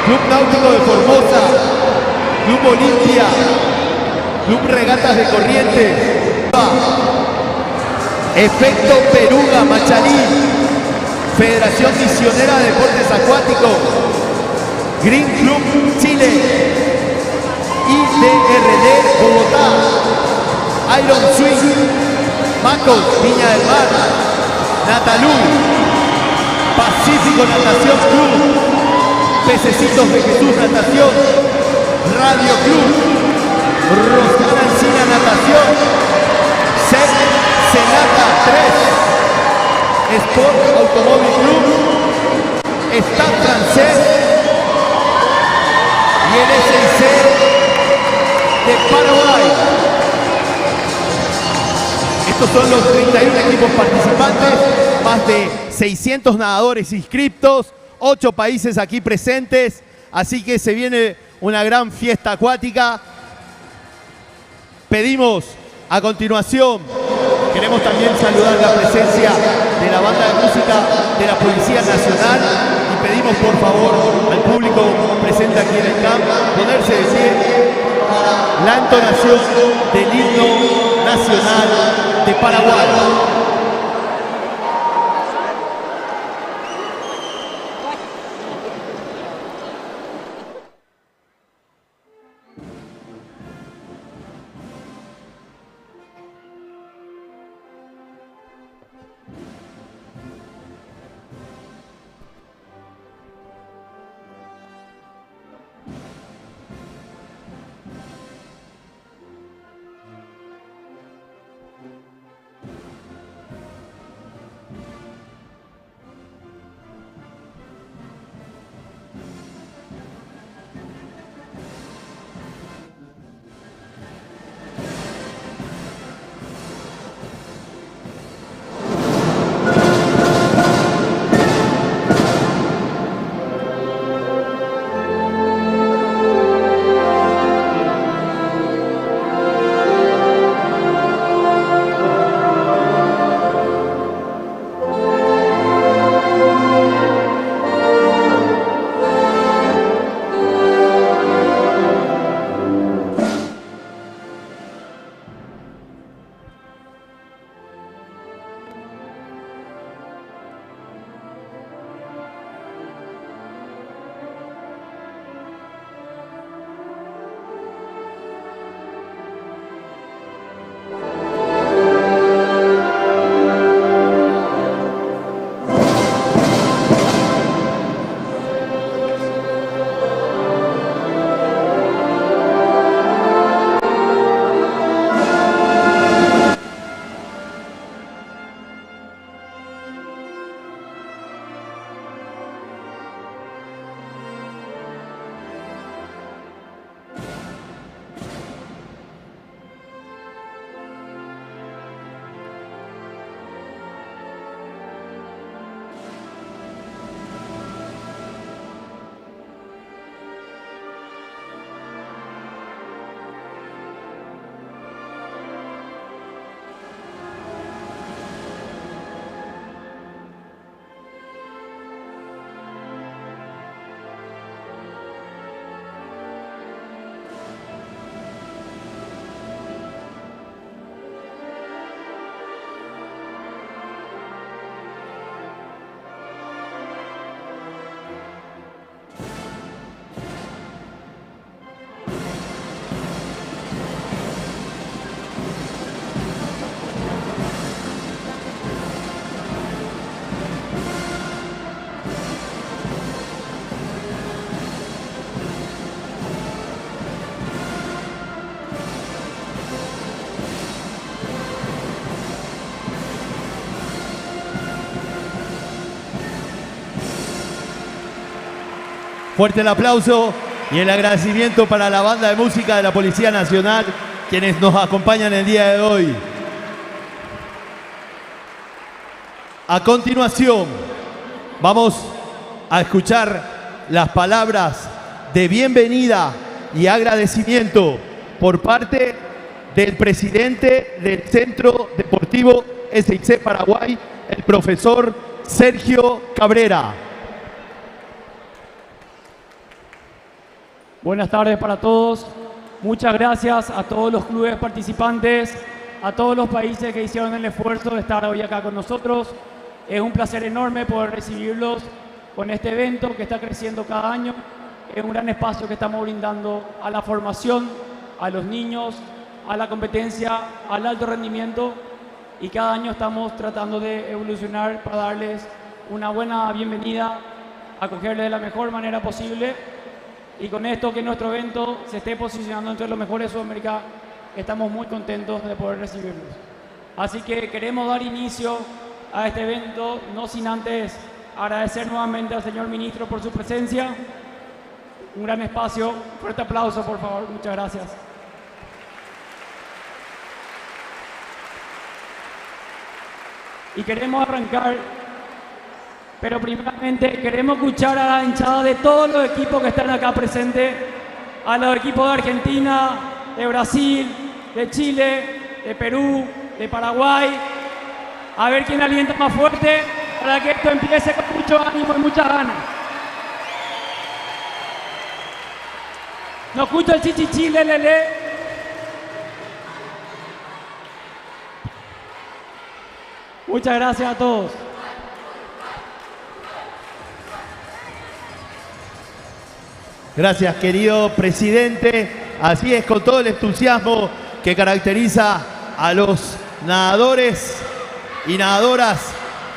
Club Náutico de Formosa, Club Olimpia, Club Regatas de Corrientes, Efecto Peruga Machalí, Federación Misionera de Deportes Acuáticos, Green Club Chile, IDRD Bogotá, Iron Swing, Macos Viña del Mar, Natalú, Pacífico Natación Club, Pececitos de Jesús Natación, Radio Club, Rosana Encina Natación, Senata 3, Sport Automóvil Club, Stade Francés y el SIC de Paraguay. Estos son los 31 equipos participantes, más de 600 nadadores inscriptos, 8 países aquí presentes, así que se viene una gran fiesta acuática. Pedimos A continuación, queremos también saludar la presencia de la banda de música de la Policía Nacional y pedimos por favor al público presente aquí en el camp ponerse de pie la entonación del himno nacional de Paraguay. Fuerte el aplauso y el agradecimiento para la banda de música de la Policía Nacional, quienes nos acompañan el día de hoy. A continuación, vamos a escuchar las palabras de bienvenida y agradecimiento por parte del presidente del Centro Deportivo SIC Paraguay, el profesor Sergio Cabrera. Buenas tardes para todos. Muchas gracias a todos los clubes participantes, a todos los países que hicieron el esfuerzo de estar hoy acá con nosotros. Es un placer enorme poder recibirlos con este evento que está creciendo cada año. Es un gran espacio que estamos brindando a la formación, a los niños, a la competencia, al alto rendimiento, y cada año estamos tratando de evolucionar para darles una buena bienvenida, acogerles de la mejor manera posible. Y con esto, que nuestro evento se esté posicionando entre los mejores de Sudamérica, estamos muy contentos de poder recibirlos. Así que queremos dar inicio a este evento, no sin antes agradecer nuevamente al señor ministro por su presencia. Un gran espacio, fuerte aplauso por favor, muchas gracias. Y queremos arrancar, pero primeramente queremos escuchar a la hinchada de todos los equipos que están acá presentes, a los equipos de Argentina, de Brasil, de Chile, de Perú, de Paraguay. A ver quién alienta más fuerte para que esto empiece con mucho ánimo y muchas ganas. No escucho el chichichi, lelele. Muchas gracias a todos. Gracias, querido presidente. Así es, con todo el entusiasmo que caracteriza a los nadadores y nadadoras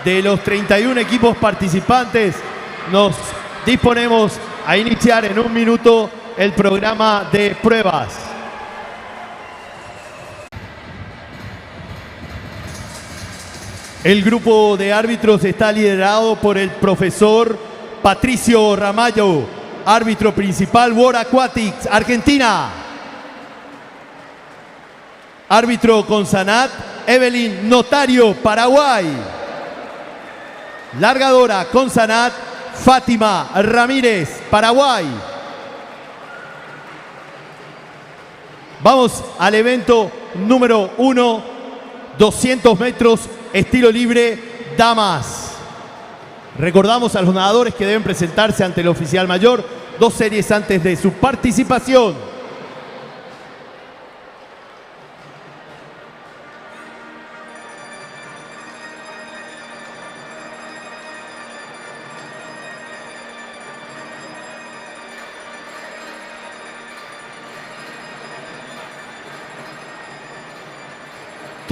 de los 31 equipos participantes, nos disponemos a iniciar en un minuto el programa de pruebas. El grupo de árbitros está liderado por el profesor Patricio Ramallo, árbitro principal World Aquatics, Argentina. Árbitro con Sanat, Evelyn Notario, Paraguay. Largadora con Sanat, Fátima Ramírez, Paraguay. Vamos al evento número 1, 200 metros, estilo libre, damas. Recordamos a los nadadores que deben presentarse ante el oficial mayor 2 series antes de su participación.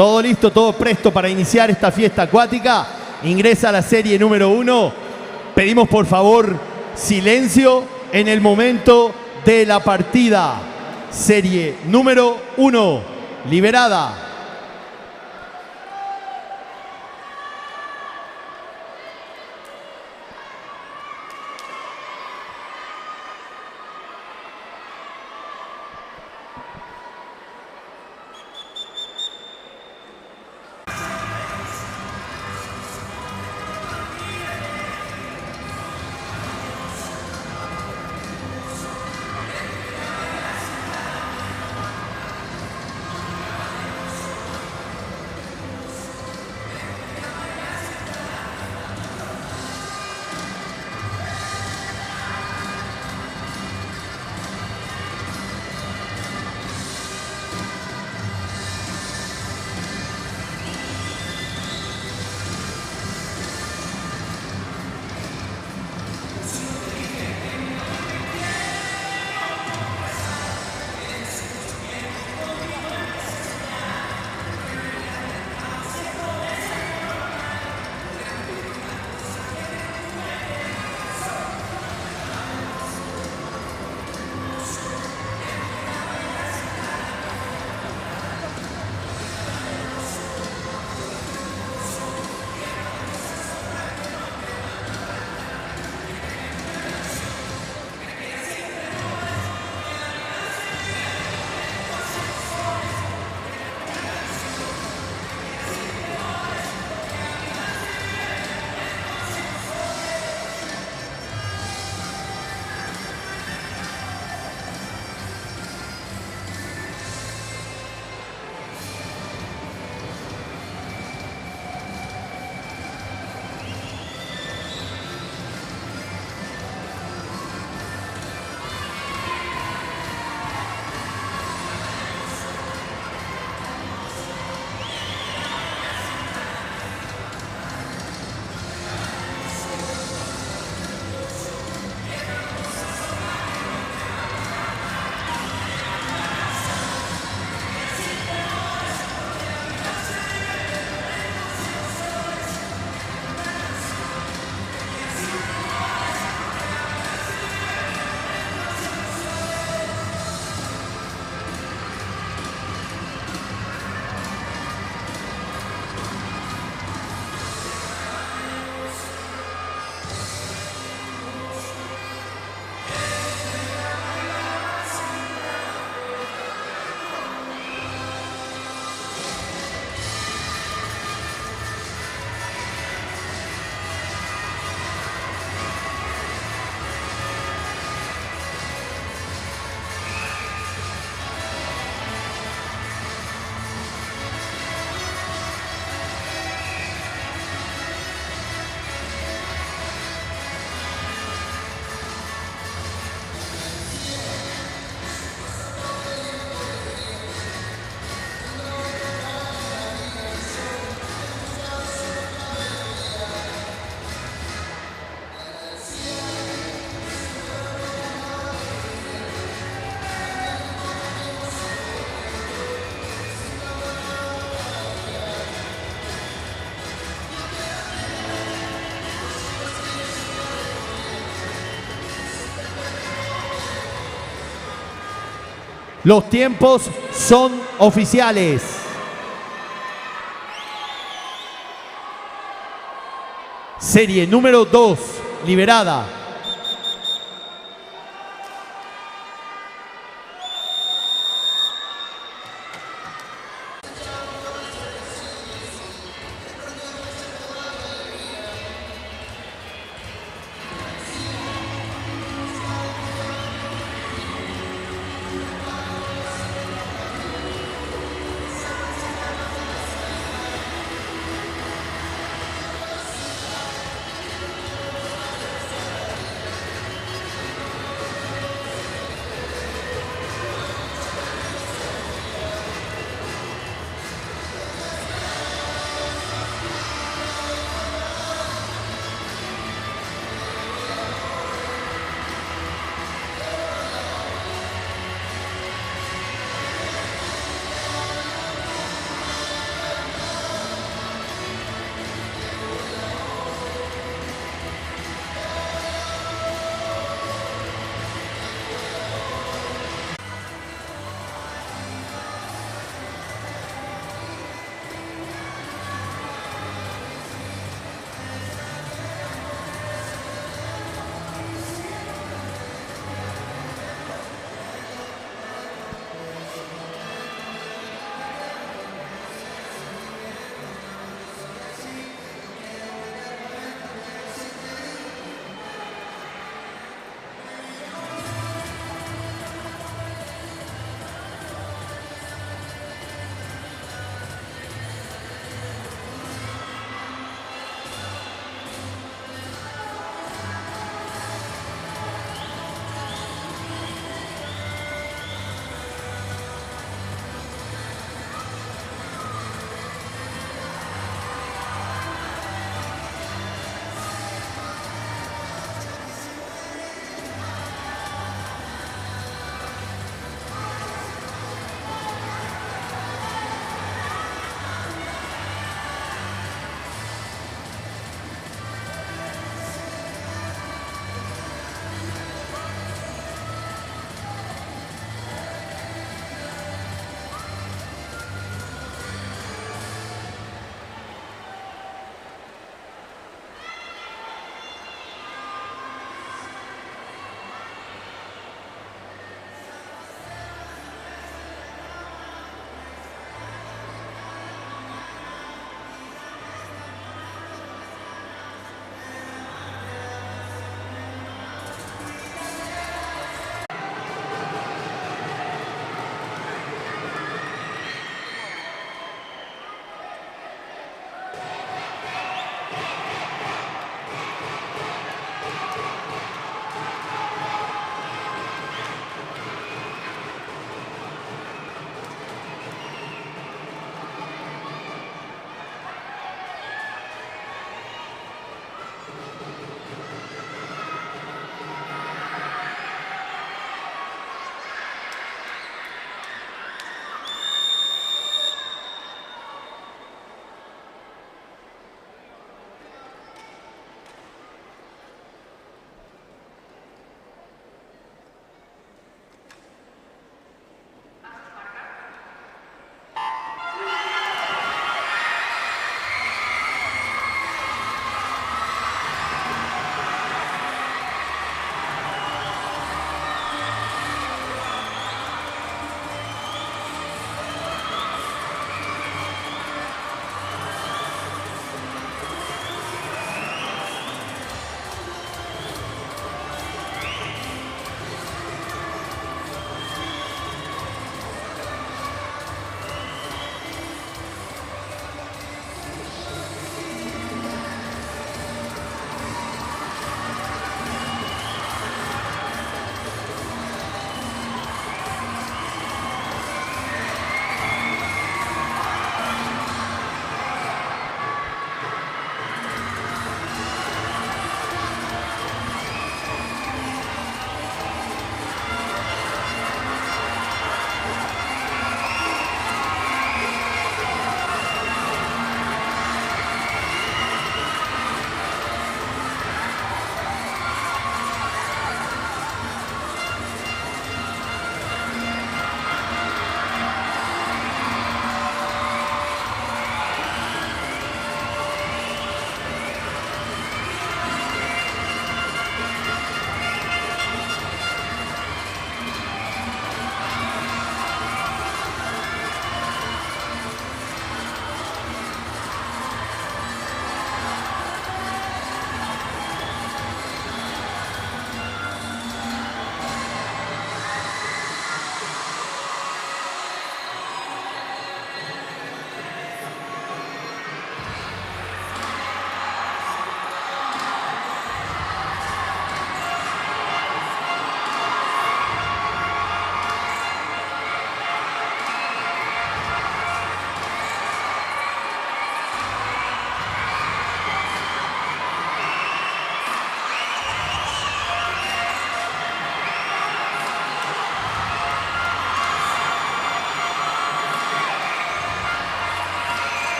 Todo listo, todo presto para iniciar esta fiesta acuática. Ingresa a la serie número 1. Pedimos por favor silencio en el momento de la partida. Serie número 1, liberada. Los tiempos son oficiales. Serie número 2, liberada.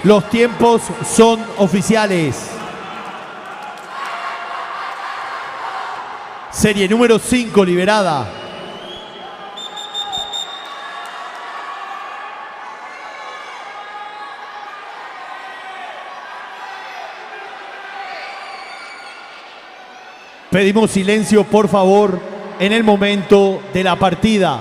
Los tiempos son oficiales. Serie número 5 liberada. Pedimos silencio, por favor, en el momento de la partida.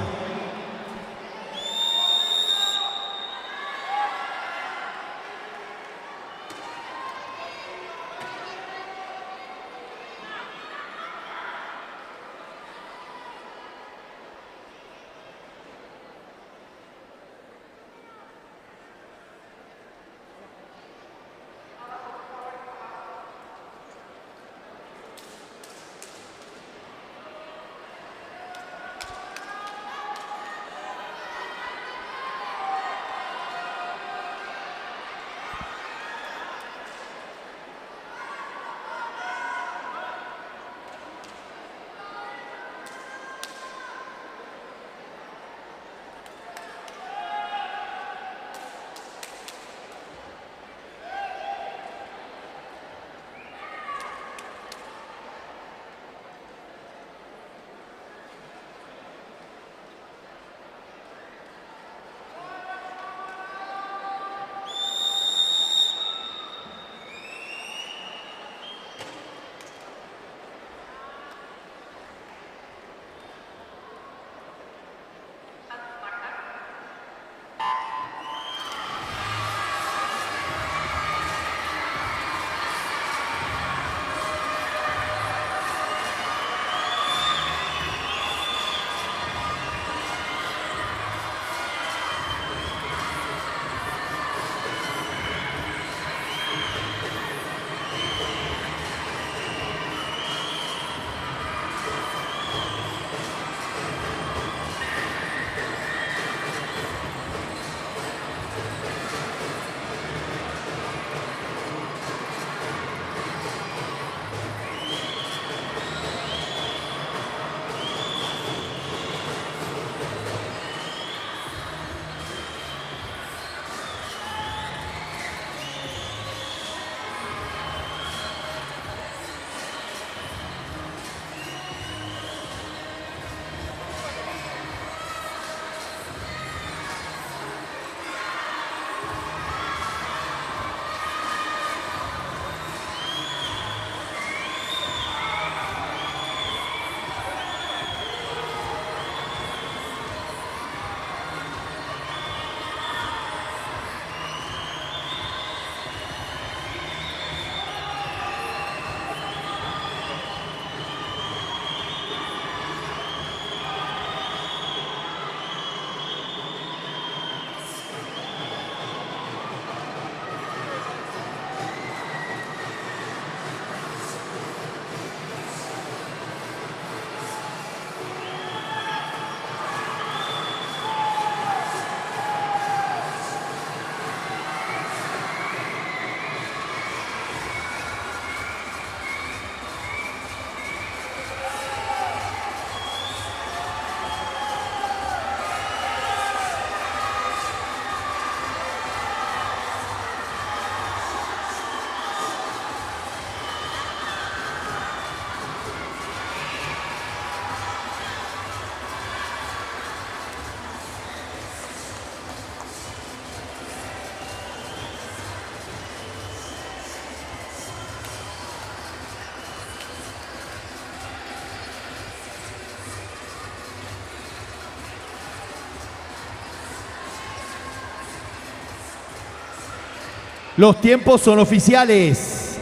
Los tiempos son oficiales.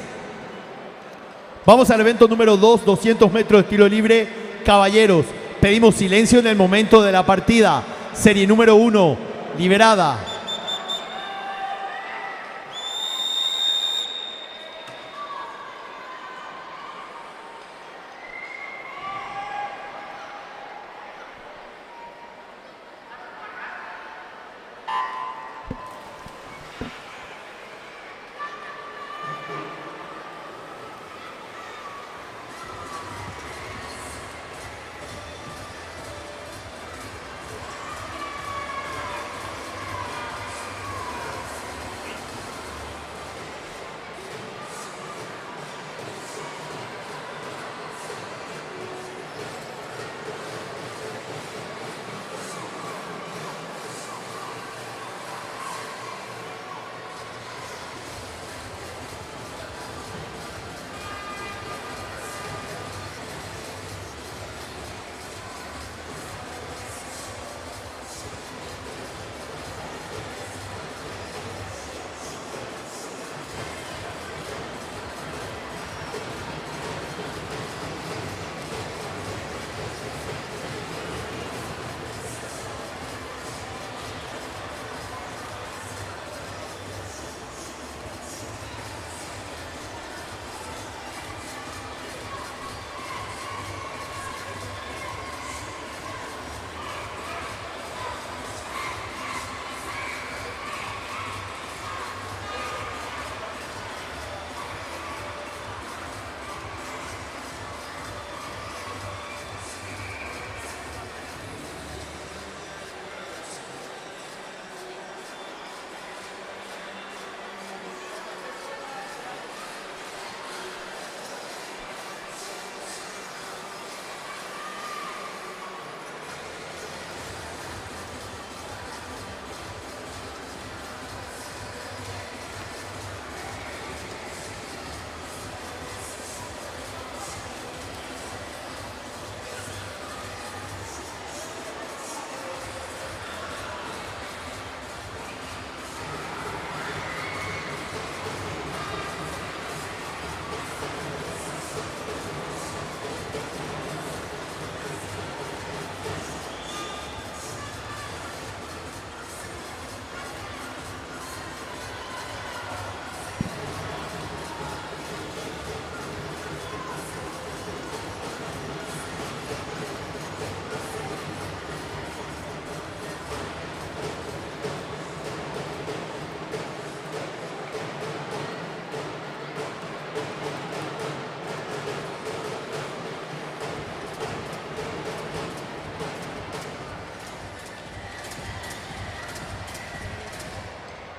Vamos al evento número 2, 200 metros de tiro libre. Caballeros, pedimos silencio en el momento de la partida. Serie número 1, liberada.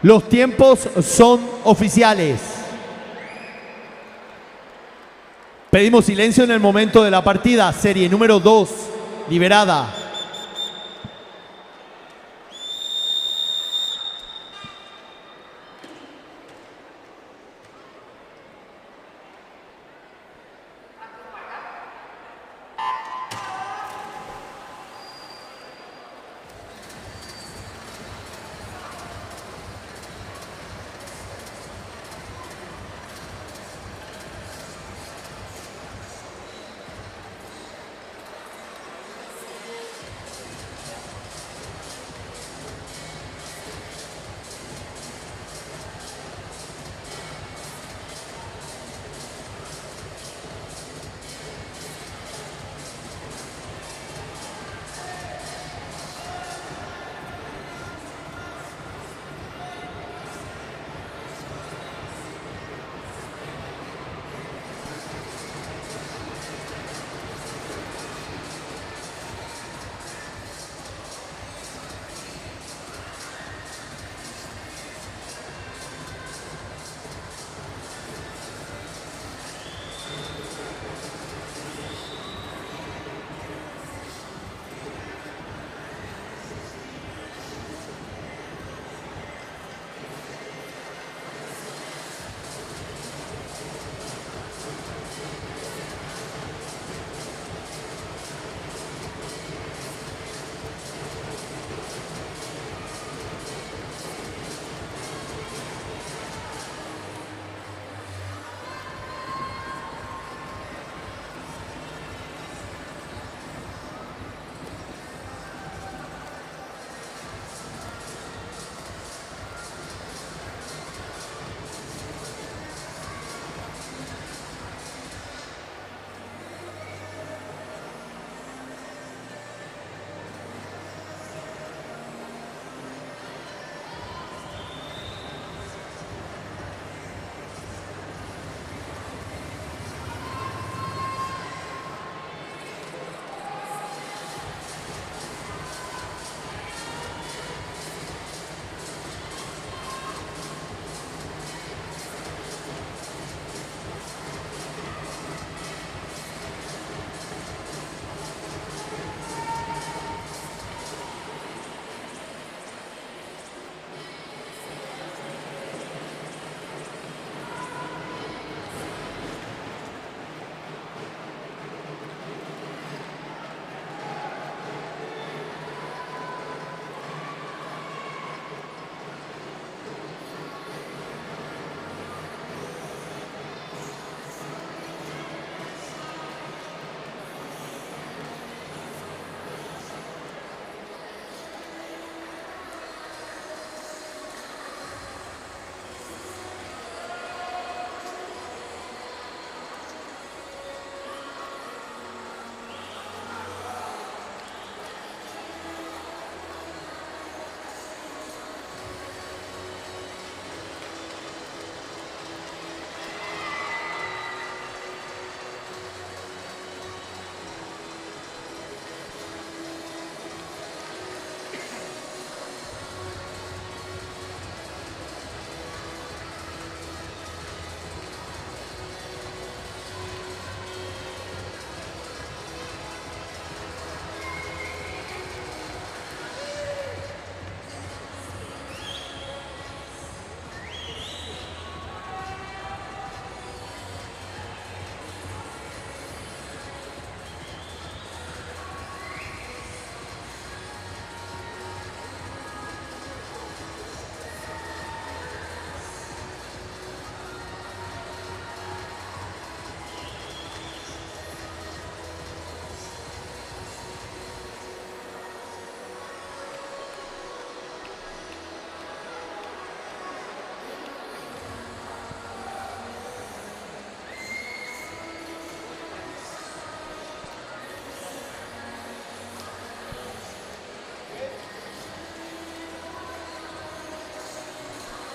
Los tiempos son oficiales. Pedimos silencio en el momento de la partida. Serie número 2, liberada.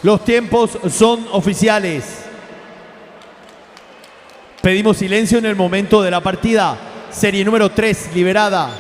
Los tiempos son oficiales. Pedimos silencio en el momento de la partida. Serie número 3, liberada.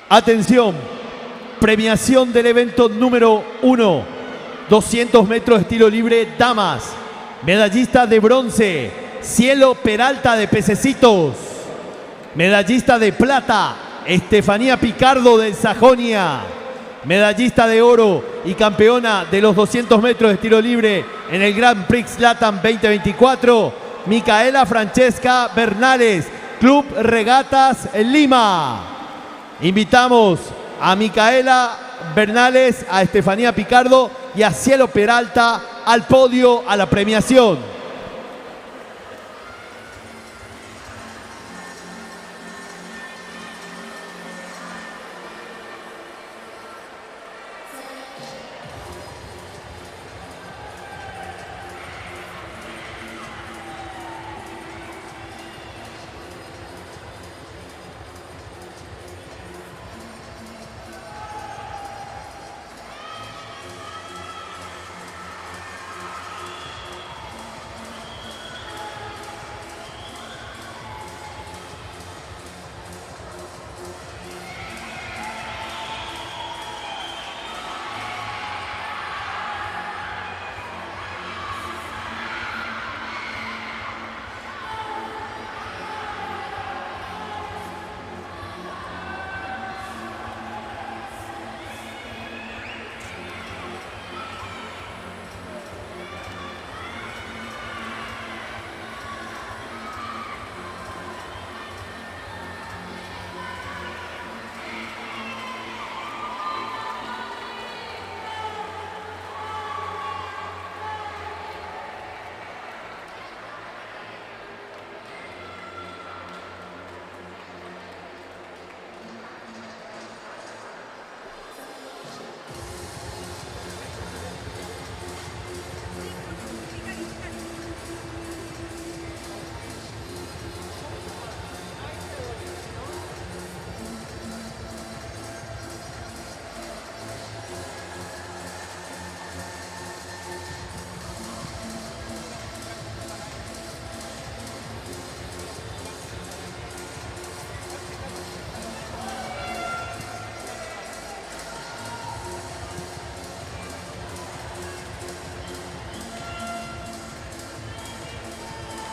Atención, premiación del evento número 1, 200 metros estilo libre damas. Medallista de bronce, Cielo Peralta de Pececitos. Medallista de plata, Estefanía Picardo del Sajonia. Medallista de oro y campeona de los 200 metros de estilo libre en el Grand Prix Latam 2024, Micaela Francesca Bernales, Club Regatas Lima. Invitamos a Micaela Bernales, a Estefanía Picardo y a Cielo Peralta al podio, a la premiación.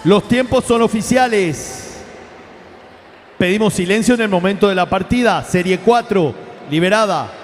Los tiempos son oficiales. Pedimos silencio en el momento de la partida. Serie 4, liberada.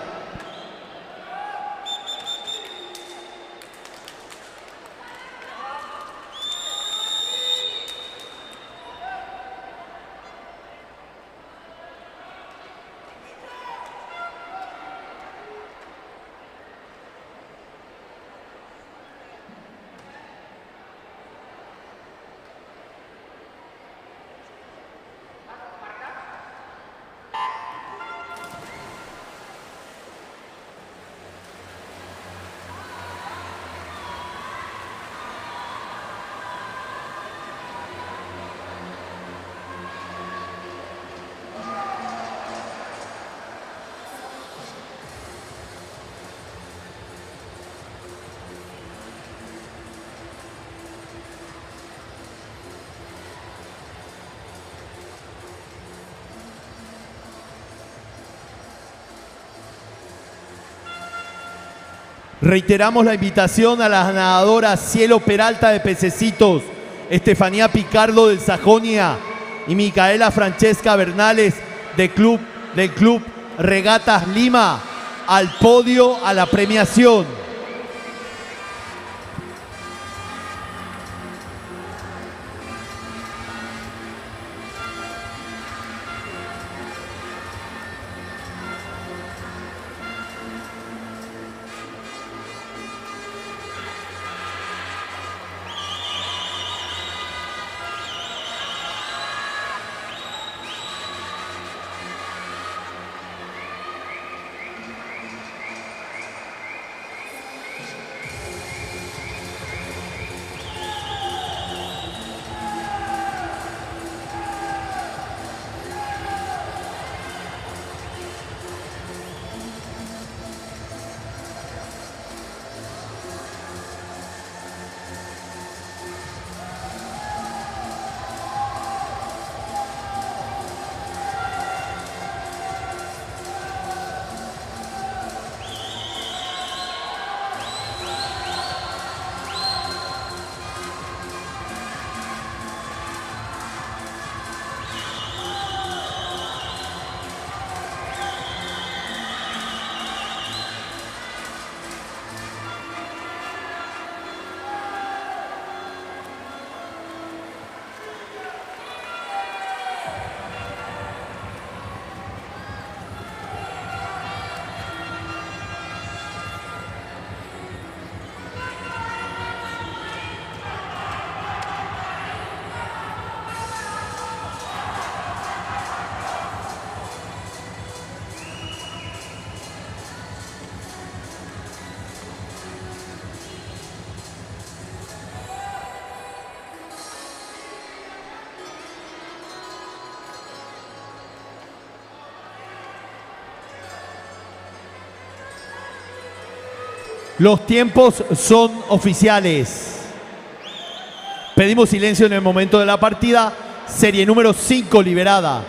Reiteramos la invitación a las nadadoras Cielo Peralta de Pececitos, Estefanía Picardo del Sajonia y Micaela Francesca Bernales del Club Regatas Lima al podio, a la premiación. Los tiempos son oficiales. Pedimos silencio en el momento de la partida. Serie número 5 liberada.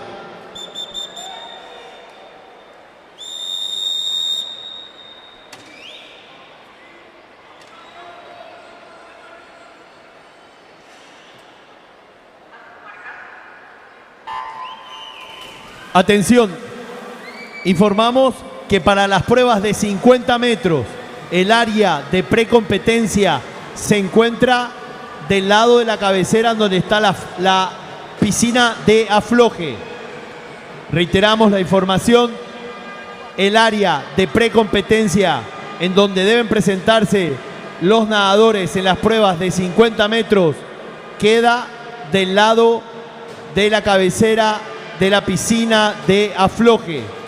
Atención, informamos que para las pruebas de 50 metros, el área de precompetencia se encuentra del lado de la cabecera donde está la piscina de afloje. Reiteramos la información, el área de precompetencia en donde deben presentarse los nadadores en las pruebas de 50 metros queda del lado de la cabecera de la piscina de afloje.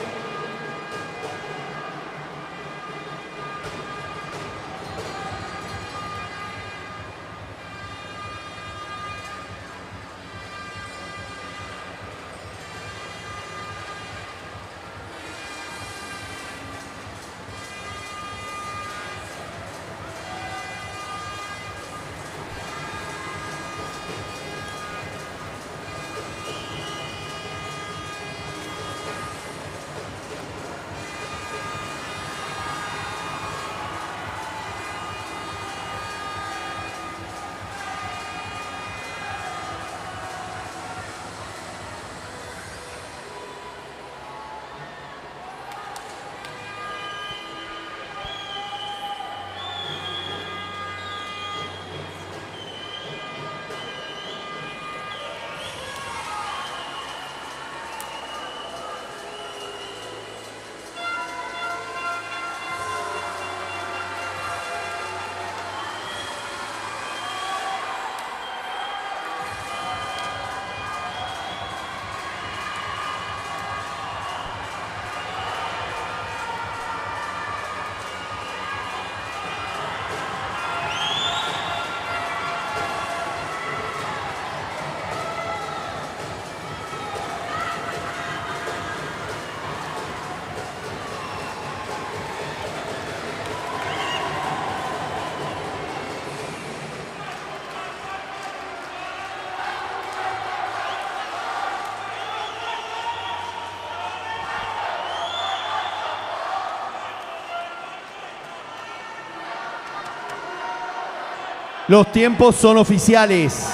Los tiempos son oficiales.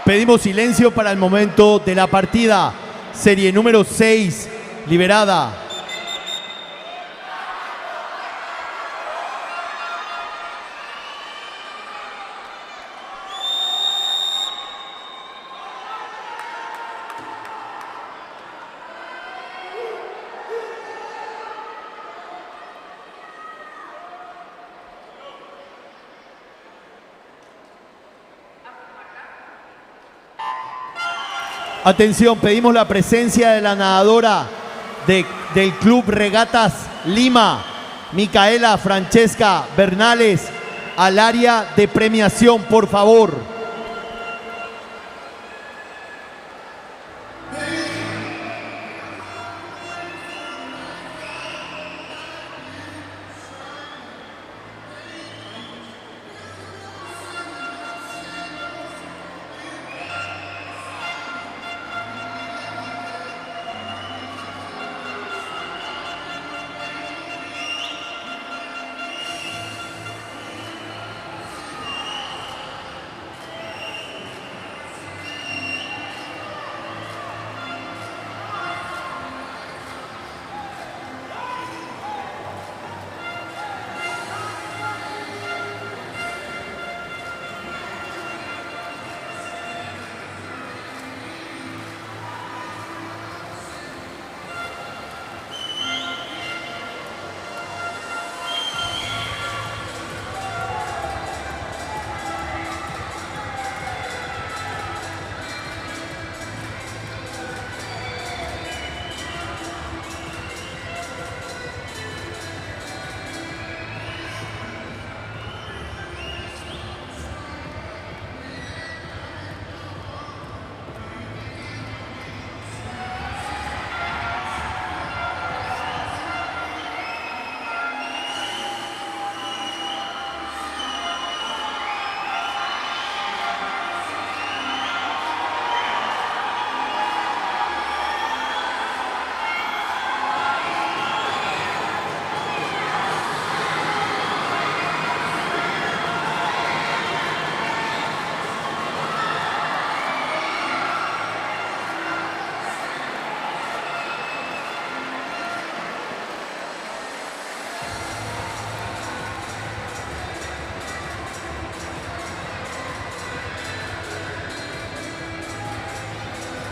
Pedimos silencio para el momento de la partida. Serie número 6, liberada. Atención, pedimos la presencia de la nadadora del Club Regatas Lima, Micaela Francesca Bernales, al área de premiación, por favor.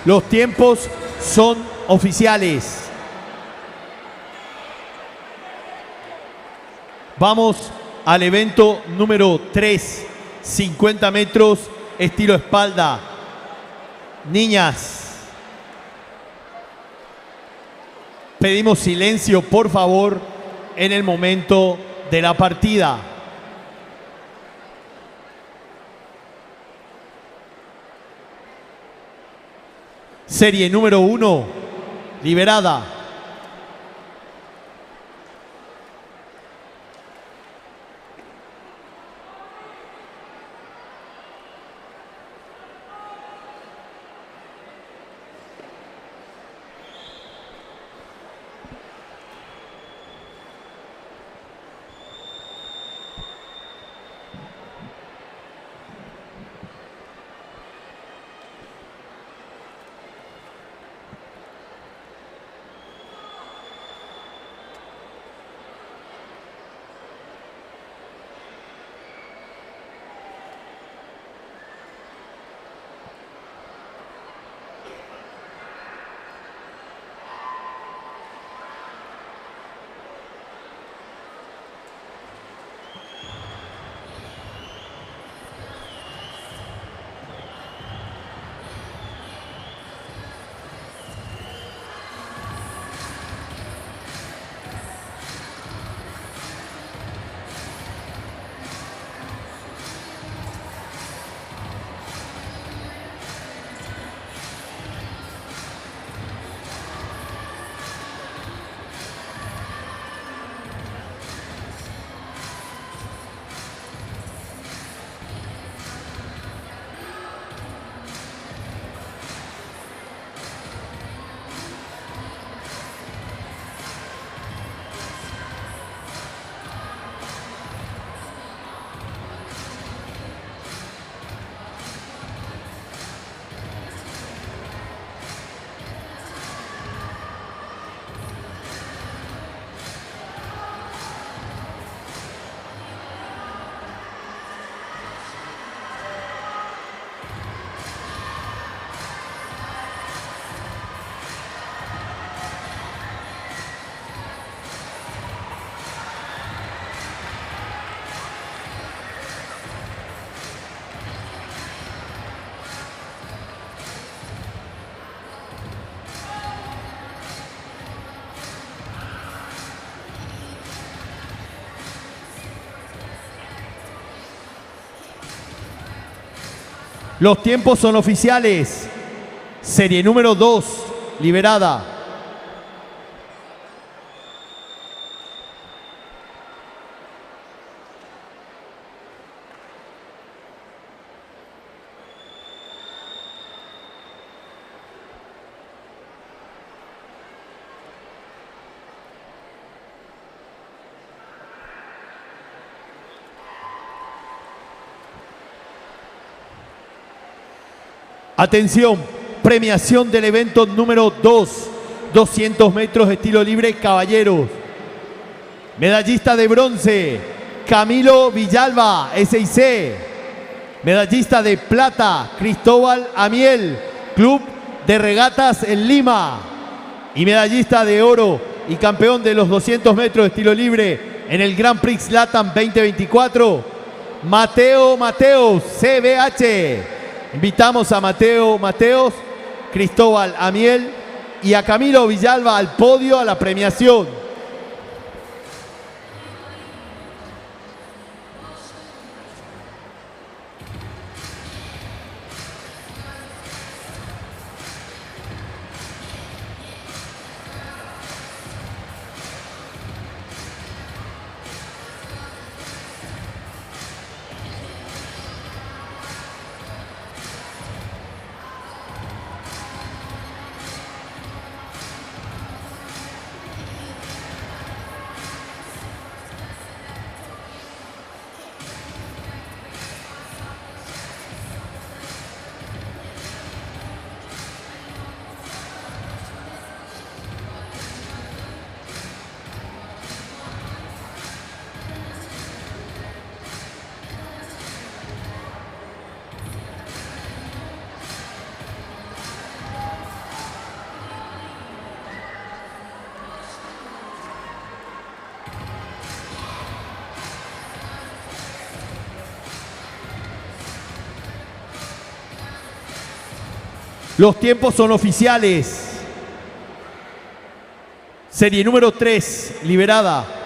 Los tiempos son oficiales. Vamos al evento número 3, 50 metros, estilo espalda. Niñas, pedimos silencio, por favor, en el momento de la partida. Serie número 1, liberada. Los tiempos son oficiales. Serie número 2, liberada. Atención, premiación del evento número 2, 200 metros estilo libre caballeros. Medallista de bronce, Camilo Villalba, SIC. Medallista de plata, Cristóbal Amiel, Club de Regatas en Lima. Y medallista de oro y campeón de los 200 metros estilo libre en el Grand Prix Latam 2024, Mateo Mateos, CBH. Invitamos a Mateo Mateos, Cristóbal Amiel y a Camilo Villalba al podio a la premiación. Los tiempos son oficiales. Serie número 3, liberada.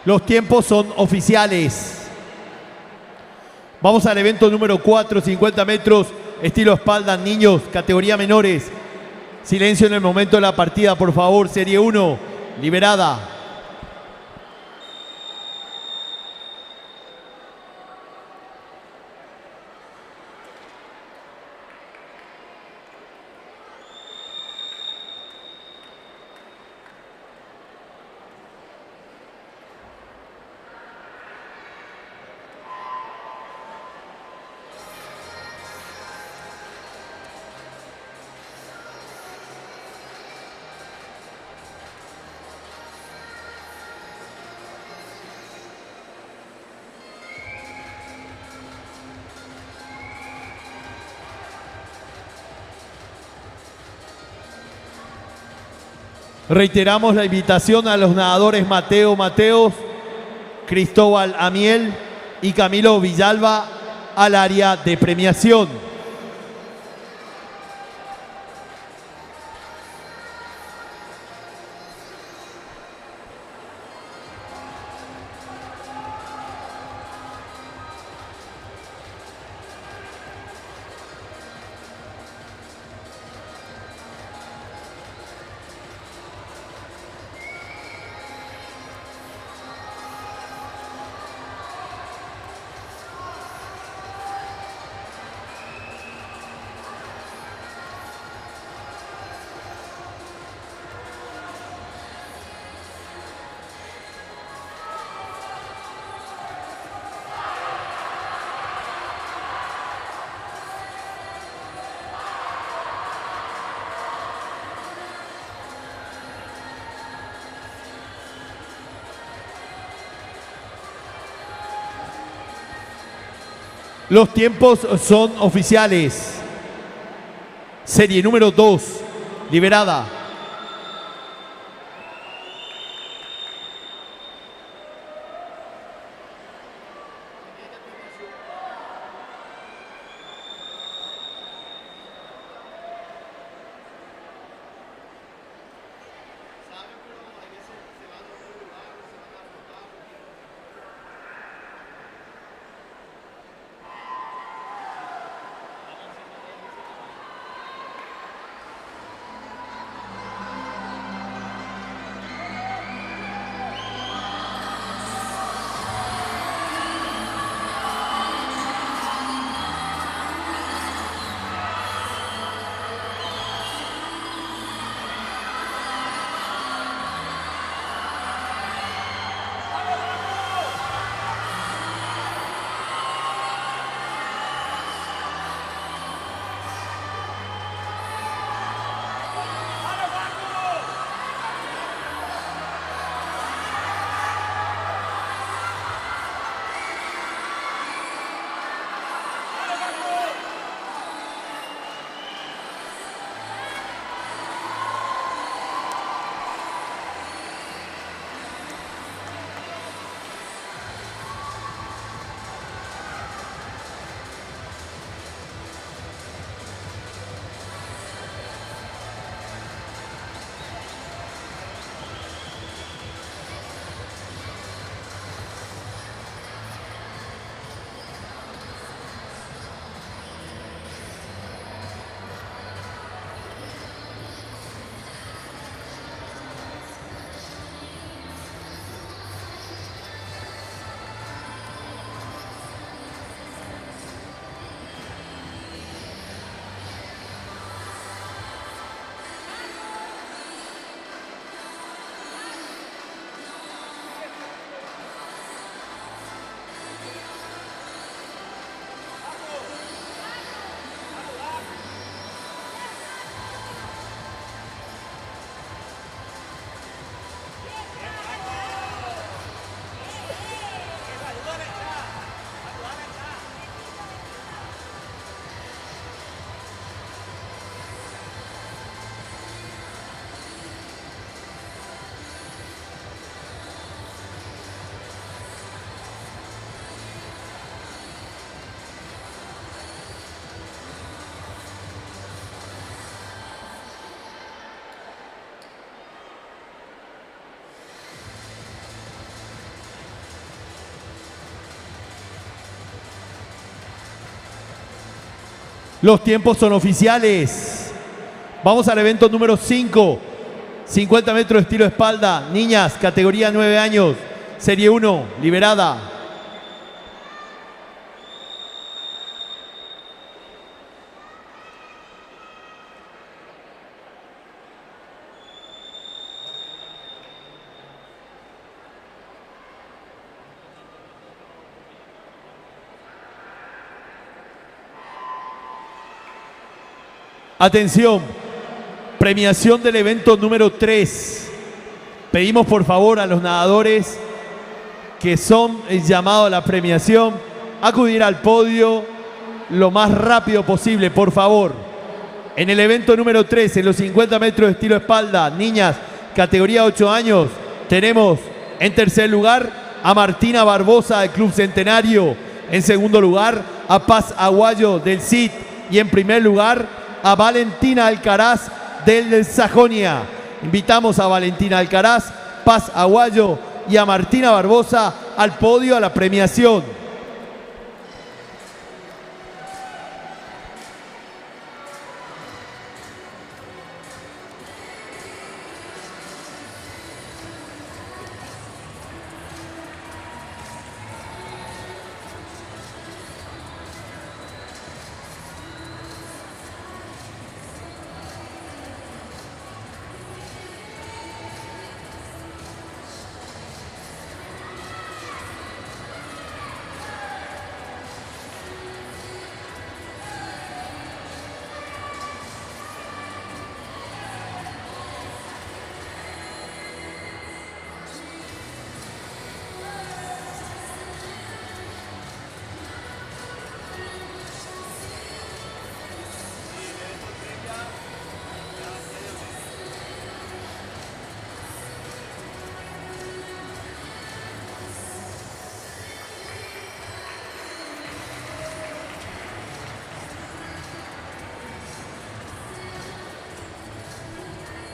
Los tiempos son oficiales. Vamos al evento número 4, 50 metros, estilo espalda, niños, categoría menores. Silencio en el momento de la partida, por favor. Serie 1, liberada. Reiteramos la invitación a los nadadores Mateo Mateos, Cristóbal Amiel y Camilo Villalba al área de premiación. Los tiempos son oficiales. serie número 2, liberada. Los tiempos son oficiales. Vamos al evento número 5. 50 metros estilo espalda. Niñas, categoría 9 años. Serie 1, liberada. Atención, premiación del evento número 3. Pedimos por favor a los nadadores que son el llamado a la premiación acudir al podio lo más rápido posible, por favor. En el evento número 3, en los 50 metros de estilo espalda, niñas, categoría 8 años, tenemos en tercer lugar a Martina Barbosa del Club Centenario, en segundo lugar a Paz Aguayo del CIT y en primer lugar a Valentina Alcaraz del Sajonia. Invitamos a Valentina Alcaraz, Paz Aguayo y a Martina Barbosa al podio a la premiación.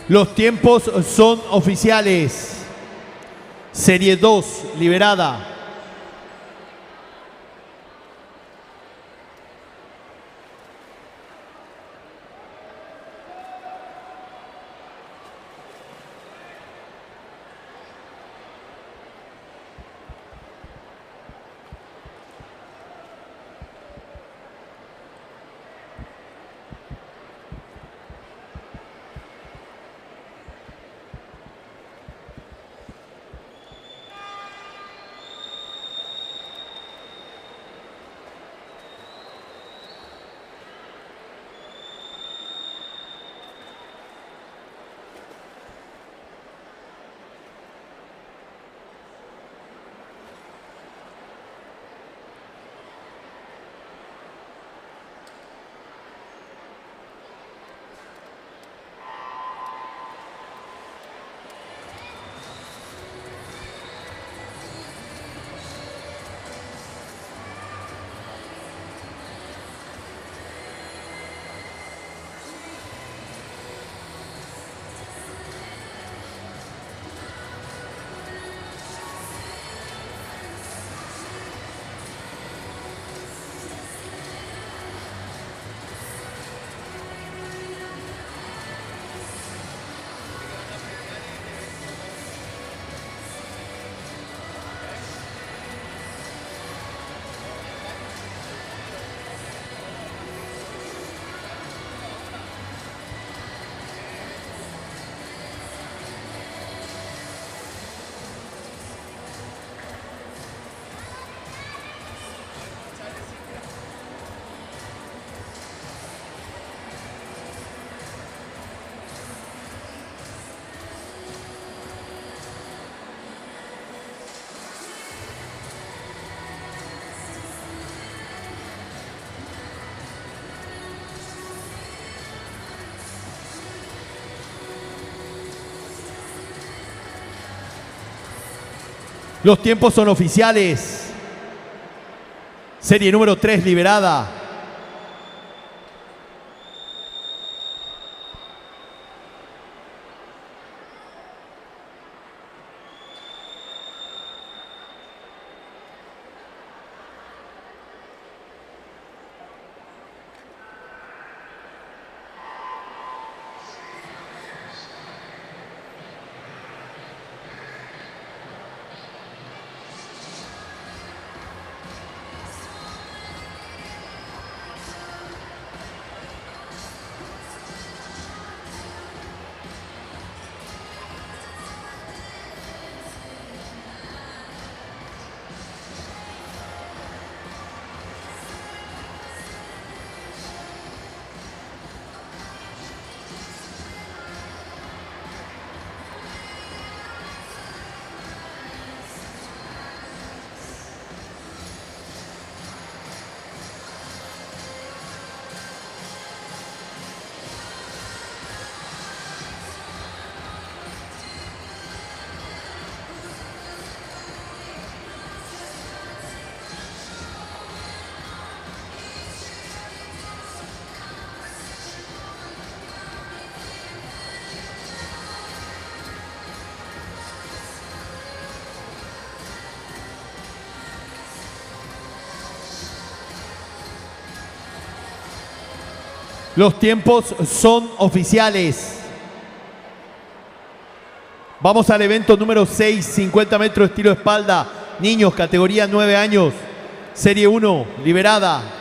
Los tiempos son oficiales. Serie 2, liberada. Los tiempos son oficiales. Serie número 3, liberada. Los tiempos son oficiales. Vamos al evento número 6, 50 metros estilo espalda. Niños, categoría 9 años. Serie 1, liberada.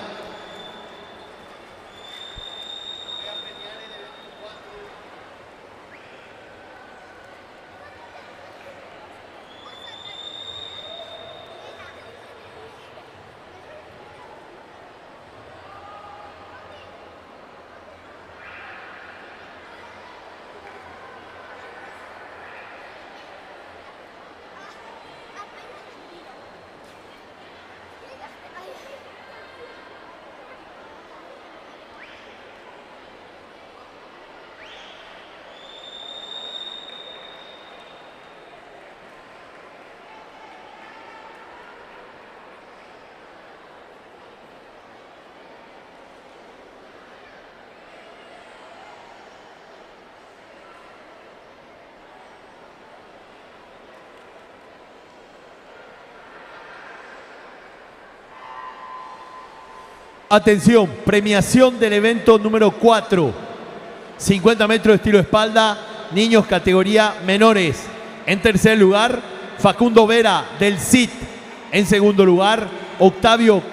Atención, premiación del evento número 4. 50 metros de estilo espalda, niños categoría menores. En tercer lugar, Facundo Vera del CIT. En segundo lugar, Octavio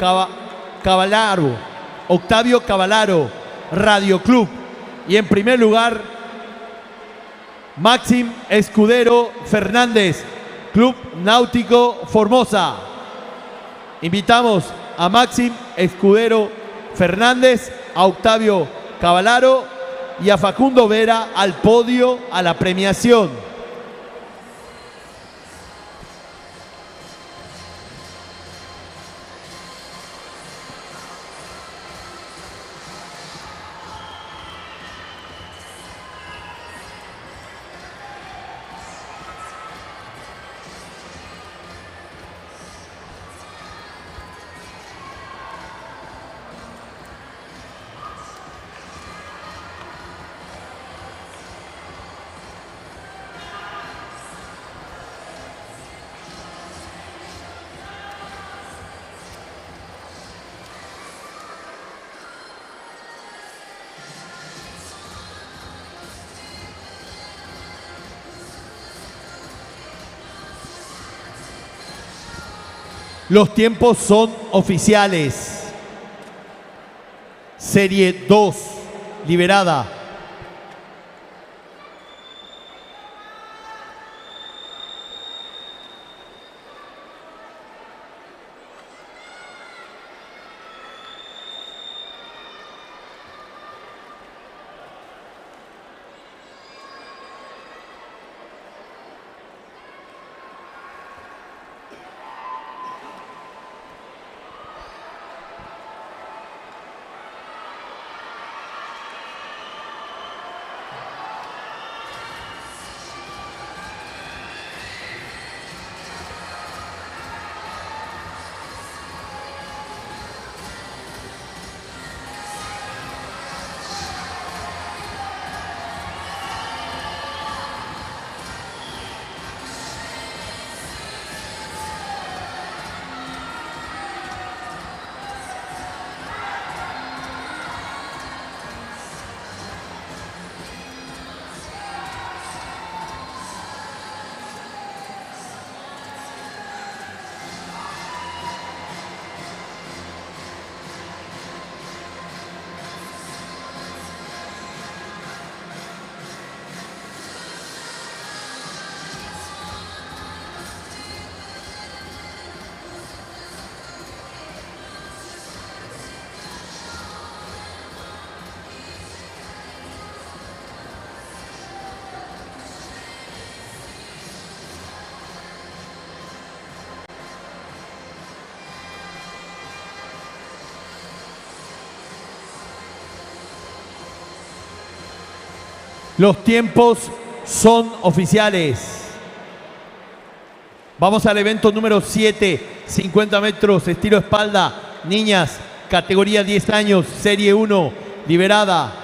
Cavalaro, Radio Club. Y en primer lugar, Máxim Escudero Fernández, Club Náutico Formosa. Invitamos a Máxim Escudero Fernández, a Octavio Cavalaro y a Facundo Vera al podio, a la premiación. Los tiempos son oficiales. Serie 2, liberada. Los tiempos son oficiales. Vamos al evento número 7, 50 metros, estilo espalda, niñas, categoría 10 años, serie 1, liberada.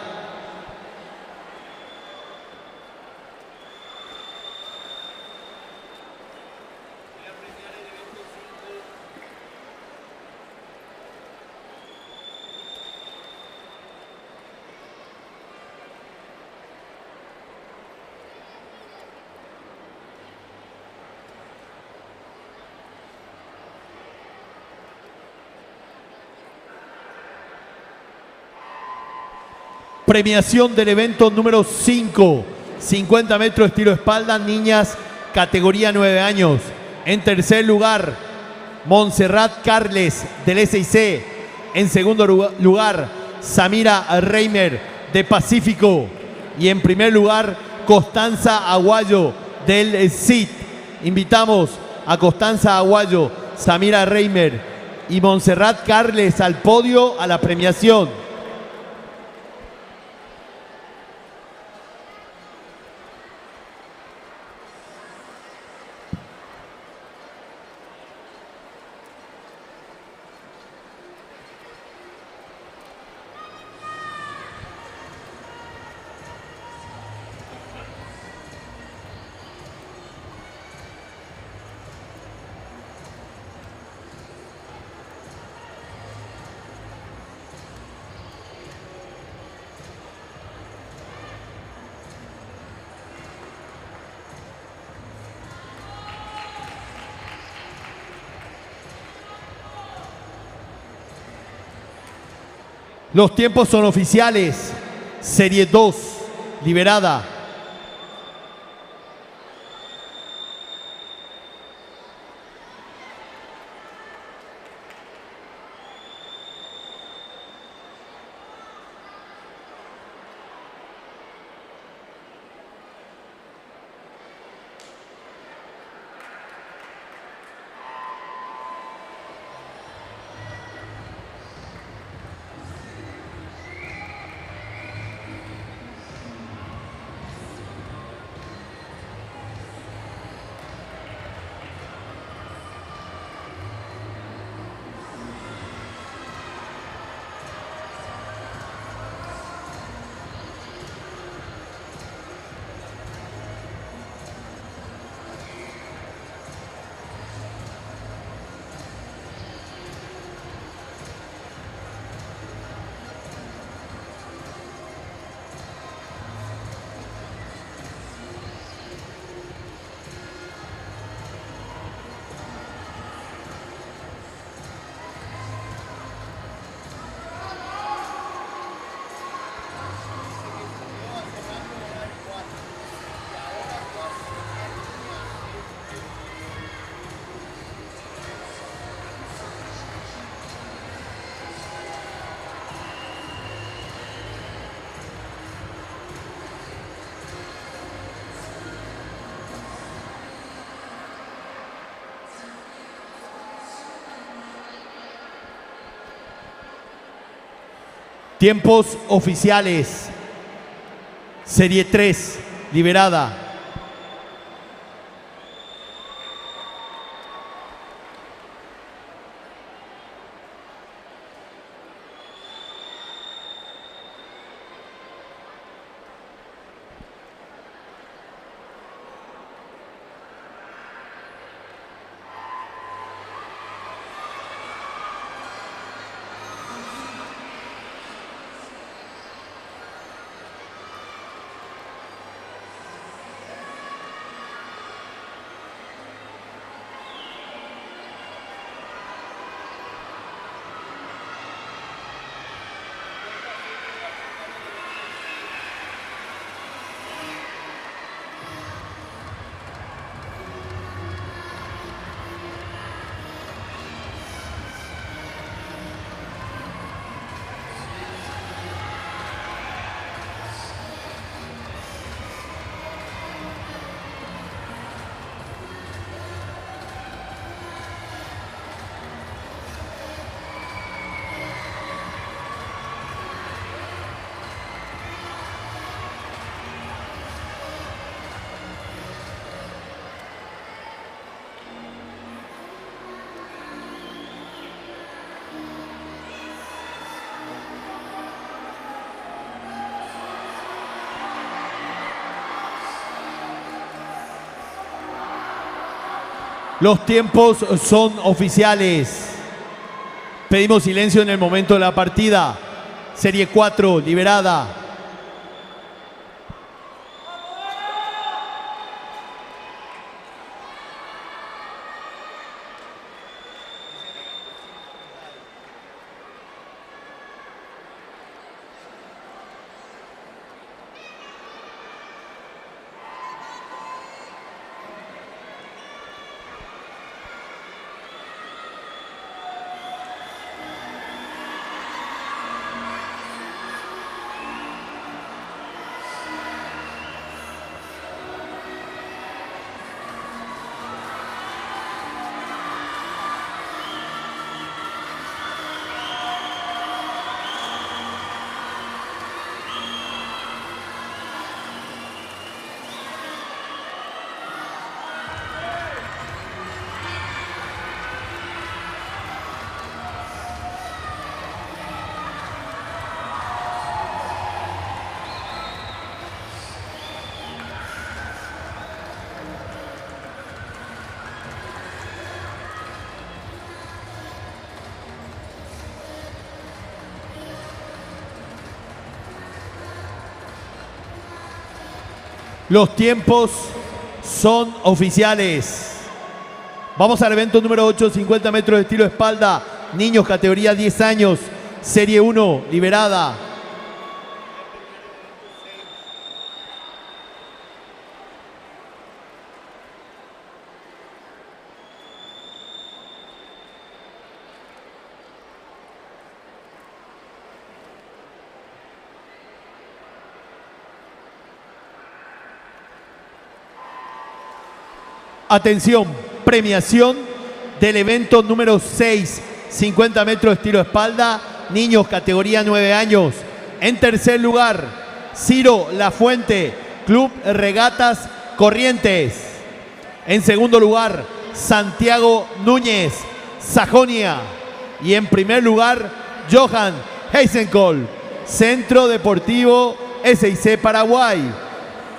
Premiación del evento número 5, 50 metros estilo espalda, niñas, categoría 9 años. En tercer lugar, Montserrat Carles del SIC. En segundo lugar, Samira Reimer de Pacífico. Y en primer lugar, Constanza Aguayo del CIT. Invitamos a Constanza Aguayo, Samira Reimer y Montserrat Carles al podio, a la premiación. Los tiempos son oficiales. Serie 2, liberada. Tiempos oficiales. Serie 3, liberada. Los tiempos son oficiales. Pedimos silencio en el momento de la partida. Serie 4, liberada. Los tiempos son oficiales. Vamos al evento número 8, 50 metros de estilo espalda. Niños, categoría 10 años. Serie 1, liberada. Atención, premiación del evento número 6, 50 metros estilo espalda, niños categoría 9 años. En tercer lugar, Ciro Lafuente, Club Regatas Corrientes. En segundo lugar, Santiago Núñez, Sajonia. Y en primer lugar, Johan Heisenkohl, Centro Deportivo SIC Paraguay.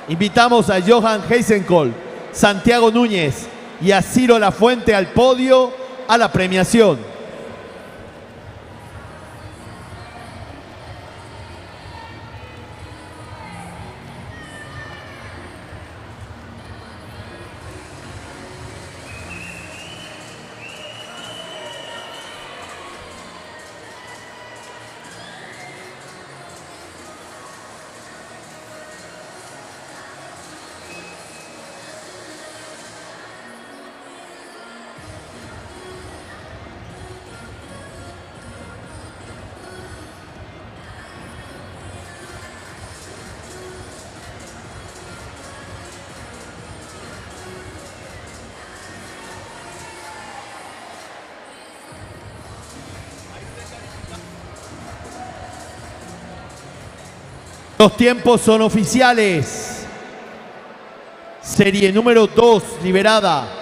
Invitamos a Johan Heisenkohl, Santiago Núñez y a Ciro Lafuente al podio a la premiación. Los tiempos son oficiales. Serie número 2, liberada.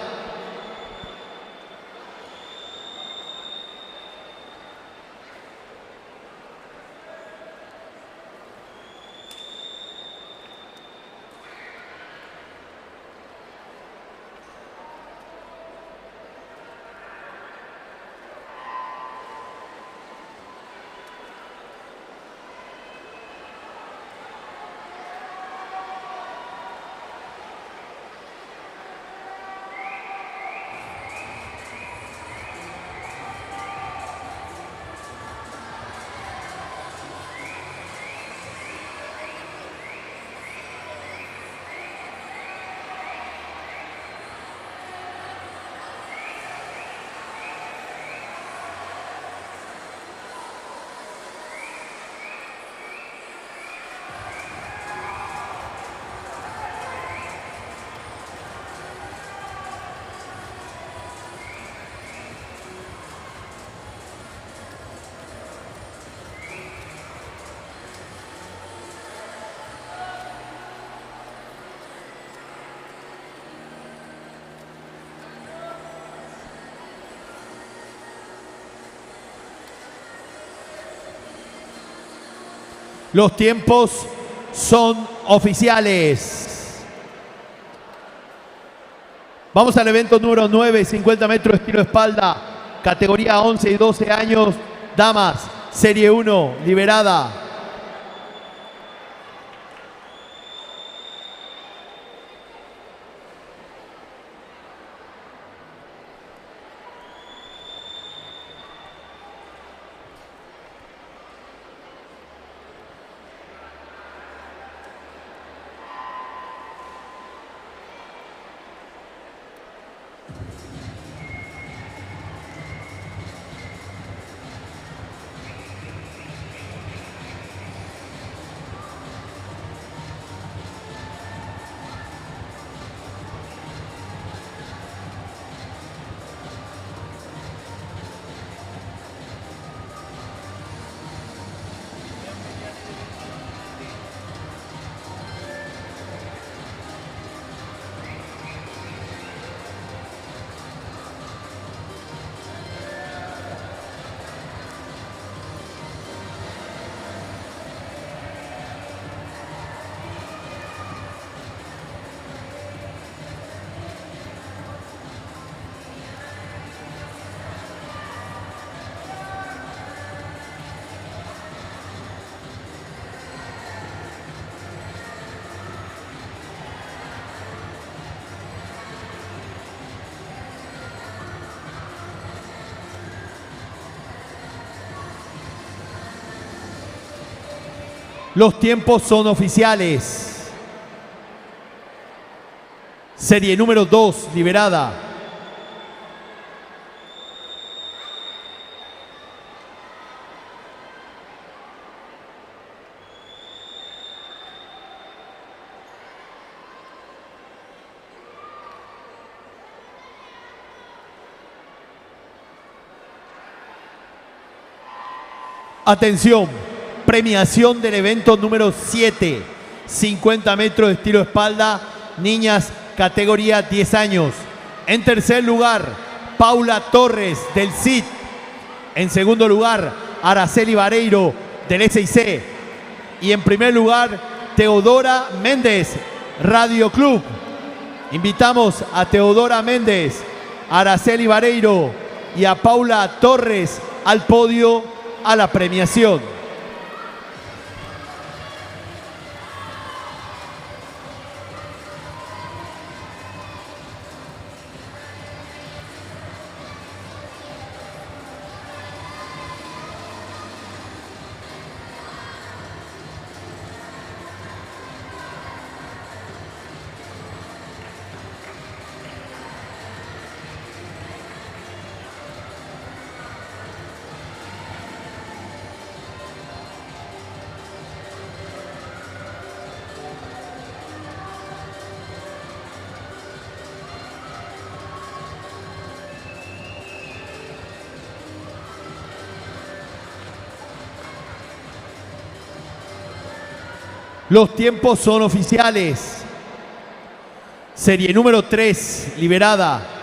Los tiempos son oficiales. Vamos al evento número 9, 50 metros estilo espalda, categoría 11 y 12 años, damas, serie 1, liberada. Los tiempos son oficiales. Serie número 2, liberada. Atención, premiación del evento número 7, 50 metros de estilo espalda, niñas categoría 10 años. En tercer lugar, Paula Torres del CID. En segundo lugar, Araceli Vareiro del SIC. Y en primer lugar, Teodora Méndez, Radio Club. Invitamos a Teodora Méndez, a Araceli Vareiro y a Paula Torres al podio a la premiación. Los tiempos son oficiales. Serie número 3, liberada.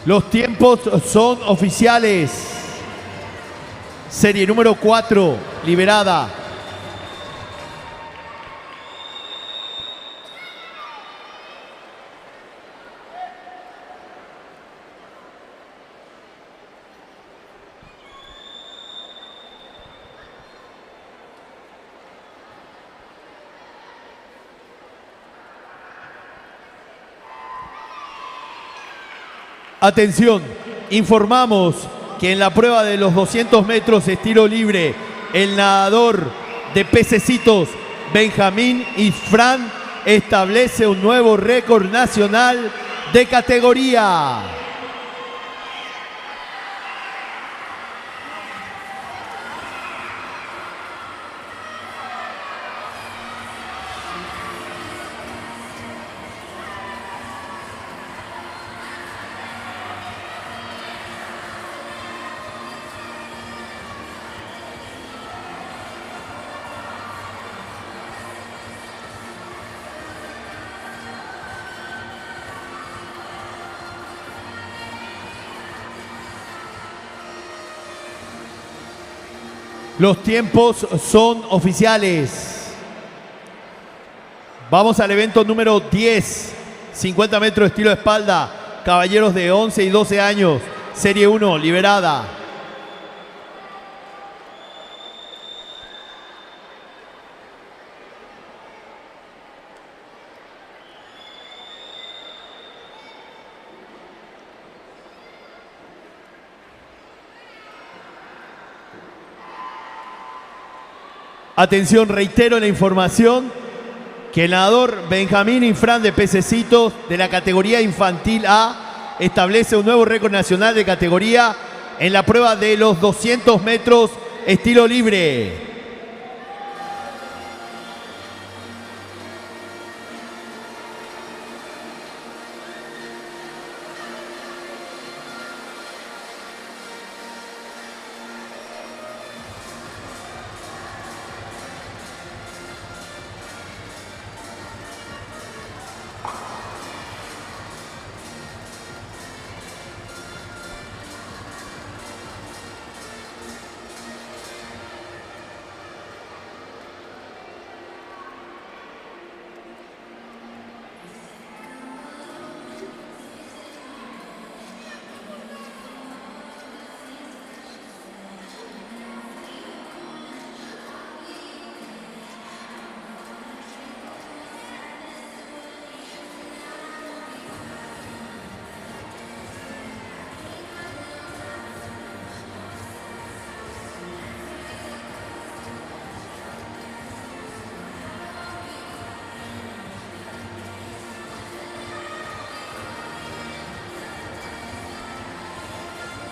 Los tiempos son oficiales. Serie número 4, liberada. Atención, informamos que en la prueba de los 200 metros estilo libre, el nadador de pececitos Benjamín Isfrán establece un nuevo récord nacional de categoría. Los tiempos son oficiales. Vamos al evento número 10, 50 metros estilo espalda, caballeros de 11 y 12 años, serie 1, liberada. Atención, reitero la información que el nadador Benjamín Infran de Pececitos de la categoría infantil A establece un nuevo récord nacional de categoría en la prueba de los 200 metros estilo libre.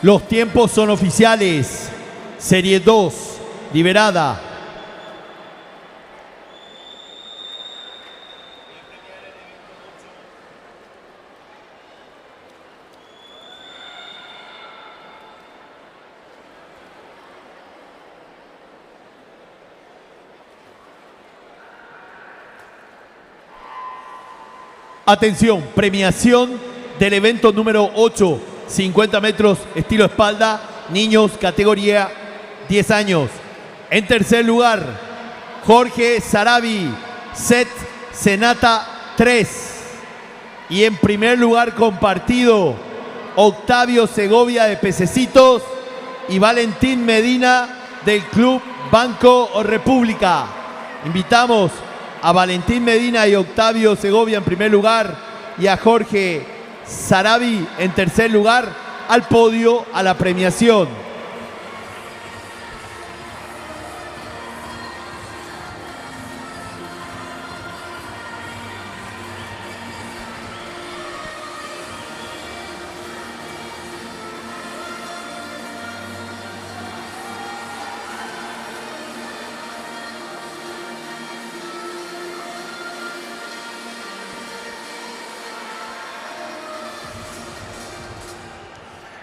Los tiempos son oficiales. Serie 2, liberada. Atención, premiación del evento número 8. 50 metros estilo espalda, niños categoría 10 años. En tercer lugar, Jorge Sarabi, set Senata 3. Y en primer lugar compartido, Octavio Segovia de Pececitos y Valentín Medina del Club Banco República. Invitamos a Valentín Medina y Octavio Segovia en primer lugar y a Jorge Sarabi en tercer lugar al podio a la premiación.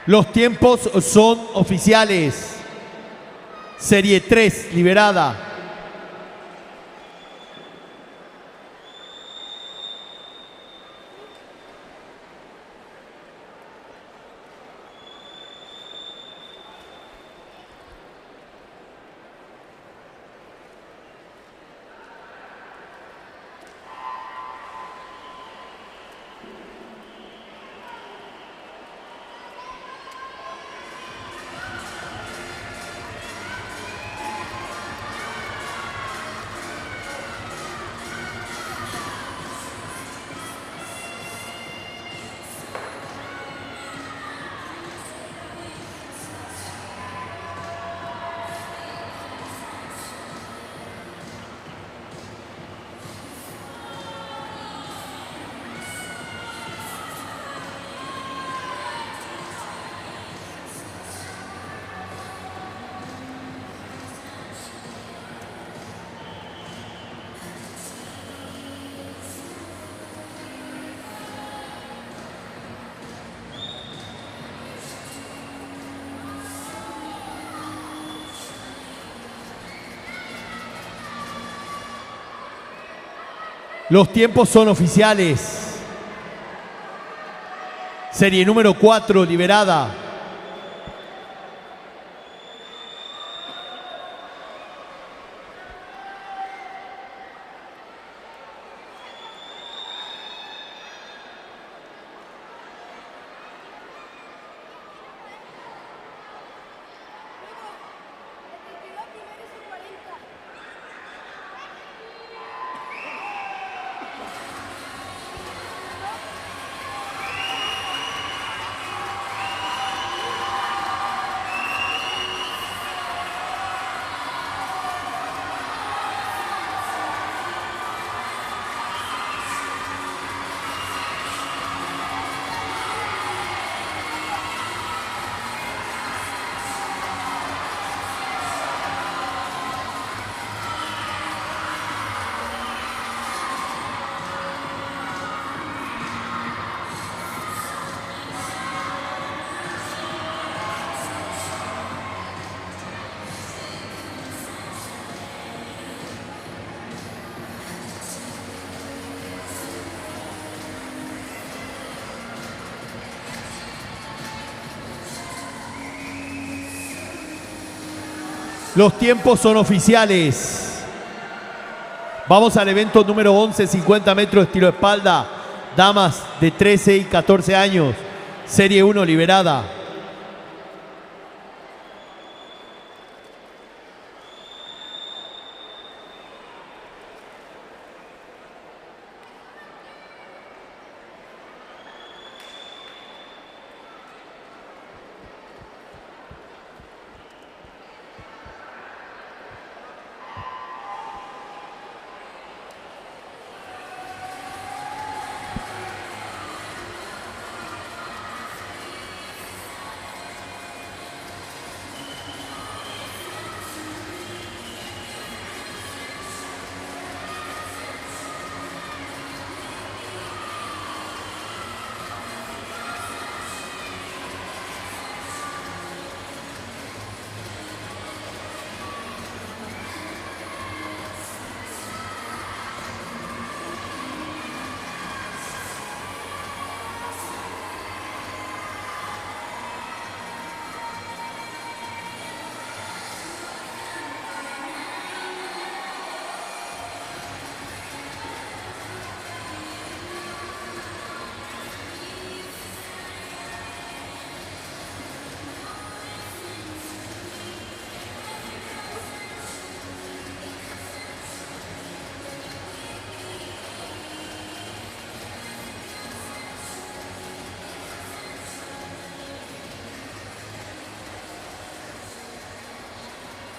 Los tiempos son oficiales. Serie 3, liberada. Los tiempos son oficiales. Serie número 4, liberada. Los tiempos son oficiales. Vamos al evento número 11, 50 metros estilo espalda. Damas de 13 y 14 años. Serie 1 liberada.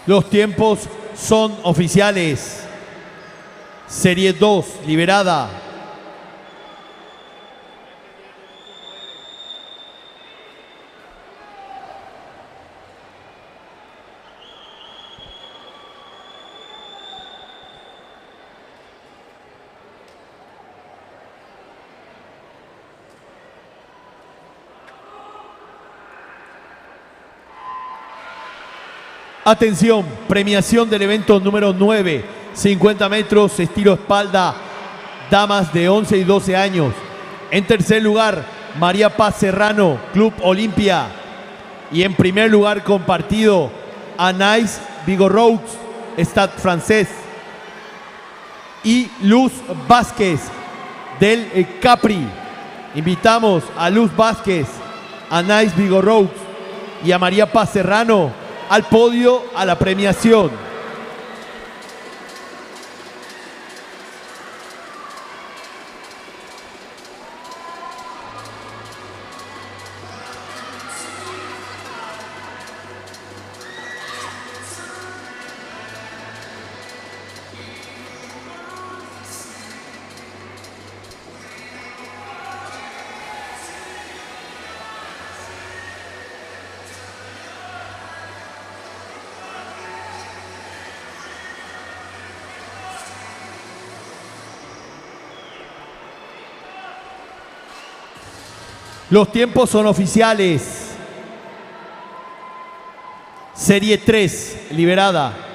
Los tiempos son oficiales. Serie 2 liberada. Atención, premiación del evento número 9, 50 metros, estilo espalda, damas de 11 y 12 años. En tercer lugar, María Paz Serrano, Club Olimpia. Y en primer lugar compartido, Anaïs Vigoroux, Stade Francés. Y Luz Vázquez, del Capri. Invitamos a Luz Vázquez, Anaïs Vigoroux y a María Paz Serrano al podio a la premiación. Los tiempos son oficiales. Serie 3, liberada.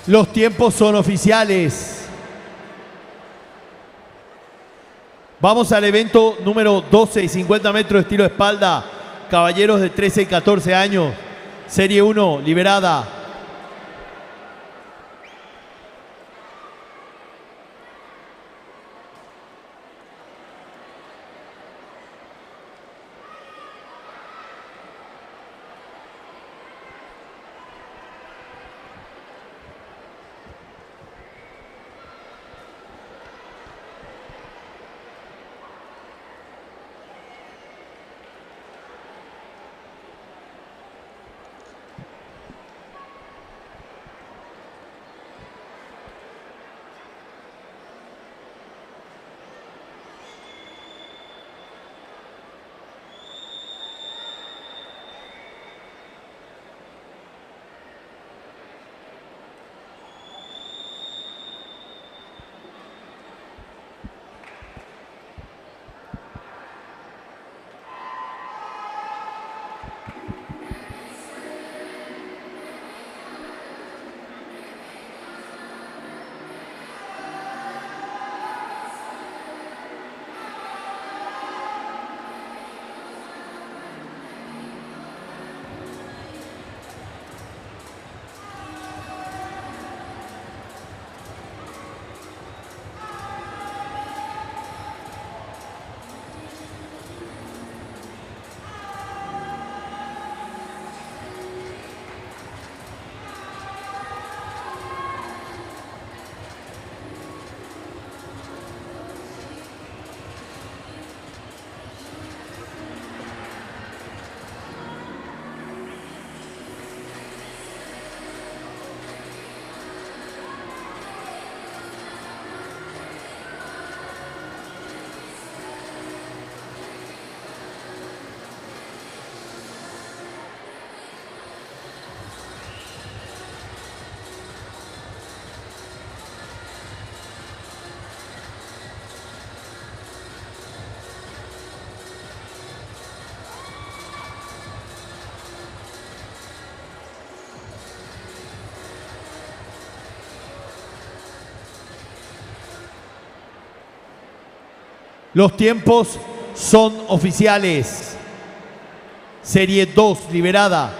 Los tiempos son oficiales. Vamos al evento número 12 y 50 metros estilo espalda. Caballeros de 13 y 14 años. Serie 1, liberada. Los tiempos son oficiales. Serie 2, liberada.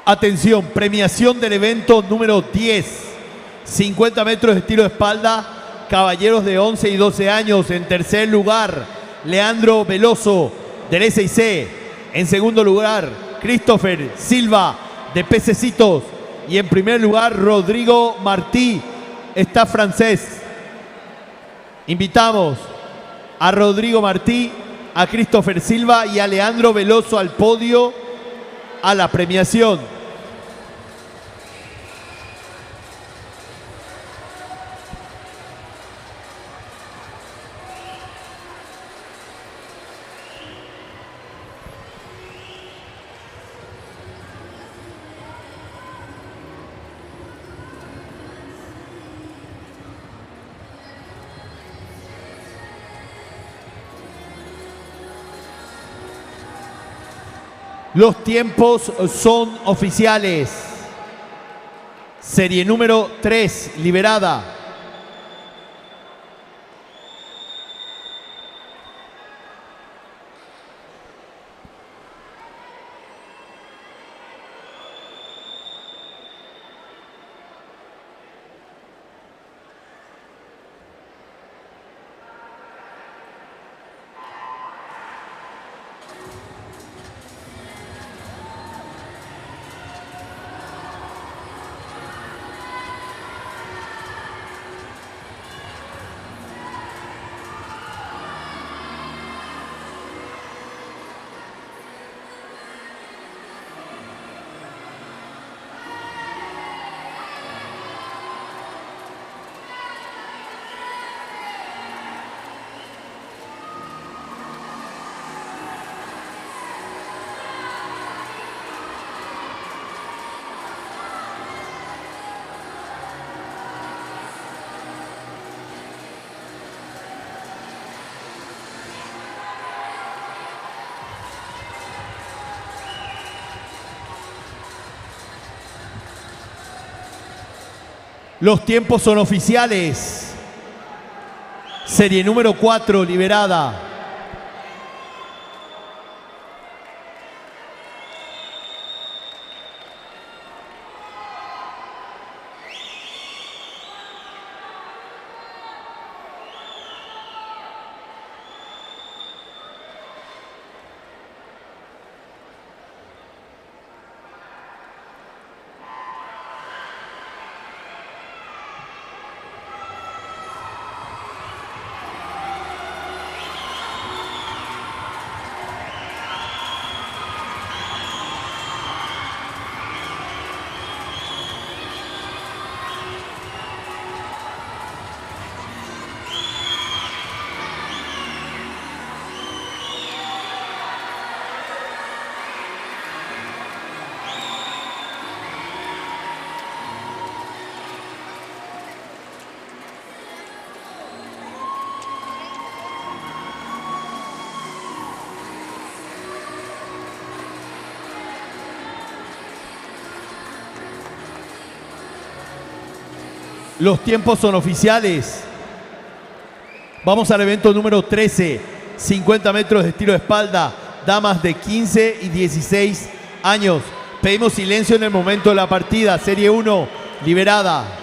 Atención, premiación del evento número 10, 50 metros de estilo de espalda, caballeros de 11 y 12 años. En tercer lugar, Leandro Veloso del SIC. En segundo lugar, Christopher Silva de Pececitos. Y en primer lugar, Rodrigo Martí, está francés. Invitamos a Rodrigo Martí, a Christopher Silva y a Leandro Veloso al podio a la premiación. Los tiempos son oficiales. Serie número 3, liberada. Los tiempos son oficiales. Serie número 4, liberada. Los tiempos son oficiales. Vamos al evento número 13, 50 metros de estilo de espalda, damas de 15 y 16 años. Pedimos silencio en el momento de la partida. Serie 1, liberada.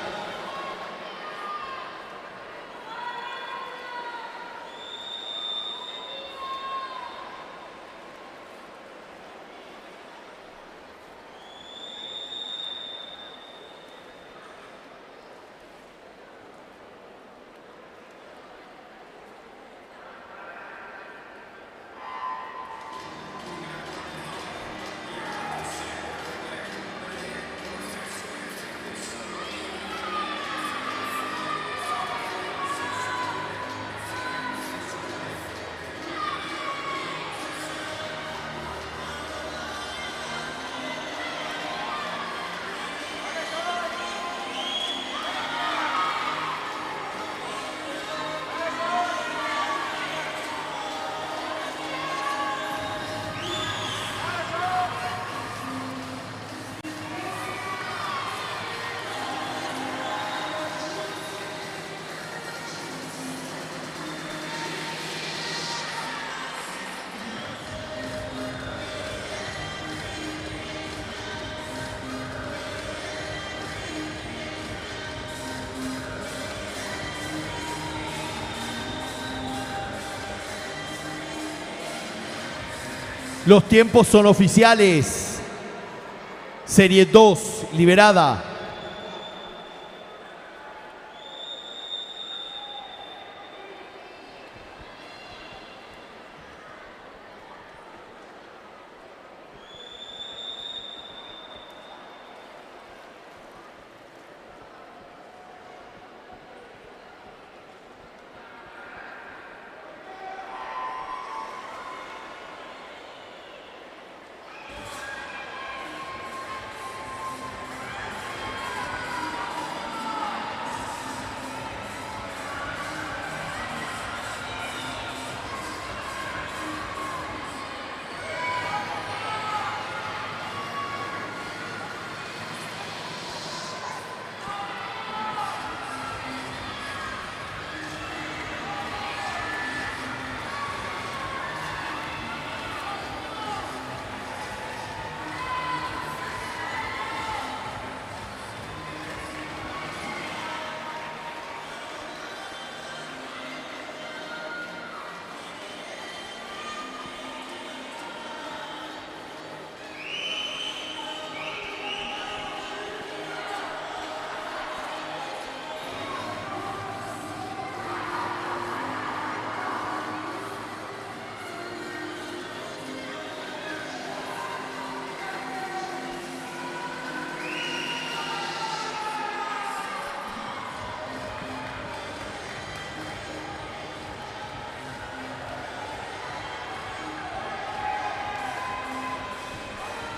Los tiempos son oficiales. Serie 2, liberada.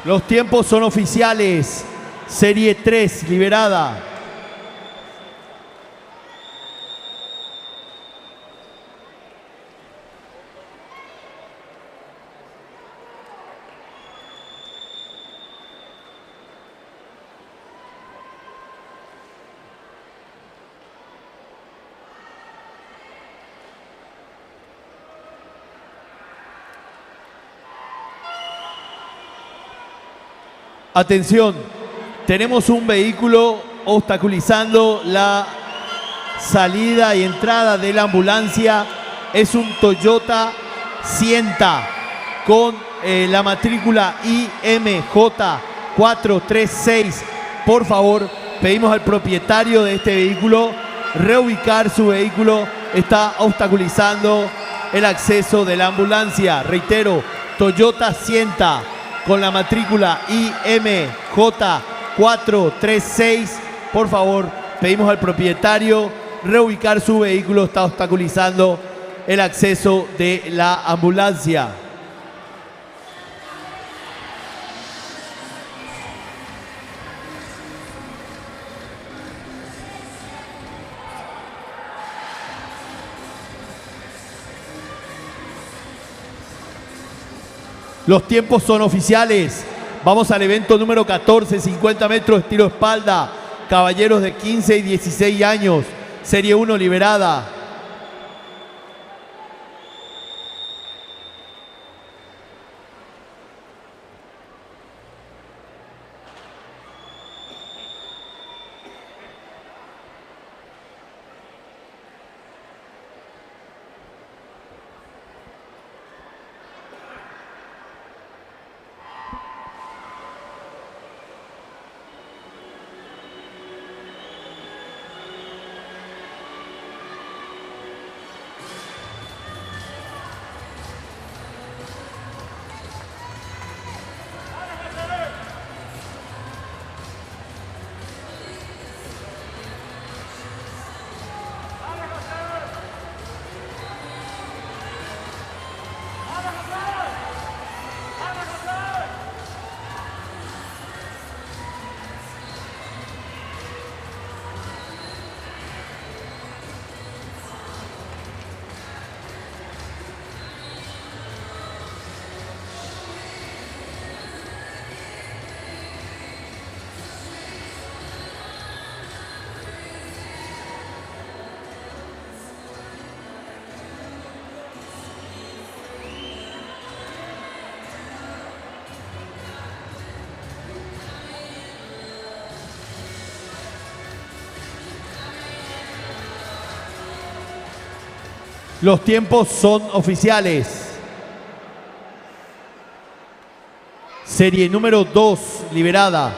Los tiempos son oficiales. Serie 3, liberada. Atención, tenemos un vehículo obstaculizando la salida y entrada de la ambulancia. Es un Toyota Sienta con la matrícula IMJ436. Por favor, pedimos al propietario de este vehículo reubicar su vehículo. Está obstaculizando el acceso de la ambulancia. Reitero, Toyota Sienta con la matrícula IMJ436. Por favor, pedimos al propietario reubicar su vehículo. Está obstaculizando el acceso de la ambulancia. Los tiempos son oficiales. Vamos al evento número 14, 50 metros estilo espalda. Caballeros de 15 y 16 años. Serie 1 liberada. Los tiempos son oficiales. Serie número 2 liberada.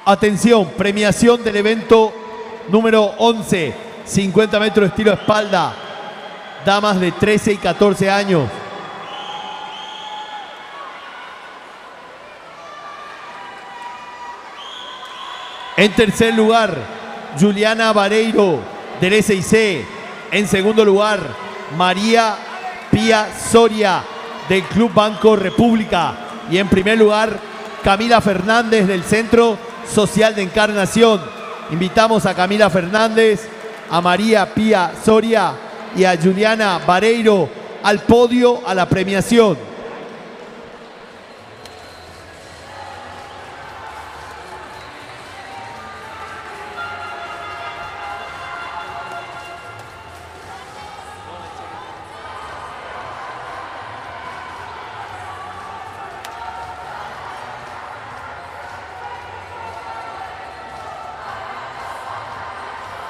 Atención, premiación del evento número 11, 50 metros estilo espalda, damas de 13 y 14 años. En tercer lugar, Juliana Vareiro del SIC. En segundo lugar, María Pía Soria del Club Banco República. Y en primer lugar, Camila Fernández del Centro Social de Encarnación. Invitamos a Camila Fernández, a María Pía Soria y a Juliana Vareiro al podio a la premiación.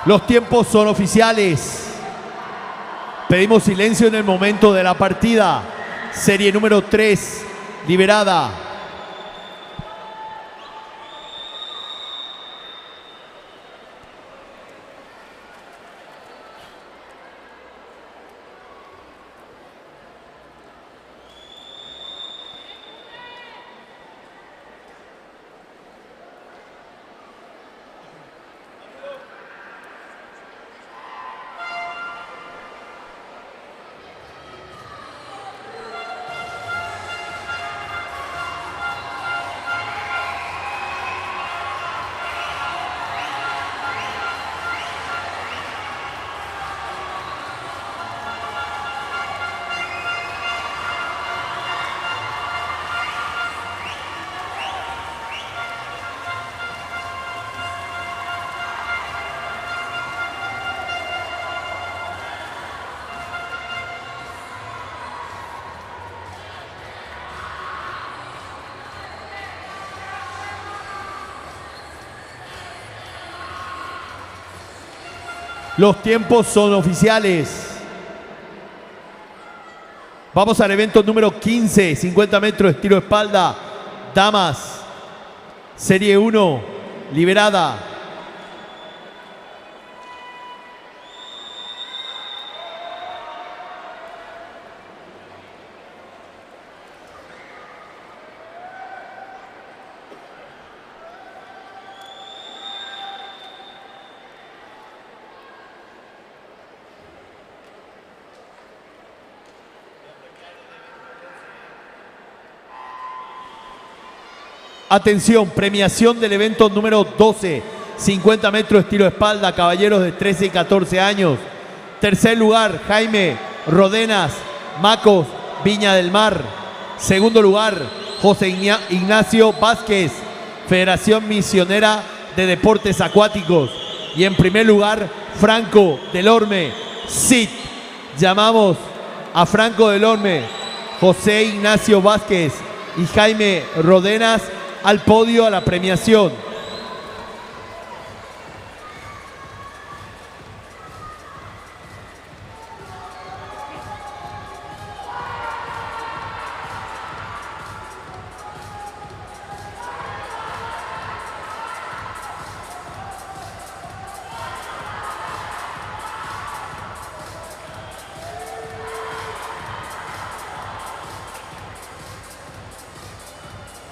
Los tiempos son oficiales. Pedimos silencio en el momento de la partida. Serie número 3, liberada. Los tiempos son oficiales. Vamos al evento número 15, 50 metros estilo espalda, damas, serie 1, liberada. Atención, premiación del evento número 12, 50 metros estilo espalda, caballeros de 13 y 14 años. Tercer lugar, Jaime Rodenas, Macos, Viña del Mar. Segundo lugar, José Ignacio Vázquez, Federación Misionera de Deportes Acuáticos. Y en primer lugar, Franco Delorme, CIT. Llamamos a Franco Delorme, José Ignacio Vázquez y Jaime Rodenas al podio a la premiación.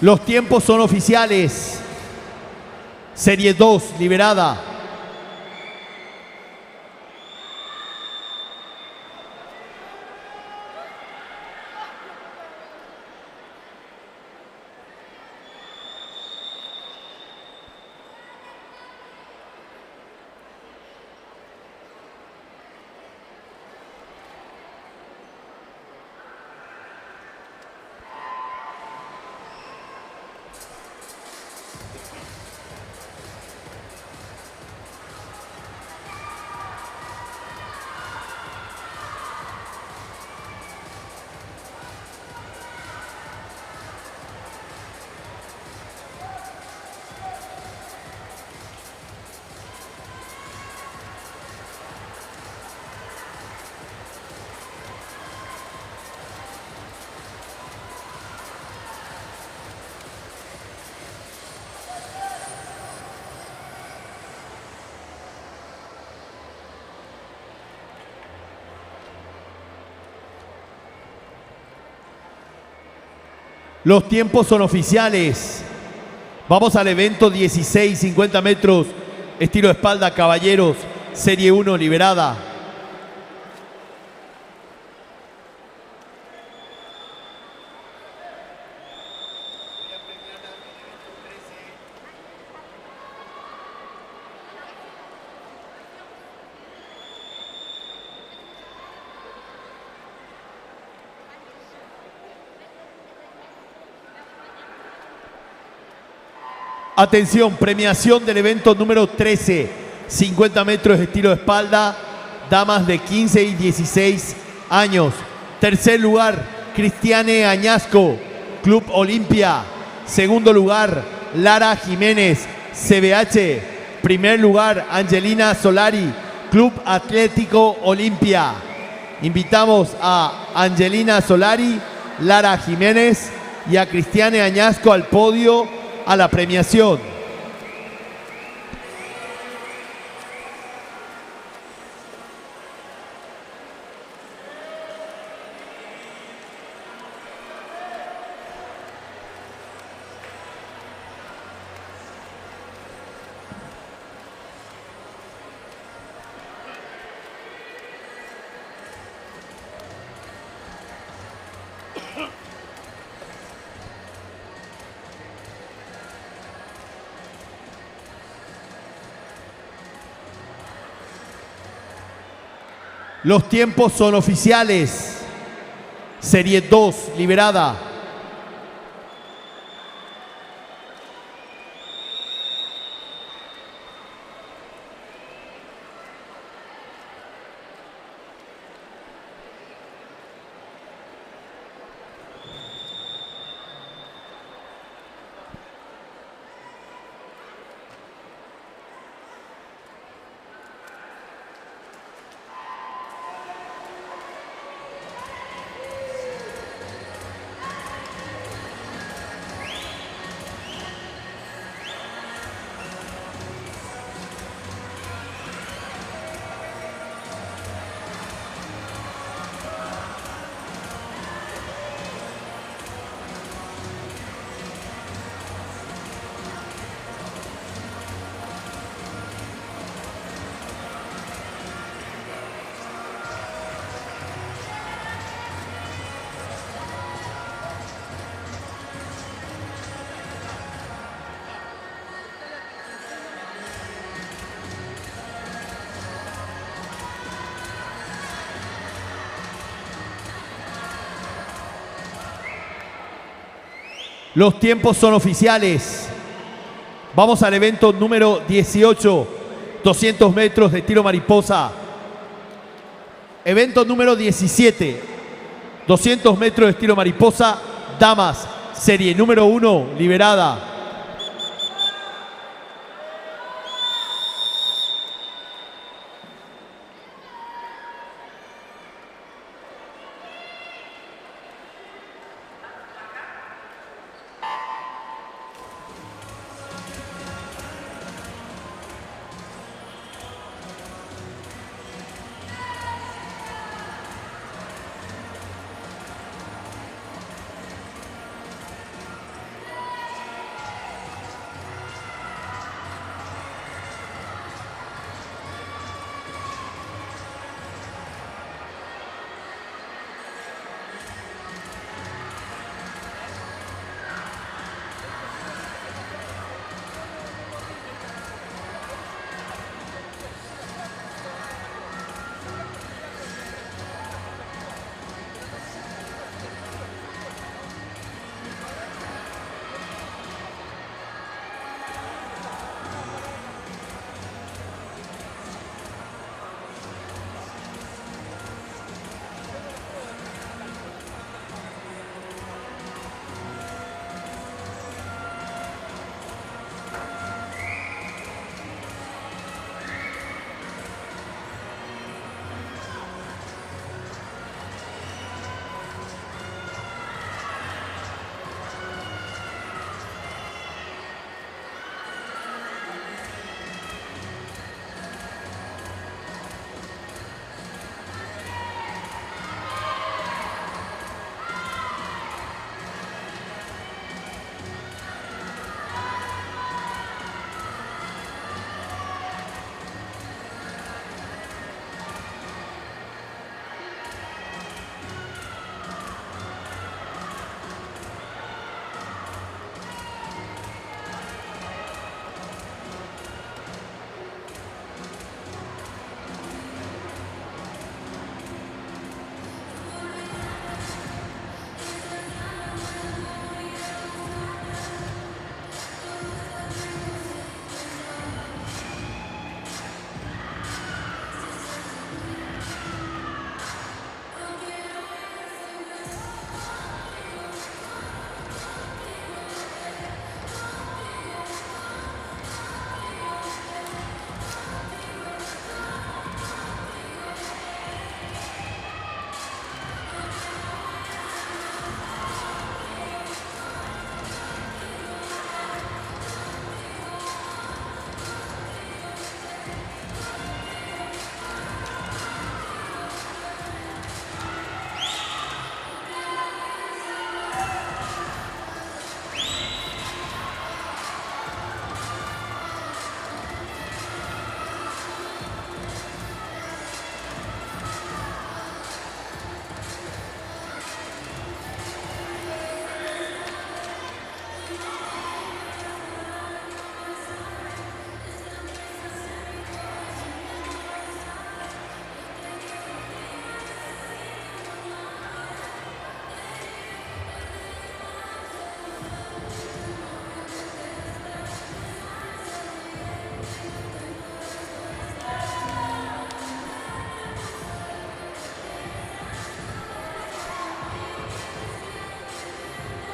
Los tiempos son oficiales. Serie 2, liberada. Los tiempos son oficiales. Vamos al evento 16, 50 metros, estilo espalda, caballeros, serie 1, liberada. Atención, premiación del evento número 13, 50 metros estilo espalda, damas de 15 y 16 años. Tercer lugar, Cristiane Añasco, Club Olimpia. Segundo lugar, Lara Jiménez, CBH. Primer lugar, Angelina Solari, Club Atlético Olimpia. Invitamos a Angelina Solari, Lara Jiménez y a Cristiane Añasco al podio a la premiación. Los tiempos son oficiales. Serie 2, liberada. Los tiempos son oficiales. Vamos al evento número 18, 200 metros de tiro mariposa. Evento número 17, 200 metros de tiro mariposa, damas, serie número 1, liberada.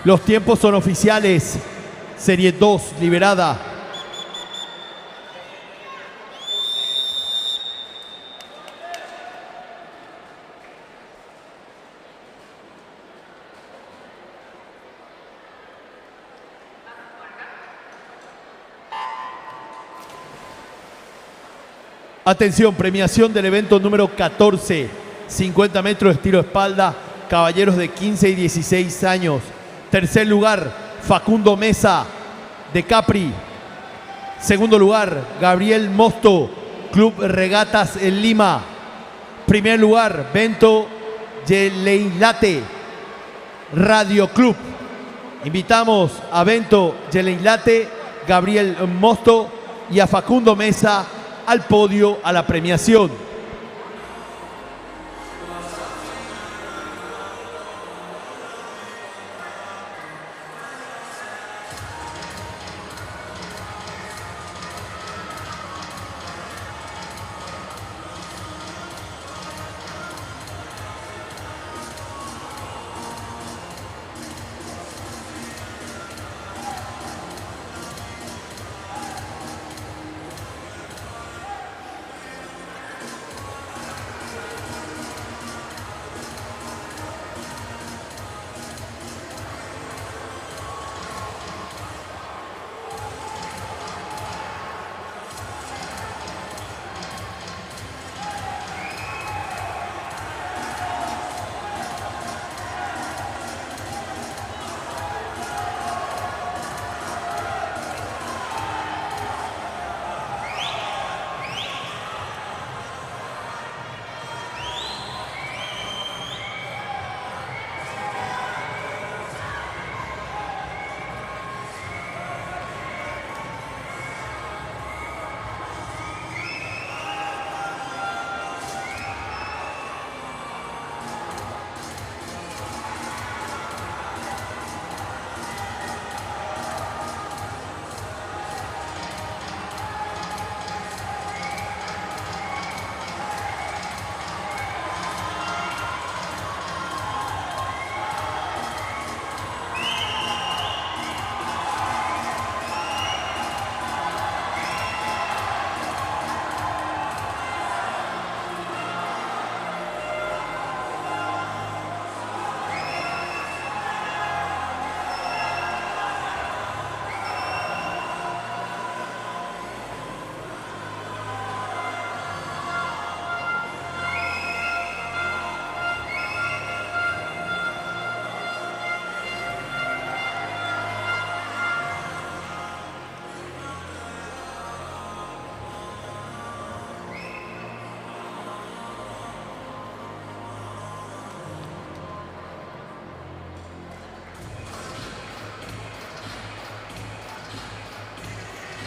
Los tiempos son oficiales. Serie 2, liberada. Atención, premiación del evento número 14, 50 metros de tiro de espalda, caballeros de 15 y 16 años. Tercer lugar, Facundo Mesa, de Capri. Segundo lugar, Gabriel Mosto, Club Regatas en Lima. Primer lugar, Bento Yeleilate, Radio Club. Invitamos a Bento Yeleilate, Gabriel Mosto y a Facundo Mesa al podio a la premiación.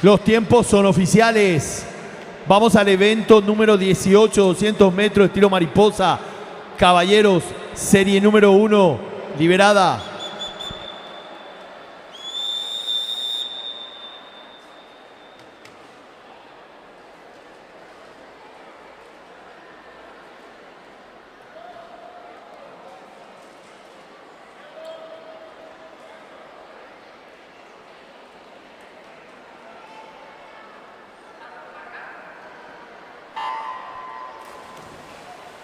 Los tiempos son oficiales. Vamos al evento número 18, 200 metros, estilo mariposa. Caballeros, serie número 1, liberada.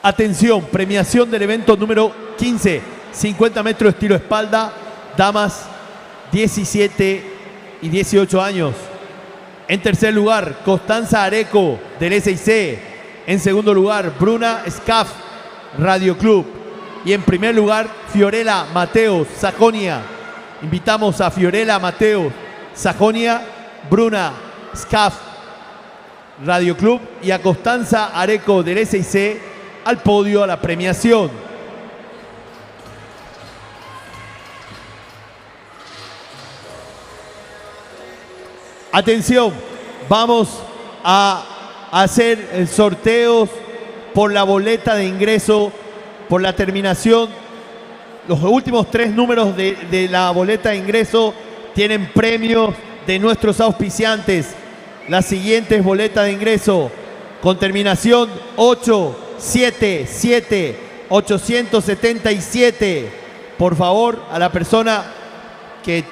Atención, premiación del evento número 15, 50 metros estilo espalda, damas 17 y 18 años. En tercer lugar, Constanza Areco del SIC. En segundo lugar, Bruna Scaf, Radio Club. Y en primer lugar, Fiorella Mateos, Sajonia. Invitamos a Fiorella Mateos, Sajonia, Bruna Scaf, Radio Club, y a Constanza Areco del SIC al podio, a la premiación. Atención, vamos a hacer sorteos por la boleta de ingreso, por la terminación. Los últimos 3 números de la boleta de ingreso tienen premios de nuestros auspiciantes. Las siguientes boletas de ingreso con terminación 877, 877. Por favor, a la persona que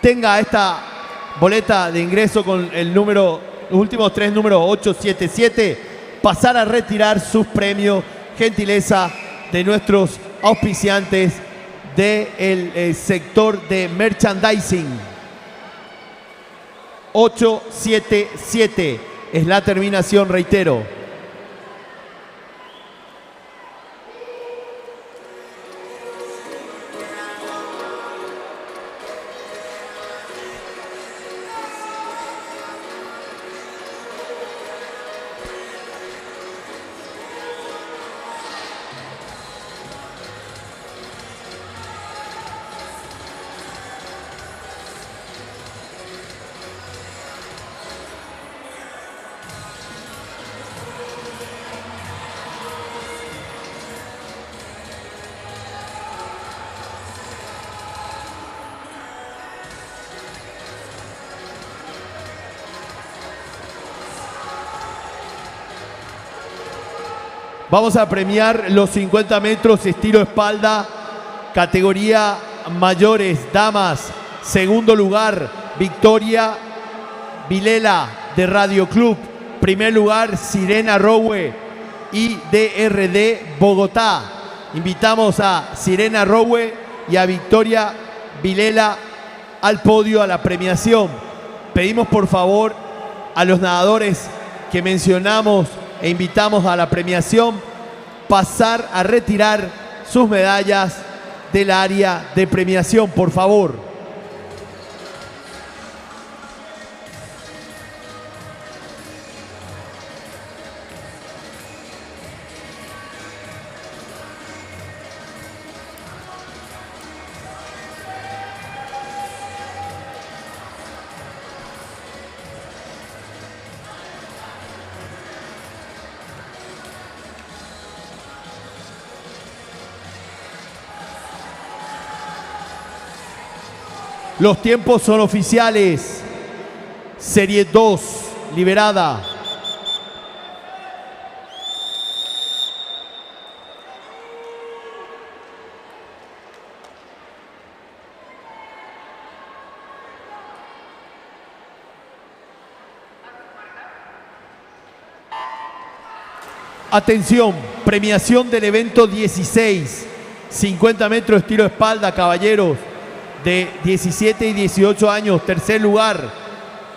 tenga esta boleta de ingreso con el número, los últimos 3 números 877, pasar a retirar sus premios, gentileza de nuestros auspiciantes del sector de merchandising. 877 es la terminación, reitero. Vamos a premiar los 50 metros estilo espalda, categoría mayores, damas. Segundo lugar, Victoria Vilela de Radio Club. Primer lugar, Sirena Rowe, IDRD Bogotá. Invitamos a Sirena Rowe y a Victoria Vilela al podio, a la premiación. Pedimos por favor a los nadadores que mencionamos e invitamos a la premiación pasar a retirar sus medallas del área de premiación, por favor. Los tiempos son oficiales. Serie 2, liberada. Atención, premiación del evento 16, 50 metros estilo espalda, caballeros de 17 y 18 años. Tercer lugar,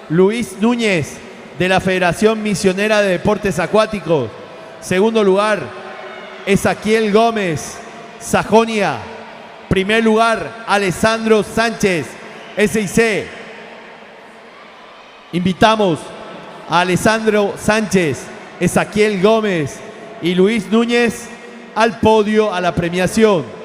Luis Núñez de la Federación Misionera de Deportes Acuáticos. Segundo lugar, Ezequiel Gómez, Sajonia. Primer lugar, Alessandro Sánchez, SIC. Invitamos a Alessandro Sánchez, Ezequiel Gómez y Luis Núñez al podio, a la premiación.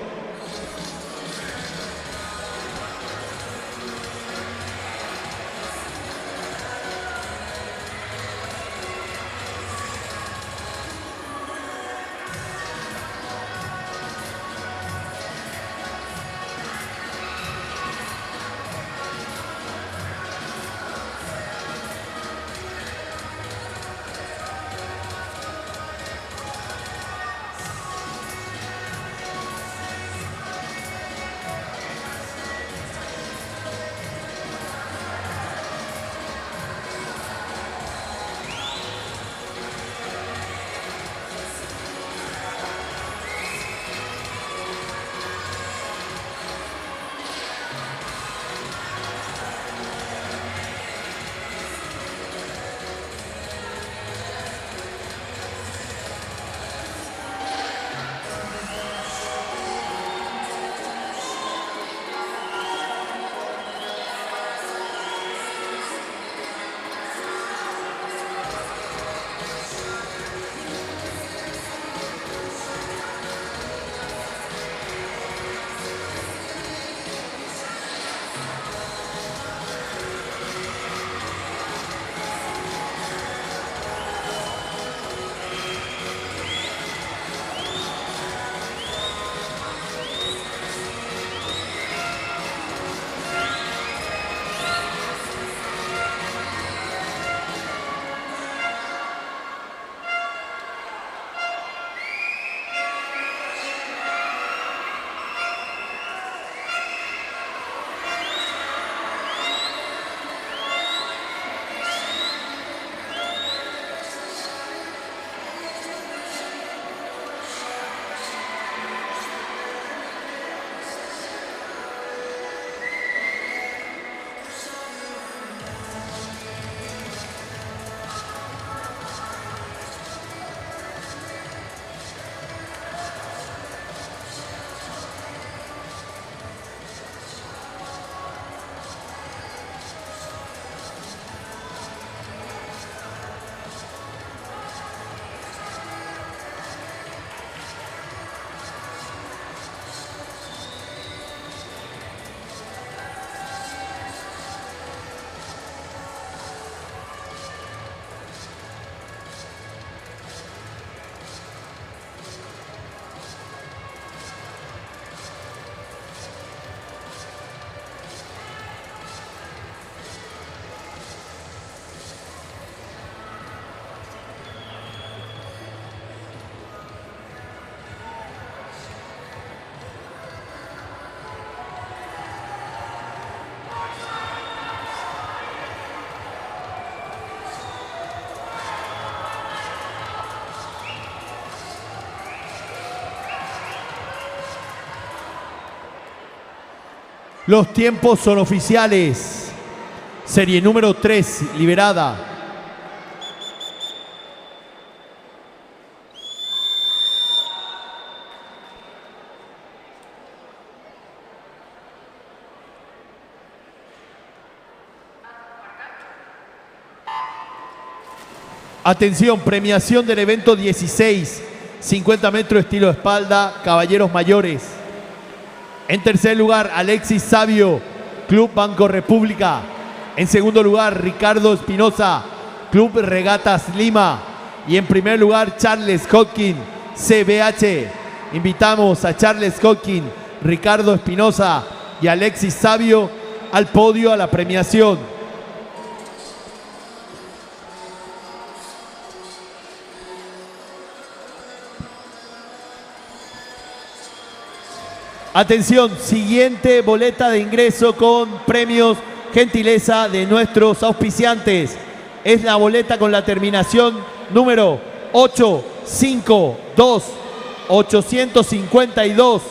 Los tiempos son oficiales. Serie número 3, liberada. Atención, premiación del evento 16, 50 metros estilo espalda, caballeros mayores. En tercer lugar, Alexis Sabio, Club Banco República. En segundo lugar, Ricardo Espinosa, Club Regatas Lima. Y en primer lugar, Charles Hodgkin, CBH. Invitamos a Charles Hodgkin, Ricardo Espinosa y Alexis Sabio al podio a la premiación. Atención, siguiente boleta de ingreso con premios gentileza de nuestros auspiciantes. Es la boleta con la terminación número 852, 852.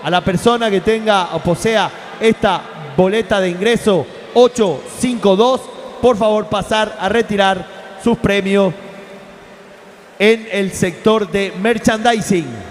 A la persona que tenga o posea esta boleta de ingreso 852, por favor pasar a retirar sus premios en el sector de merchandising.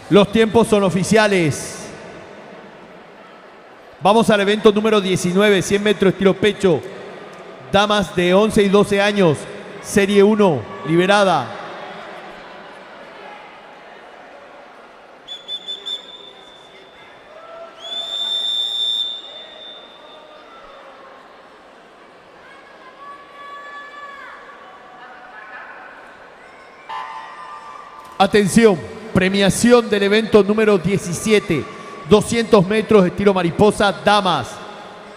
Los tiempos son oficiales. Vamos al evento número 19, 100 metros estilo pecho. Damas de 11 y 12 años, serie 1, liberada. Atención, premiación del evento número 17, 200 metros estilo mariposa, damas.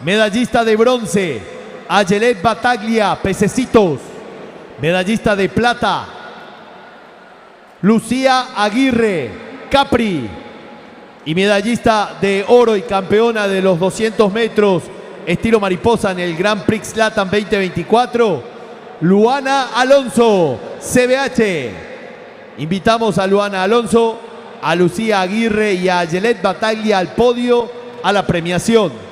Medallista de bronce, Ayelet Bataglia, pececitos. Medallista de plata, Lucía Aguirre, Capri. Y medallista de oro y campeona de los 200 metros estilo mariposa en el Grand Prix Latam 2024, Luana Alonso, CBH. Invitamos a Luana Alonso, a Lucía Aguirre y a Ayelet Bataglia al podio a la premiación.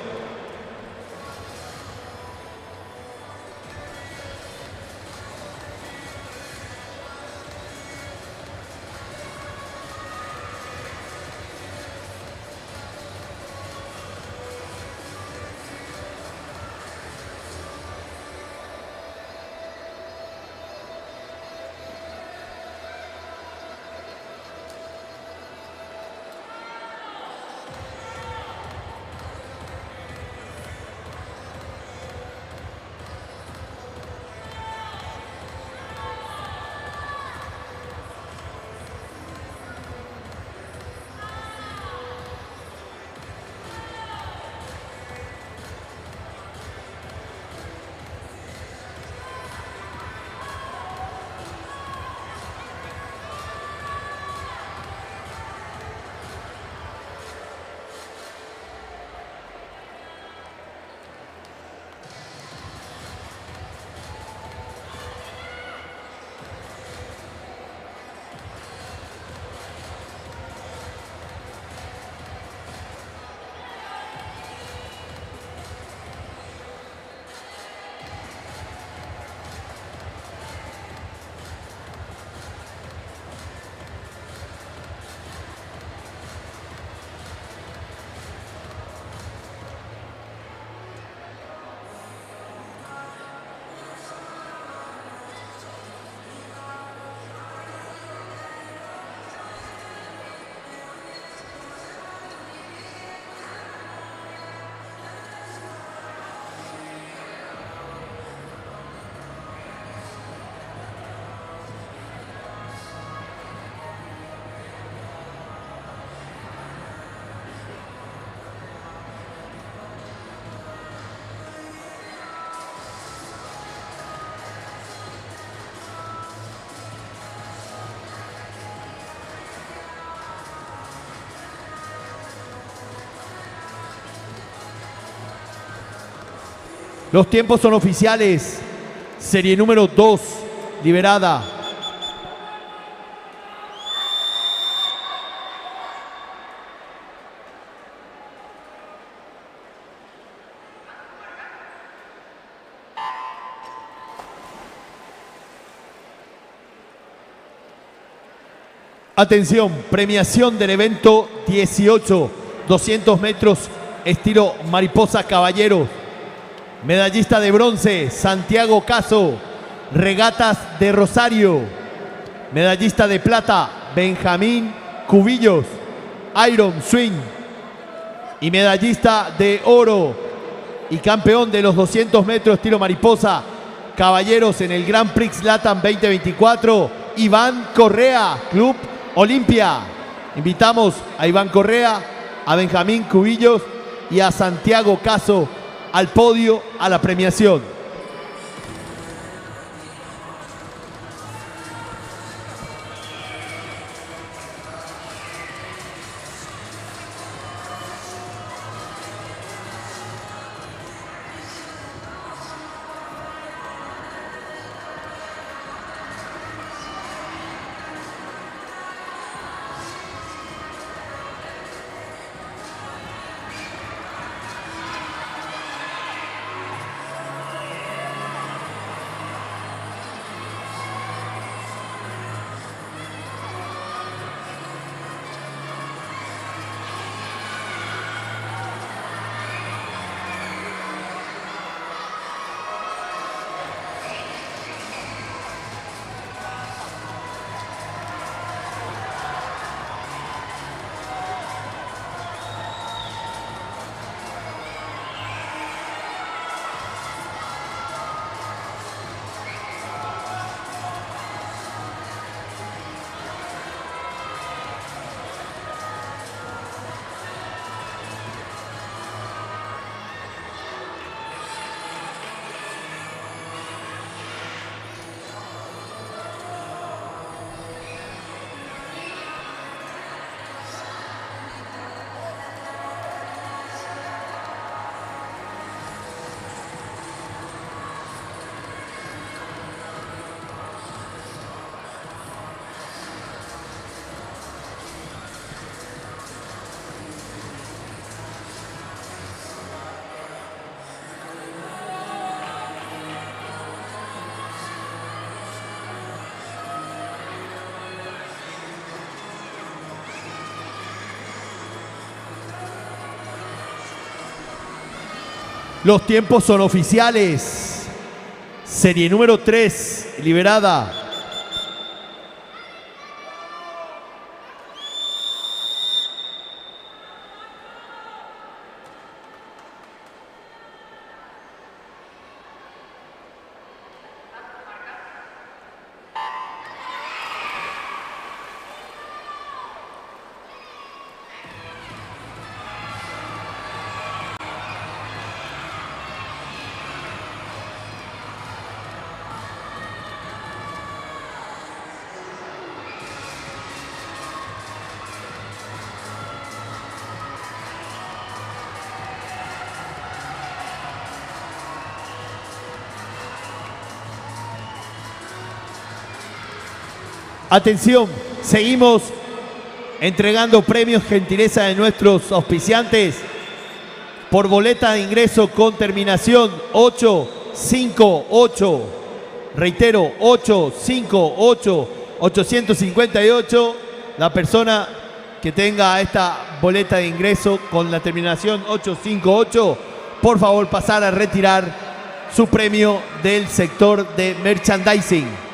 Los tiempos son oficiales. Serie número 2, liberada. Atención, premiación del evento 18, 200 metros estilo mariposa caballeros. Medallista de bronce, Santiago Caso, regatas de Rosario. Medallista de plata, Benjamín Cubillos, Iron Swing. Y medallista de oro y campeón de los 200 metros estilo mariposa, caballeros en el Grand Prix Latam 2024, Iván Correa, Club Olimpia. Invitamos a Iván Correa, a Benjamín Cubillos y a Santiago Caso al podio a la premiación. Los tiempos son oficiales. Serie número 3, liberada. Atención, seguimos entregando premios gentileza de nuestros auspiciantes por boleta de ingreso con terminación 858. Reitero, 858, 858. La persona que tenga esta boleta de ingreso con la terminación 858, por favor pasar a retirar su premio del sector de merchandising.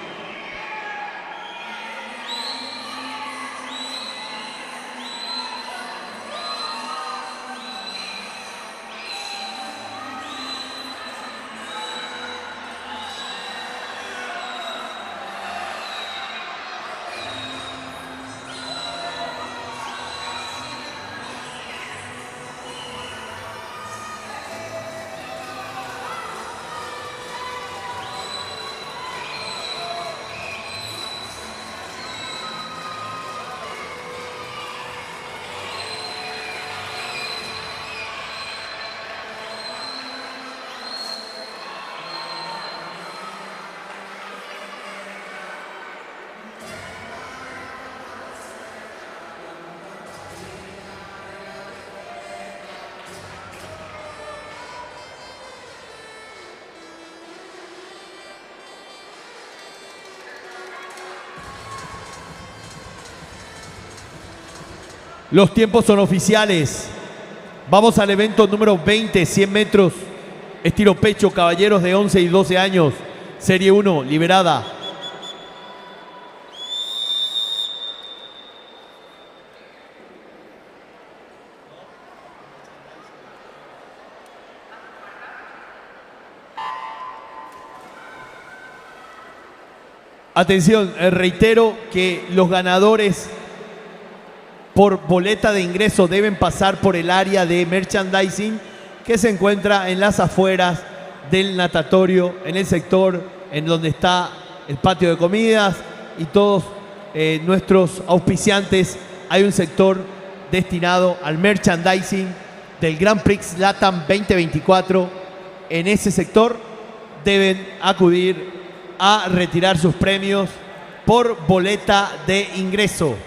Los tiempos son oficiales. Vamos al evento número 20, 100 metros, estilo pecho, caballeros de 11 y 12 años, serie 1, liberada. Atención, reitero que los ganadores por boleta de ingreso deben pasar por el área de merchandising que se encuentra en las afueras del natatorio, en el sector en donde está el patio de comidas y todos nuestros auspiciantes. Hay un sector destinado al merchandising del Grand Prix LATAM 2024. En ese sector deben acudir a retirar sus premios por boleta de ingreso.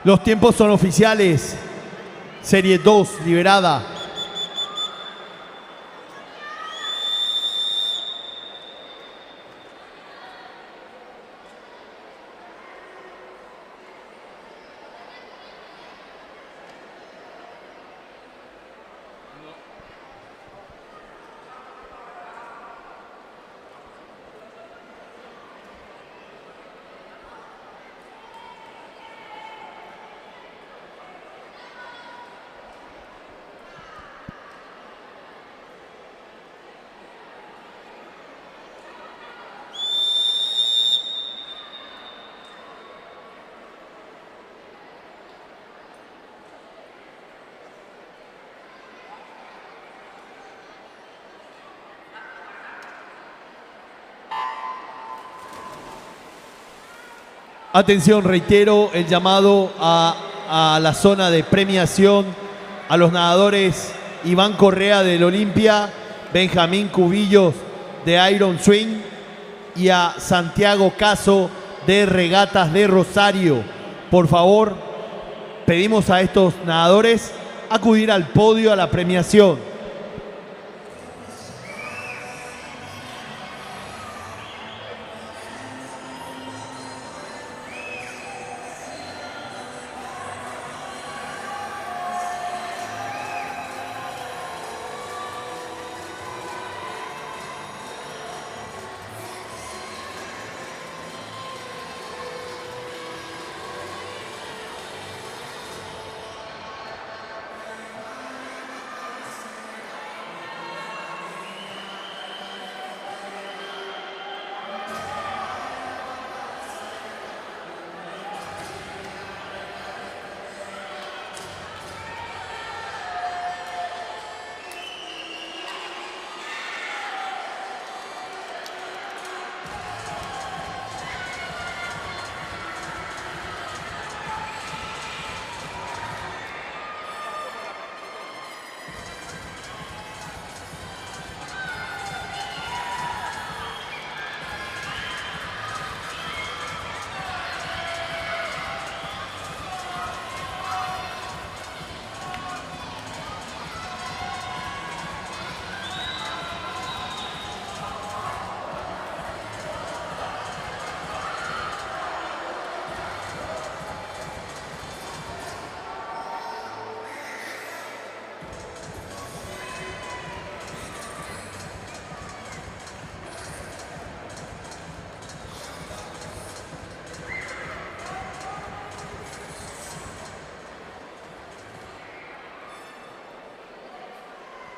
Los tiempos son oficiales. Serie 2, liberada. Atención, reitero el llamado a la zona de premiación a los nadadores Iván Correa del Olimpia, Benjamín Cubillos de Iron Swing y a Santiago Caso de Regatas de Rosario. Por favor, pedimos a estos nadadores acudir al podio a la premiación.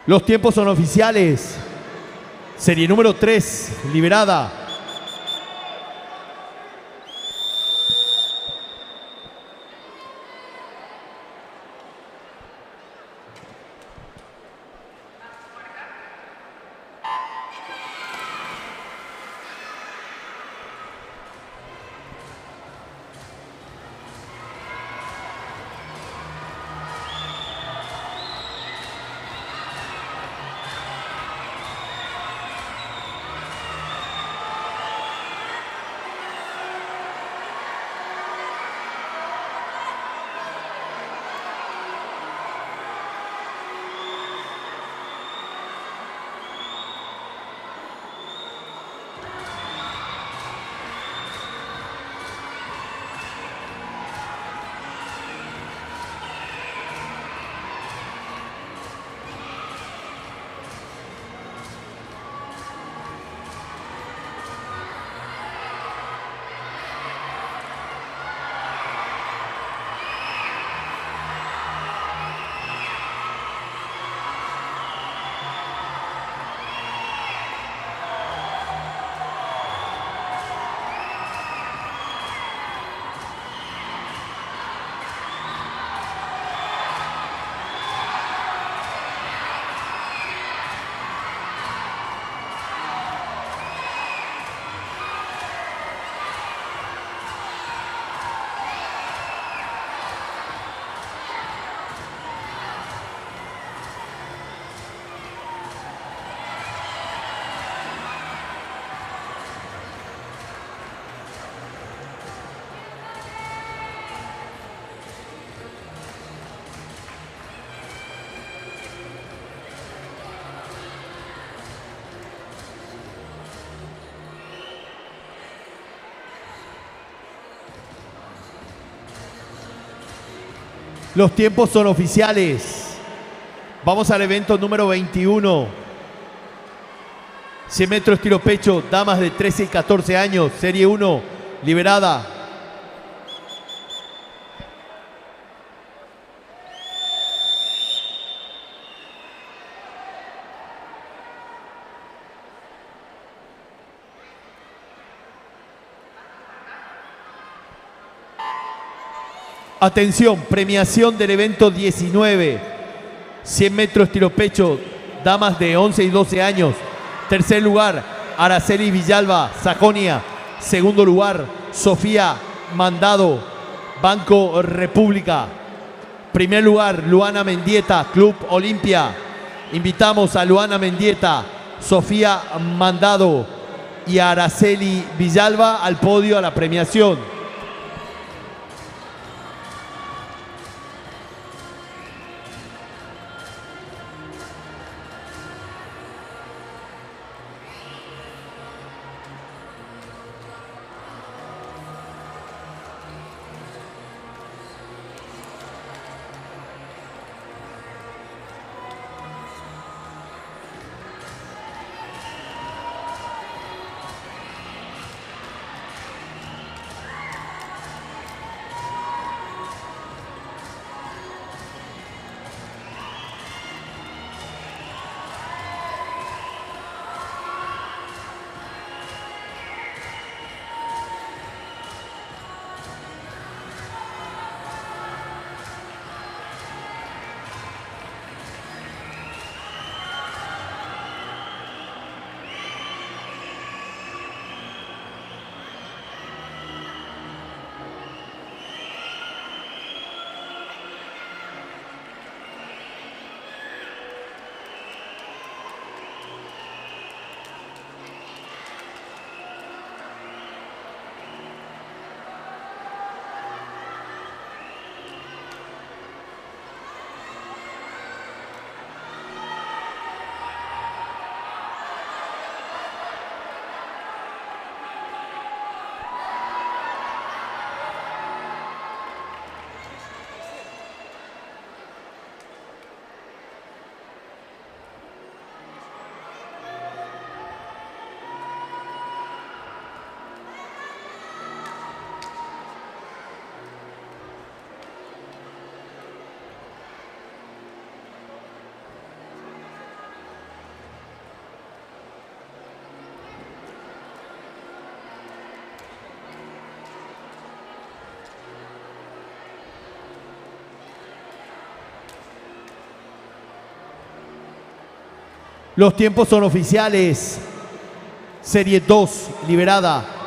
Los tiempos son oficiales. Serie número 3, liberada. Los tiempos son oficiales. Vamos al evento número 21. 100 metros tiro pecho, damas de 13 y 14 años, serie 1, liberada. Atención, premiación del evento 19. 100 metros tiro pecho, damas de 11 y 12 años. Tercer lugar, Araceli Villalba, Sajonia. Segundo lugar, Sofía Mandado, Banco República. Primer lugar, Luana Mendieta, Club Olimpia. Invitamos a Luana Mendieta, Sofía Mandado y a Araceli Villalba al podio a la premiación. Los tiempos son oficiales. Serie 2, liberada.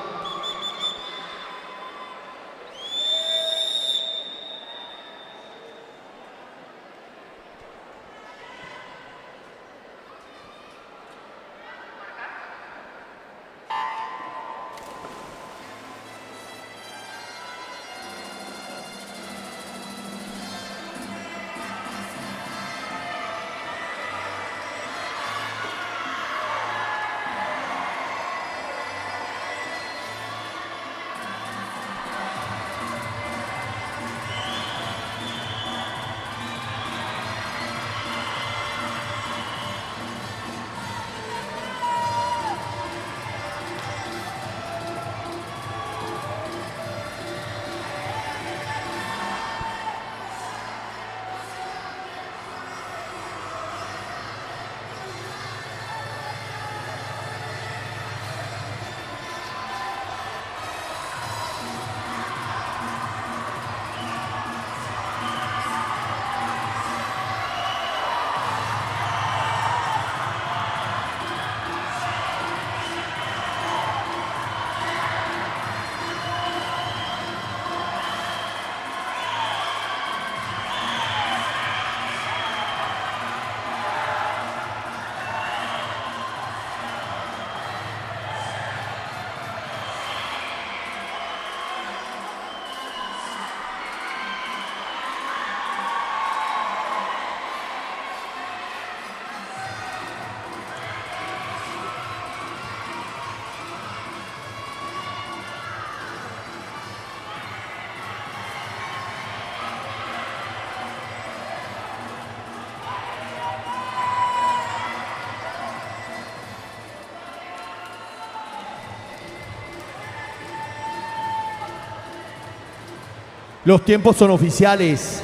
Los tiempos son oficiales.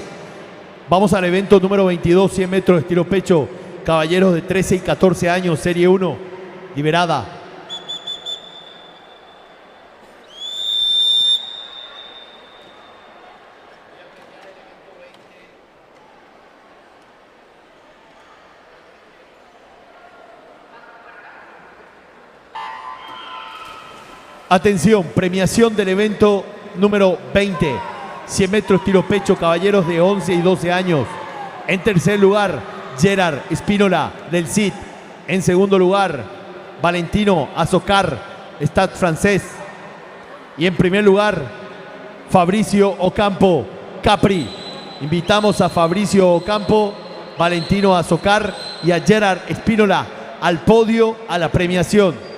Vamos al evento número 22, 100 metros de estilo pecho. Caballeros de 13 y 14 años, serie 1, liberada. Atención, premiación del evento número 20, 100 metros tiro pecho, caballeros de 11 y 12 años. En tercer lugar, Gerard Espínola del CID. En segundo lugar, Valentino Azocar, Stade francés. Y en primer lugar, Fabricio Ocampo, Capri. Invitamos a Fabricio Ocampo, Valentino Azocar y a Gerard Espínola al podio, a la premiación.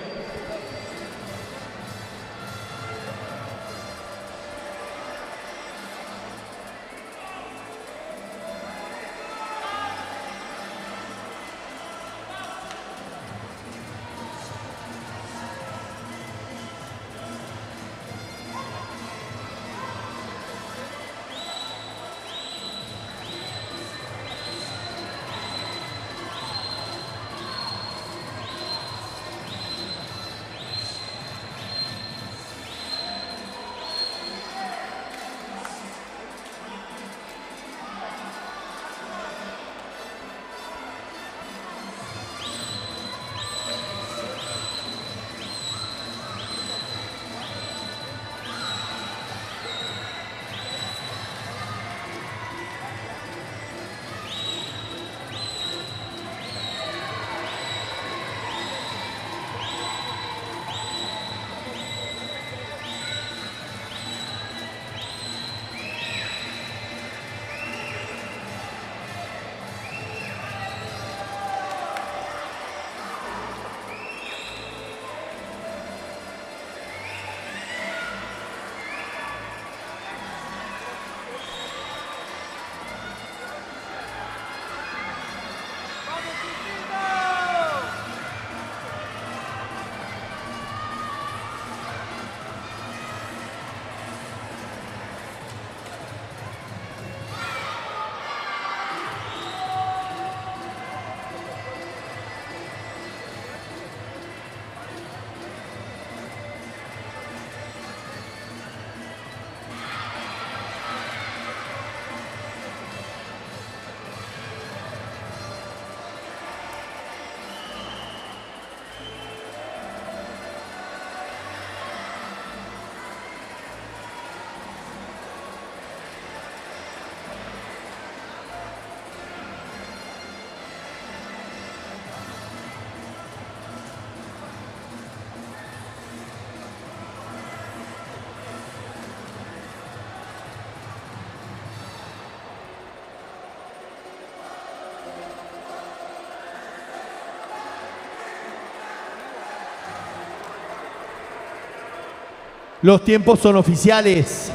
Los tiempos son oficiales.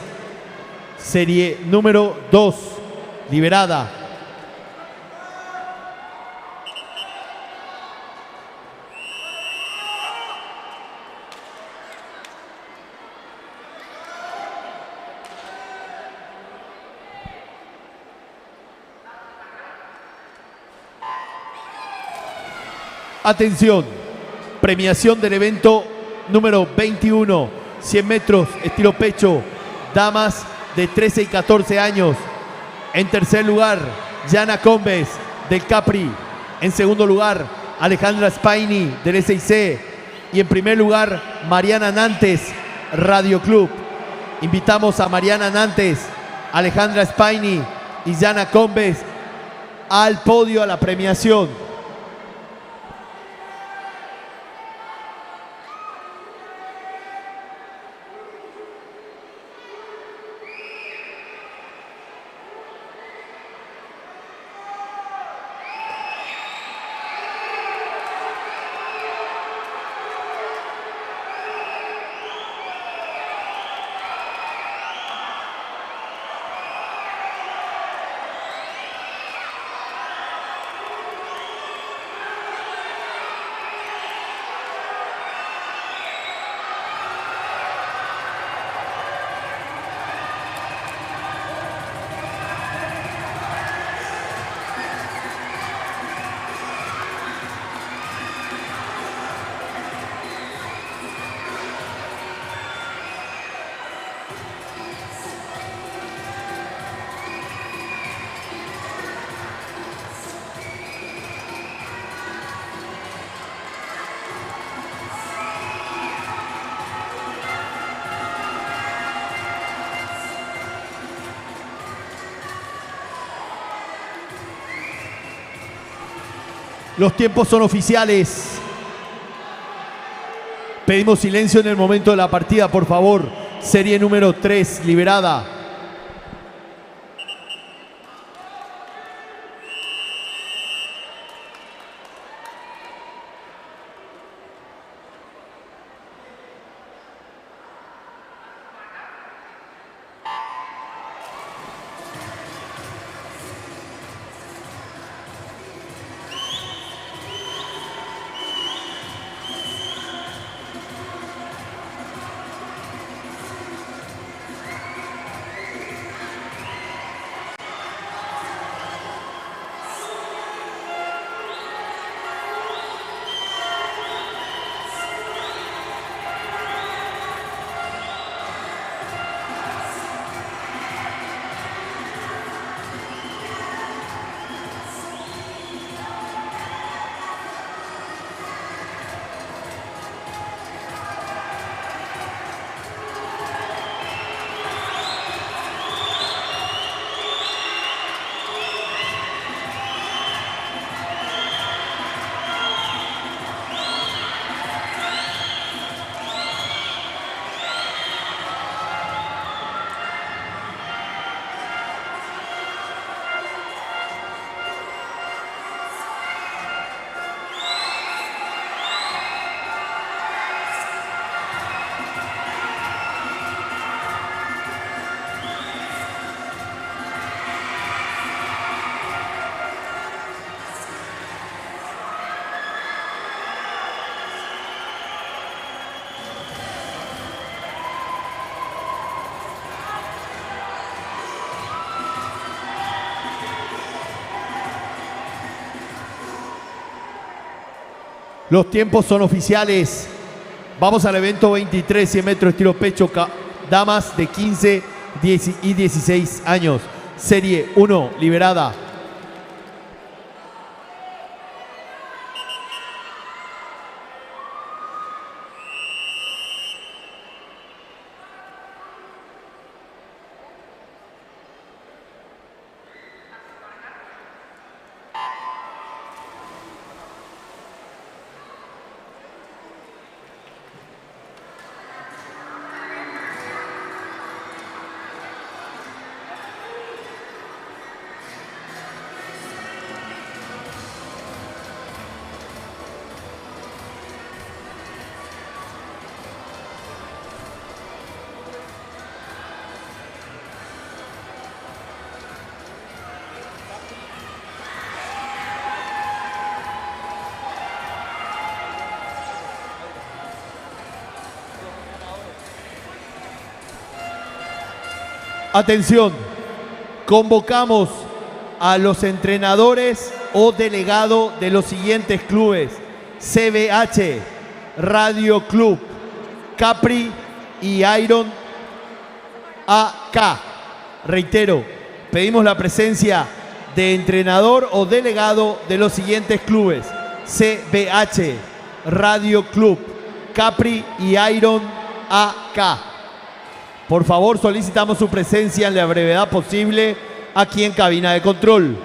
Serie número 2, liberada. Atención, premiación del evento número 21, 100 metros, estilo pecho, damas de 13 y 14 años. En tercer lugar, Yana Combes del Capri. En segundo lugar, Alejandra Spaini del SIC. Y en primer lugar, Mariana Nantes, Radio Club. Invitamos a Mariana Nantes, Alejandra Spaini y Yana Combes al podio, a la premiación. Los tiempos son oficiales. Pedimos silencio en el momento de la partida, por favor. Serie número 3, liberada. Los tiempos son oficiales. Vamos al evento 23, 100 metros estilo pecho, damas de 15 y 16 años. Serie 1, liberada. Atención, convocamos a los entrenadores o delegado de los siguientes clubes: CBH, Radio Club, Capri y Iron AK. Reitero, pedimos la presencia de entrenador o delegado de los siguientes clubes: CBH, Radio Club, Capri y Iron AK. Por favor, solicitamos su presencia en la brevedad posible aquí en cabina de control.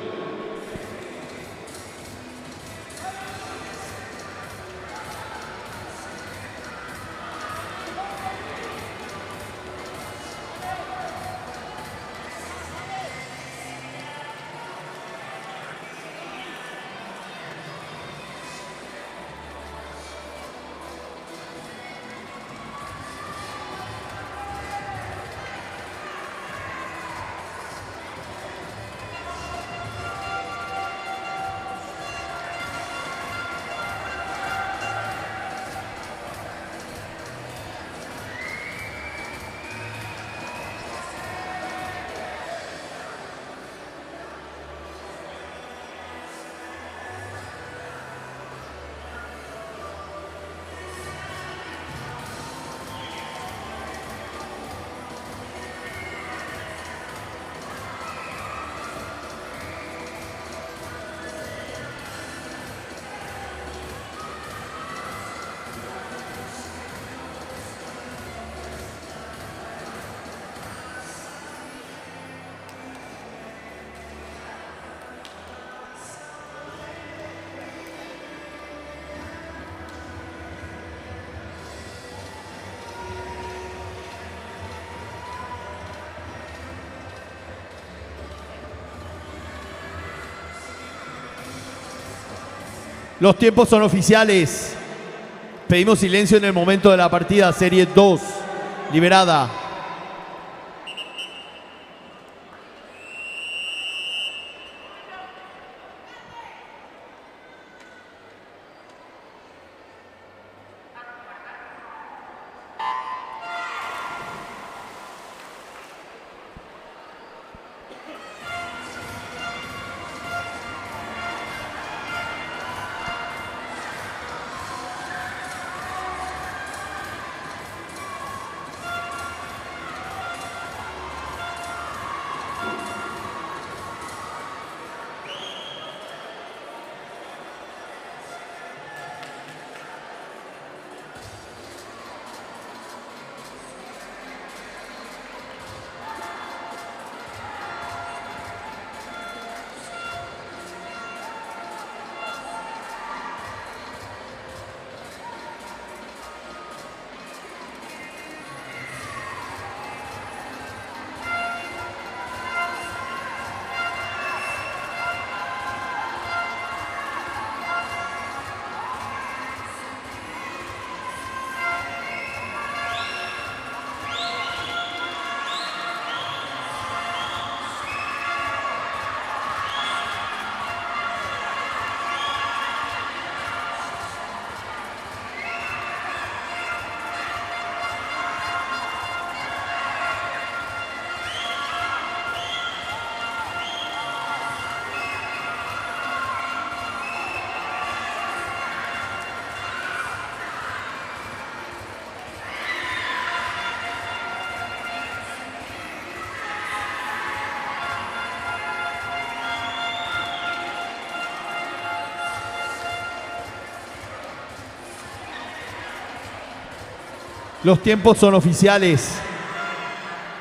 Los tiempos son oficiales. Pedimos silencio en el momento de la partida. Serie 2, liberada. Los tiempos son oficiales.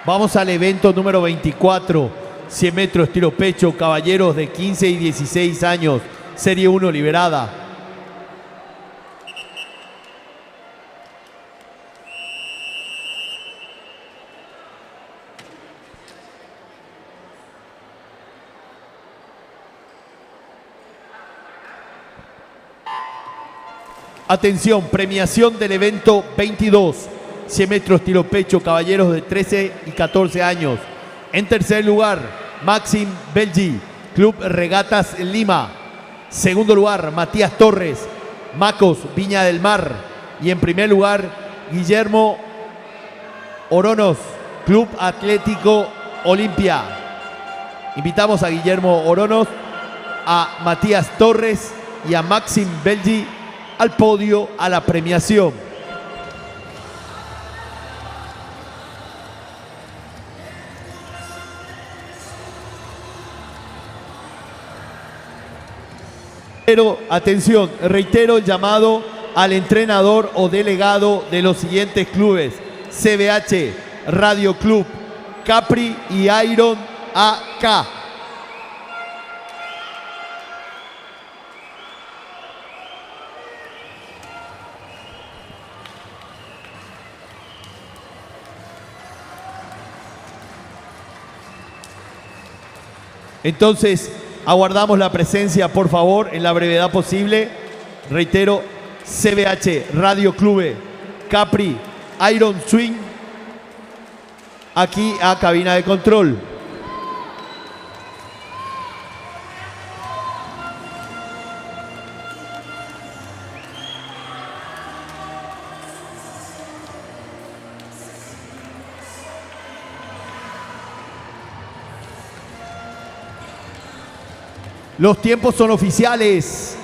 Vamos al evento número 24, 100 metros estilo pecho, caballeros de 15 y 16 años, serie 1 liberada. Atención, premiación del evento 22, 100 metros estilo pecho, caballeros de 13 y 14 años. En tercer lugar, Maxim Belgi, Club Regatas Lima. Segundo lugar, Matías Torres, Macos, Viña del Mar. Y en primer lugar, Guillermo Oronos, Club Atlético Olimpia. Invitamos a Guillermo Oronos, a Matías Torres y a Maxim Belgi al podio, a la premiación. Pero atención, reitero el llamado al entrenador o delegado de los siguientes clubes: CBH, Radio Club, Capri y Iron AK. Entonces, aguardamos la presencia, por favor, en la brevedad posible. Reitero, CBH, Radio Club, Capri, Iron Swing, aquí a cabina de control. Los tiempos son oficiales.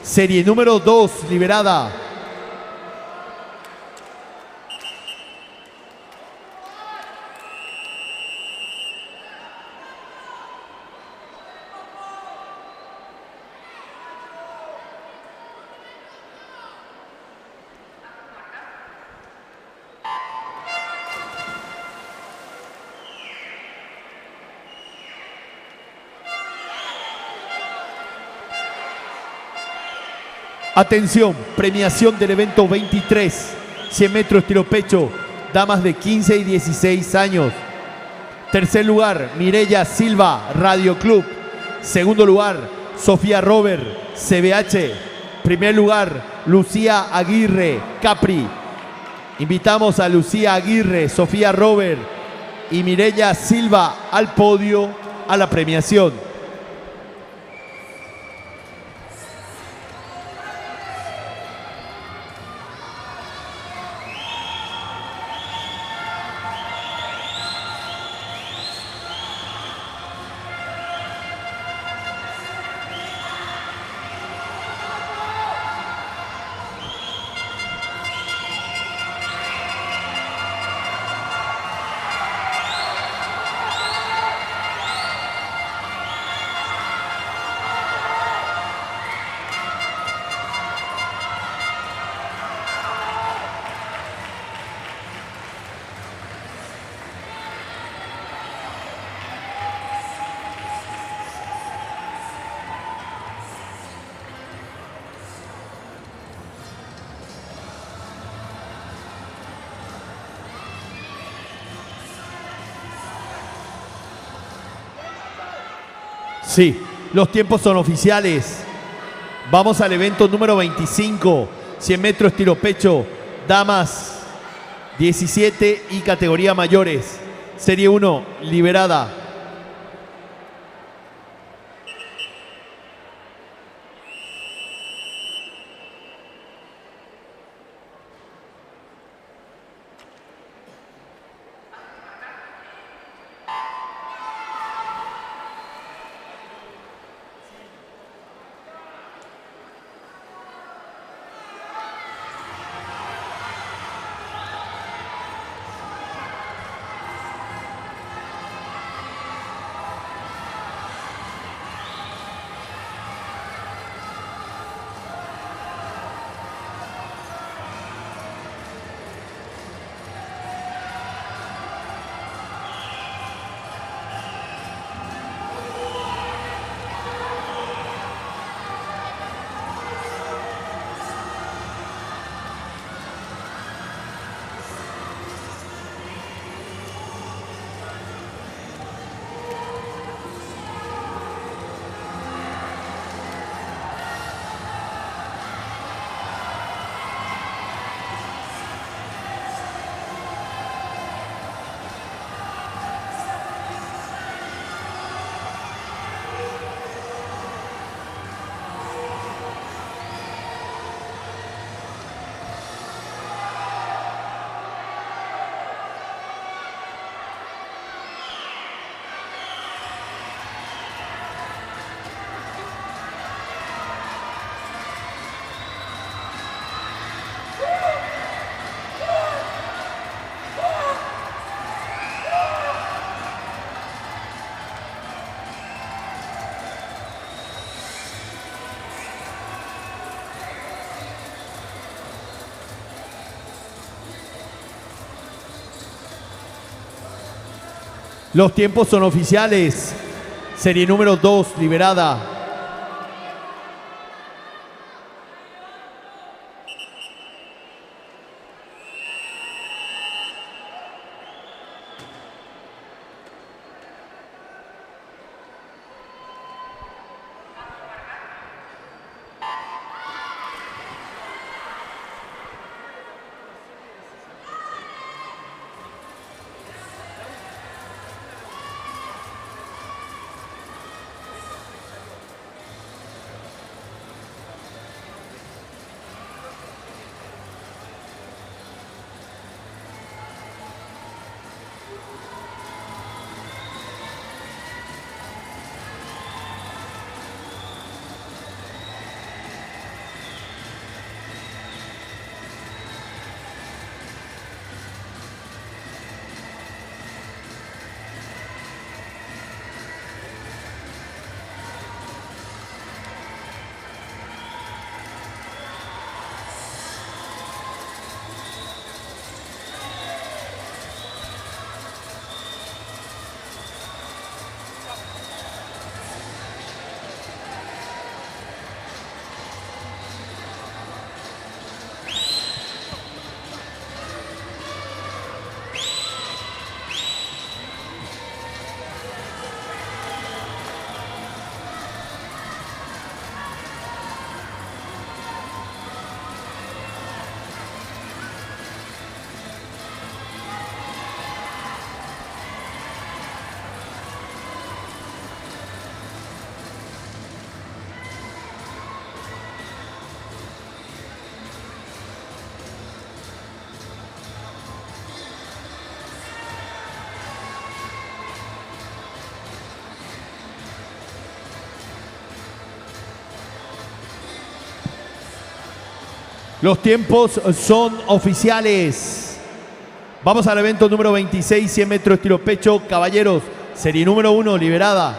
Serie número 2, liberada. Atención, premiación del evento 23, 100 metros estilo pecho, damas de 15 y 16 años. Tercer lugar, Mireya Silva, Radio Club. Segundo lugar, Sofía Robert, CBH. Primer lugar, Lucía Aguirre, Capri. Invitamos a Lucía Aguirre, Sofía Robert y Mireya Silva al podio, a la premiación. Sí, los tiempos son oficiales. Vamos al evento número 25, 100 metros tiro pecho, damas 17 y categoría mayores. Serie 1, liberada. Los tiempos son oficiales. Serie número 2, liberada. Los tiempos son oficiales. Vamos al evento número 26, 100 metros estilo pecho. Caballeros, serie número 1, liberada.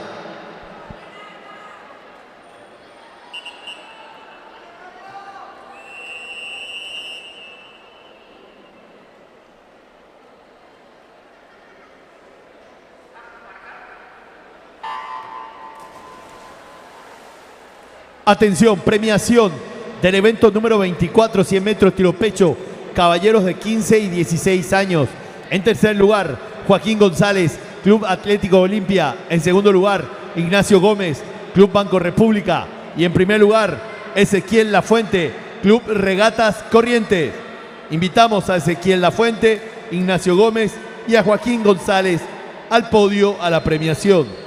Atención, premiación del evento número 24, 100 metros tiro pecho, caballeros de 15 y 16 años. En tercer lugar, Joaquín González, Club Atlético Olimpia. En segundo lugar, Ignacio Gómez, Club Banco República. Y en primer lugar, Ezequiel Lafuente, Club Regatas Corrientes. Invitamos a Ezequiel Lafuente, Ignacio Gómez y a Joaquín González al podio a la premiación.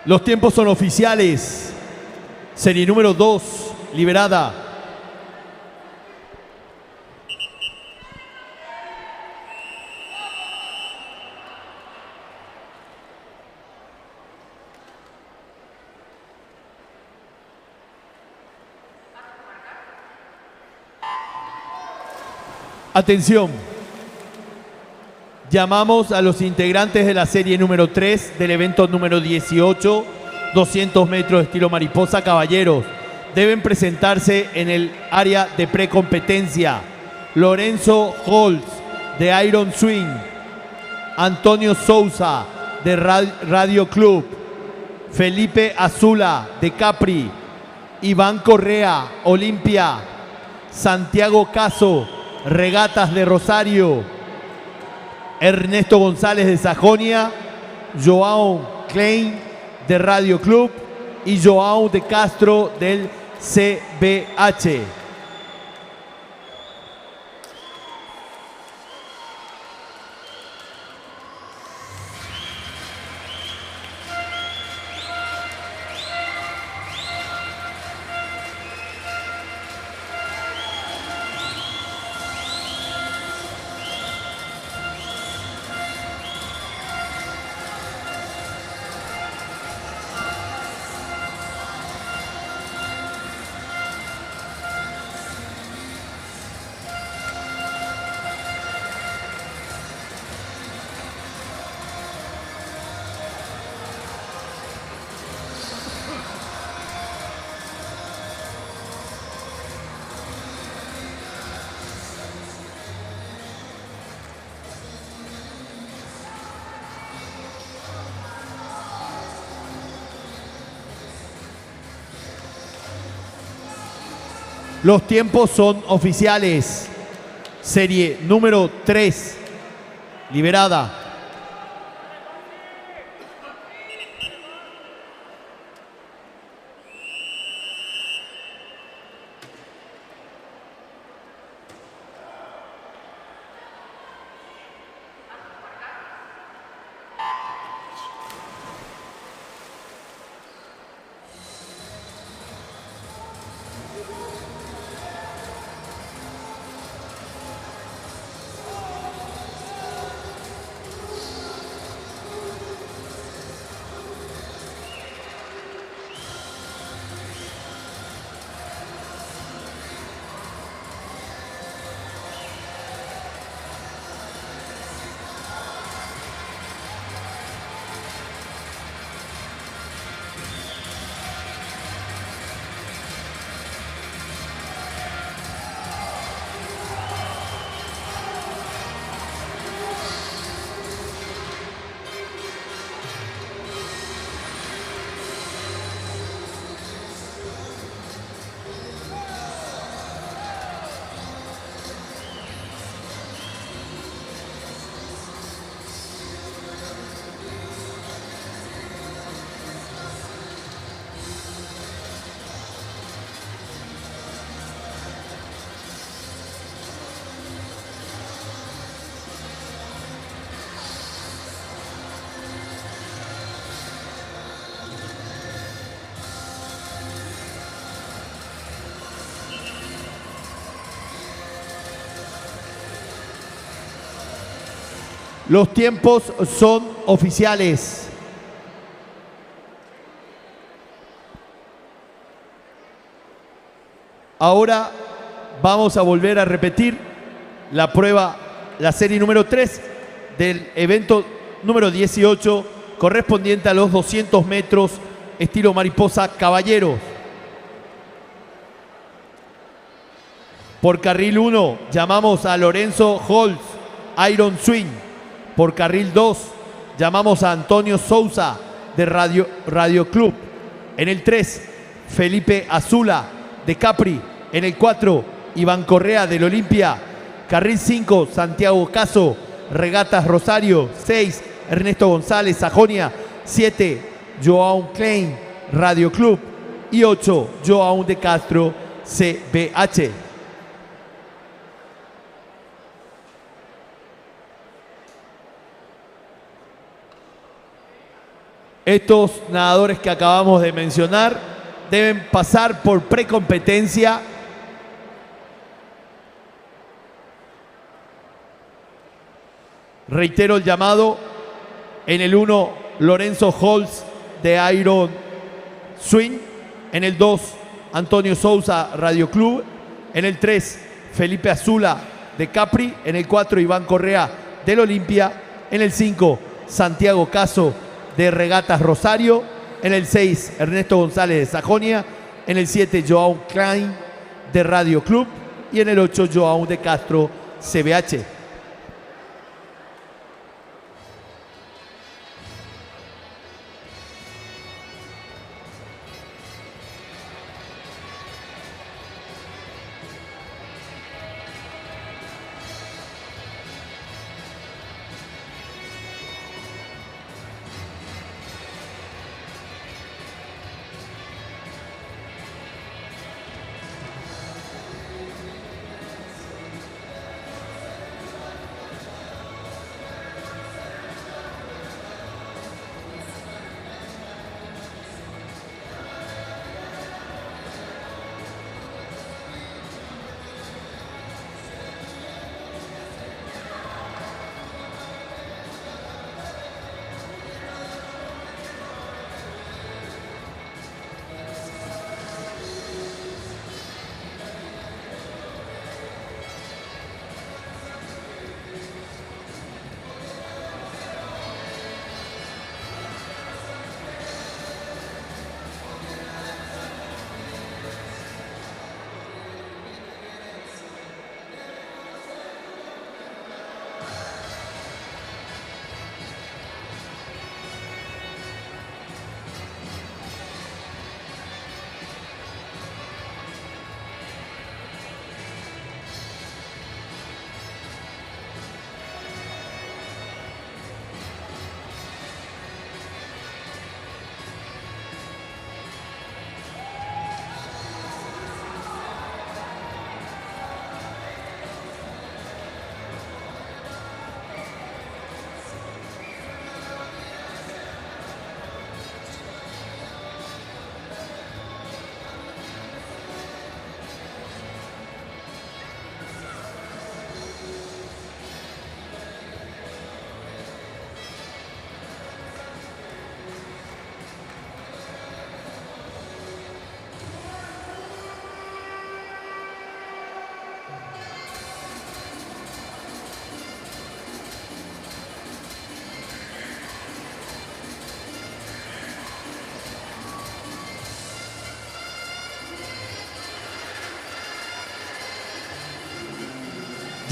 Los tiempos son oficiales. Serie número 2, liberada. Atención. Llamamos a los integrantes de la serie número 3 del evento número 18, 200 metros estilo mariposa, caballeros. Deben presentarse en el área de precompetencia. Lorenzo Holtz, de Iron Swing. Antonio Sousa, de Radio Club. Felipe Azula, de Capri. Iván Correa, Olimpia. Santiago Caso, Regatas de Rosario. Ernesto González de Sajonia, Joao Klein de Radio Club y Joao de Castro del CBH. Los tiempos son oficiales. Serie número 3, liberada. Los tiempos son oficiales. Ahora vamos a volver a repetir la prueba, la serie número 3 del evento número 18, correspondiente a los 200 metros estilo mariposa caballeros. Por carril 1 llamamos a Lorenzo Holz, Iron Swing. Por carril 2 llamamos a Antonio Sousa de Radio Club. En el 3, Felipe Azula de Capri. En el 4, Iván Correa del Olimpia. Carril 5, Santiago Caso, Regatas Rosario. 6, Ernesto González, Sajonia. 7, Joao Klein, Radio Club. Y 8, Joao de Castro, CBH. Estos nadadores que acabamos de mencionar deben pasar por precompetencia. Reitero el llamado. En el 1, Lorenzo Holz de Iron Swing. En el 2, Antonio Sousa, Radio Club. En el 3, Felipe Azula de Capri. En el 4, Iván Correa del Olimpia. En el 5, Santiago Caso de Regatas Rosario. En el 6, Ernesto González de Sajonia. En el 7, Joao Klein de Radio Club. Y en el 8, Joao de Castro, CBH.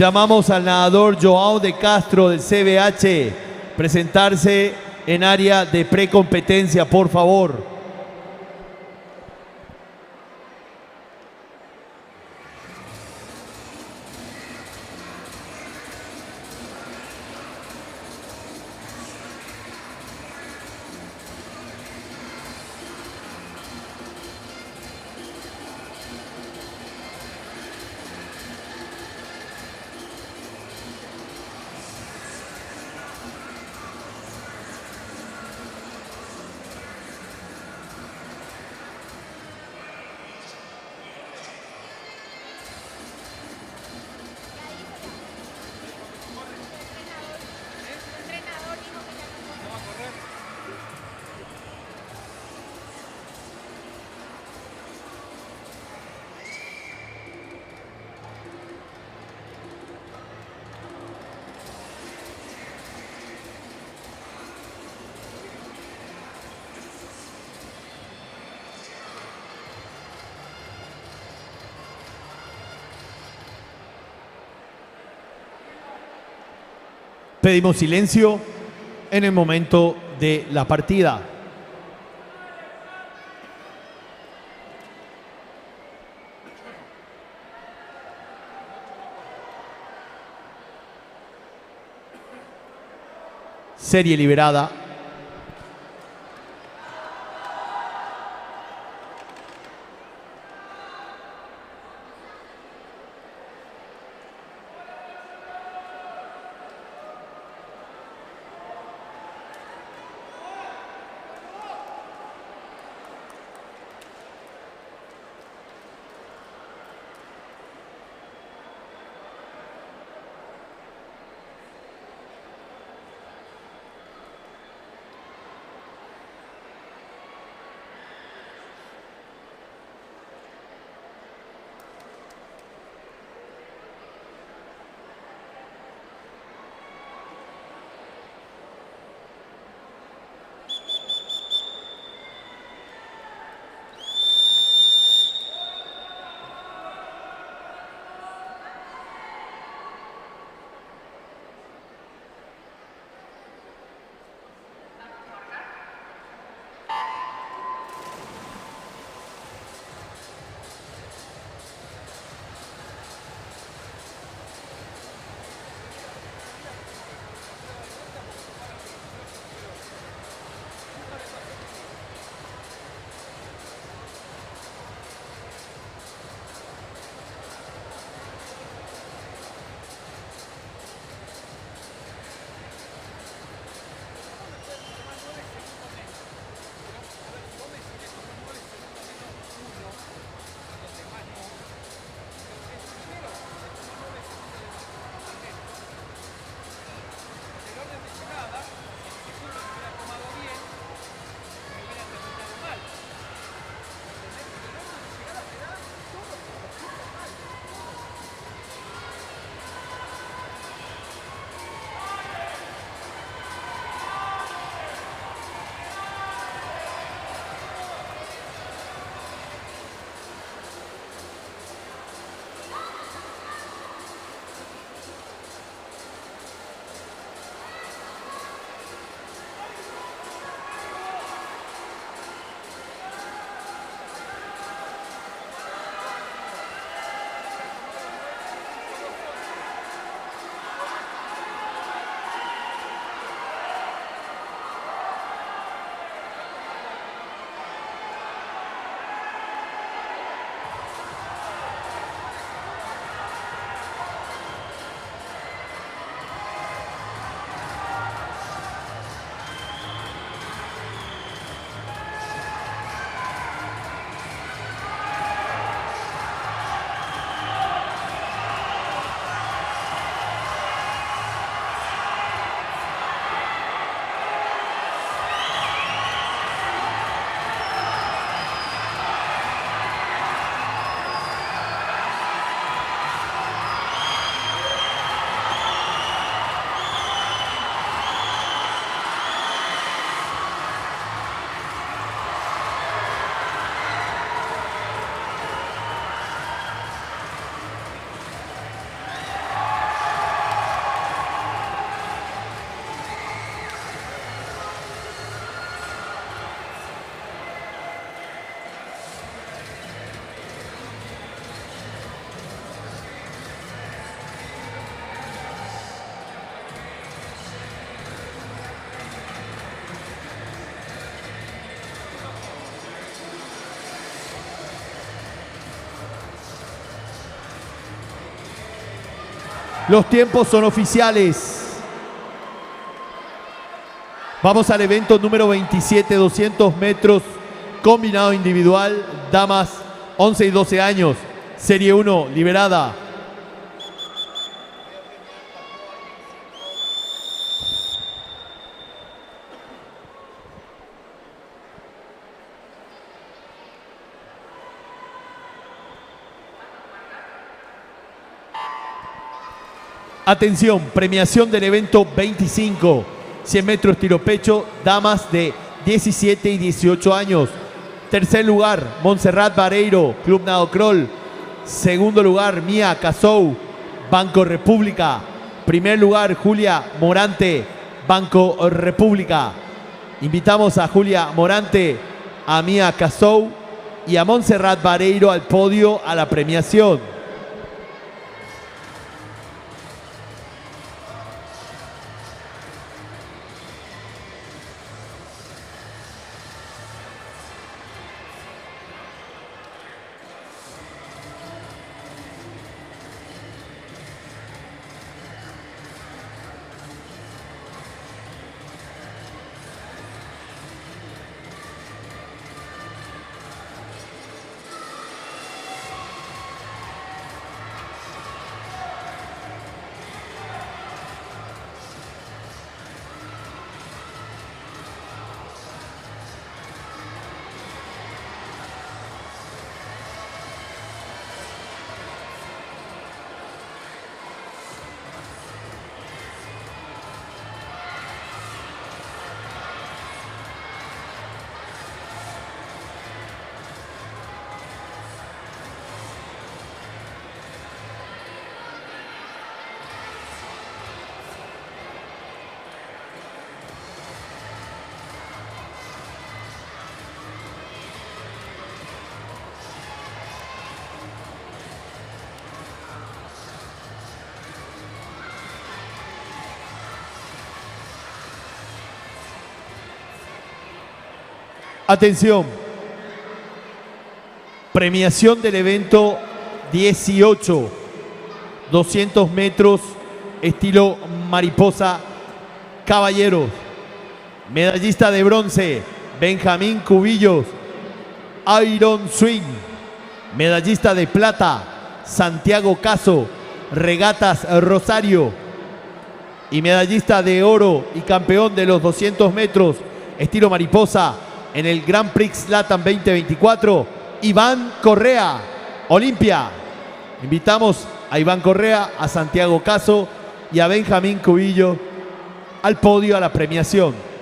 Llamamos al nadador Joao de Castro del CBH presentarse en área de precompetencia, por favor. Pedimos silencio en el momento de la partida. Serie liberada. Los tiempos son oficiales. Vamos al evento número 27, 200 metros, combinado individual, damas 11 y 12 años, serie 1, liberada. Atención, premiación del evento 25, 100 metros tiro pecho, damas de 17 y 18 años. Tercer lugar, Montserrat Vareiro, Club Nado Crawl. Segundo lugar, Mia Casou, Banco República. Primer lugar, Julia Morante, Banco República. Invitamos a Julia Morante, a Mía Casou y a Montserrat Vareiro al podio a la premiación. Atención, premiación del evento 18, 200 metros, estilo mariposa, caballeros. Medallista de bronce, Benjamín Cubillos, Iron Swing. Medallista de plata, Santiago Caso, Regatas Rosario. Y medallista de oro y campeón de los 200 metros, estilo mariposa, en el Grand Prix Latam 2024, Iván Correa, Olimpia. Invitamos a Iván Correa, a Santiago Caso y a Benjamín Cubillo al podio a la premiación.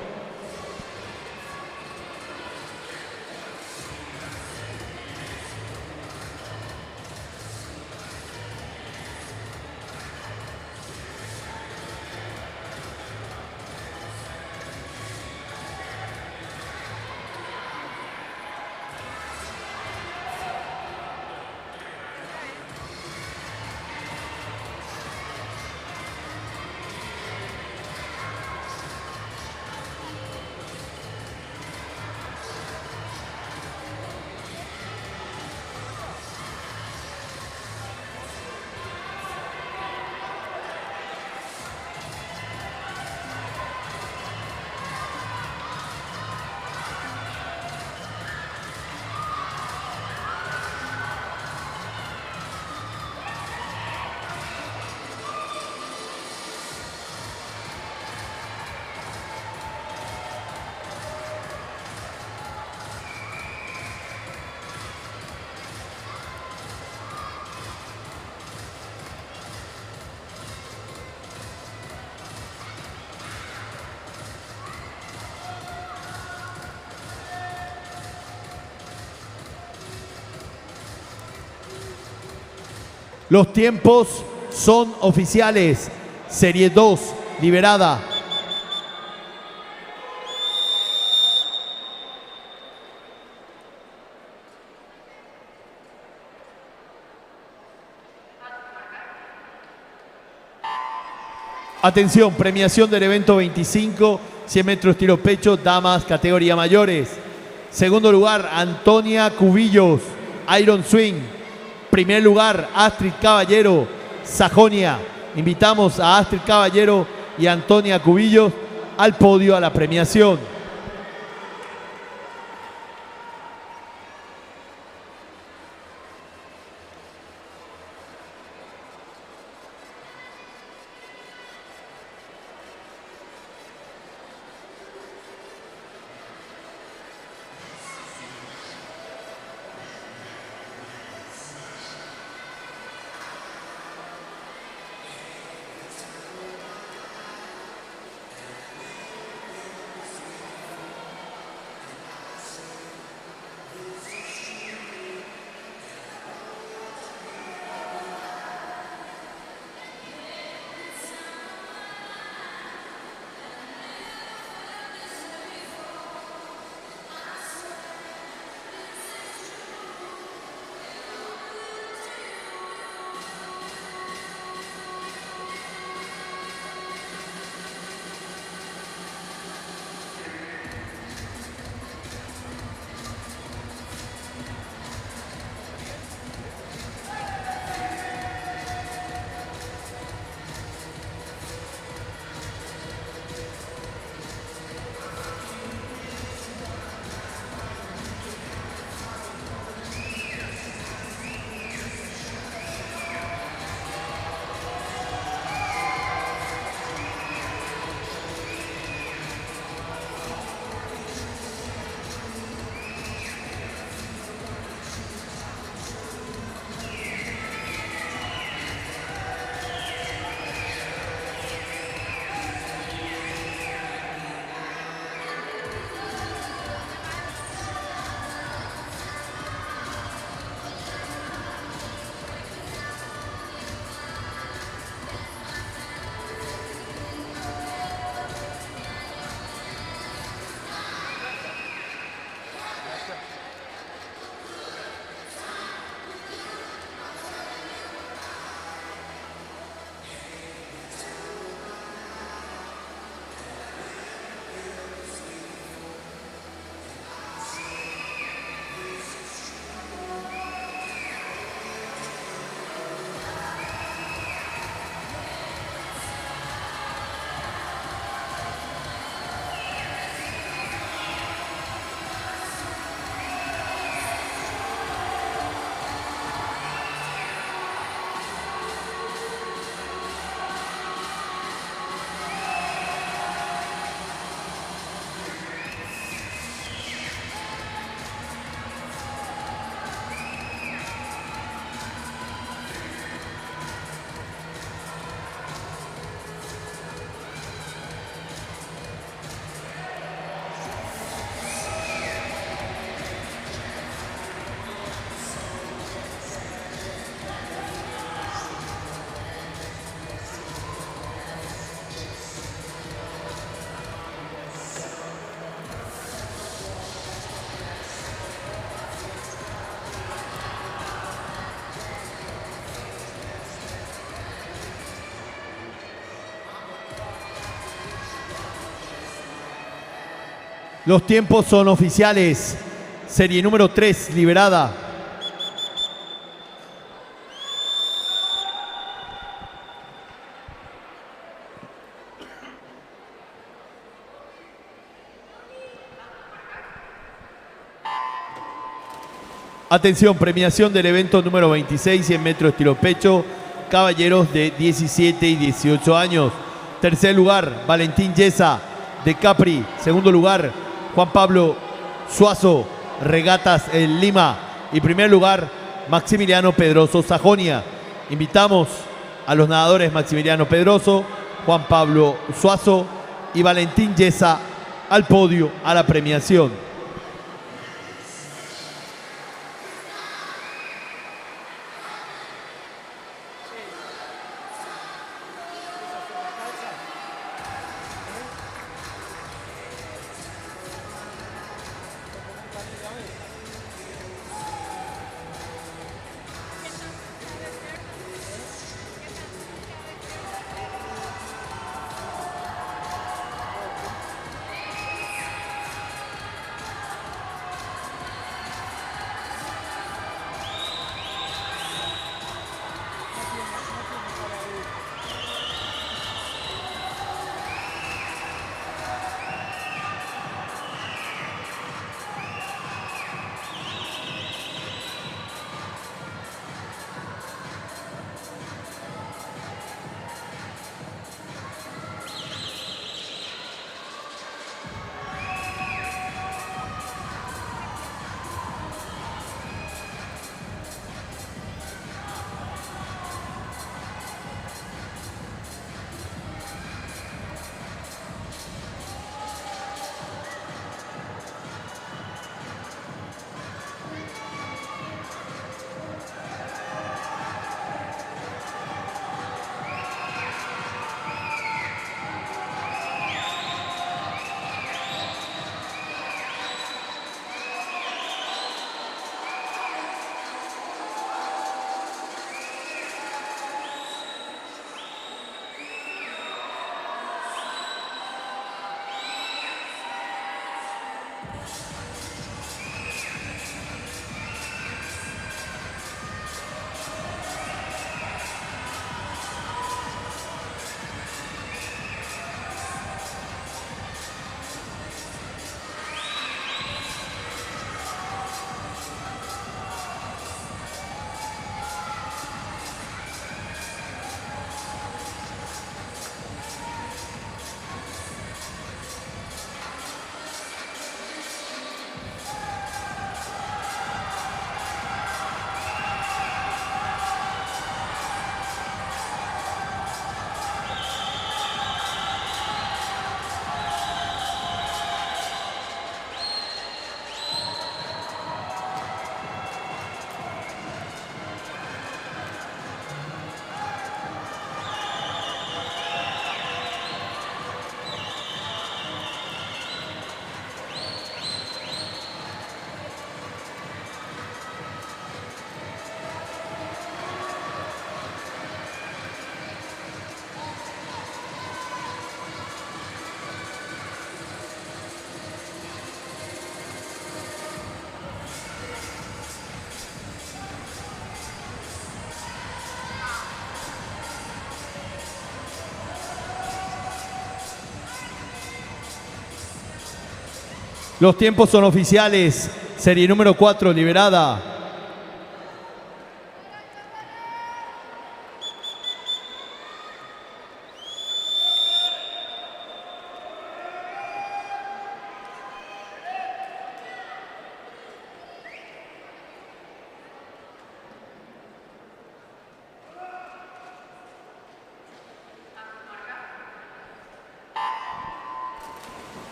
Los tiempos son oficiales. Serie 2, liberada. Atención, premiación del evento 25, 100 metros tiro pecho, damas, categoría mayores. Segundo lugar, Antonia Cubillos, Iron Swing. Primer lugar, Astrid Caballero, Sajonia. Invitamos a Astrid Caballero y Antonia Cubillos al podio a la premiación. Los tiempos son oficiales. Serie número 3, liberada. Atención, premiación del evento número 26, 100 metros estilo pecho, caballeros de 17 y 18 años. Tercer lugar, Valentín Yesa, de Capri. Segundo lugar, Juan Pablo Suazo, Regatas en Lima. Y primer lugar, Maximiliano Pedroso, Sajonia. Invitamos a los nadadores Maximiliano Pedroso, Juan Pablo Suazo y Valentín Yesa al podio, a la premiación. Los tiempos son oficiales. Serie número 4, liberada.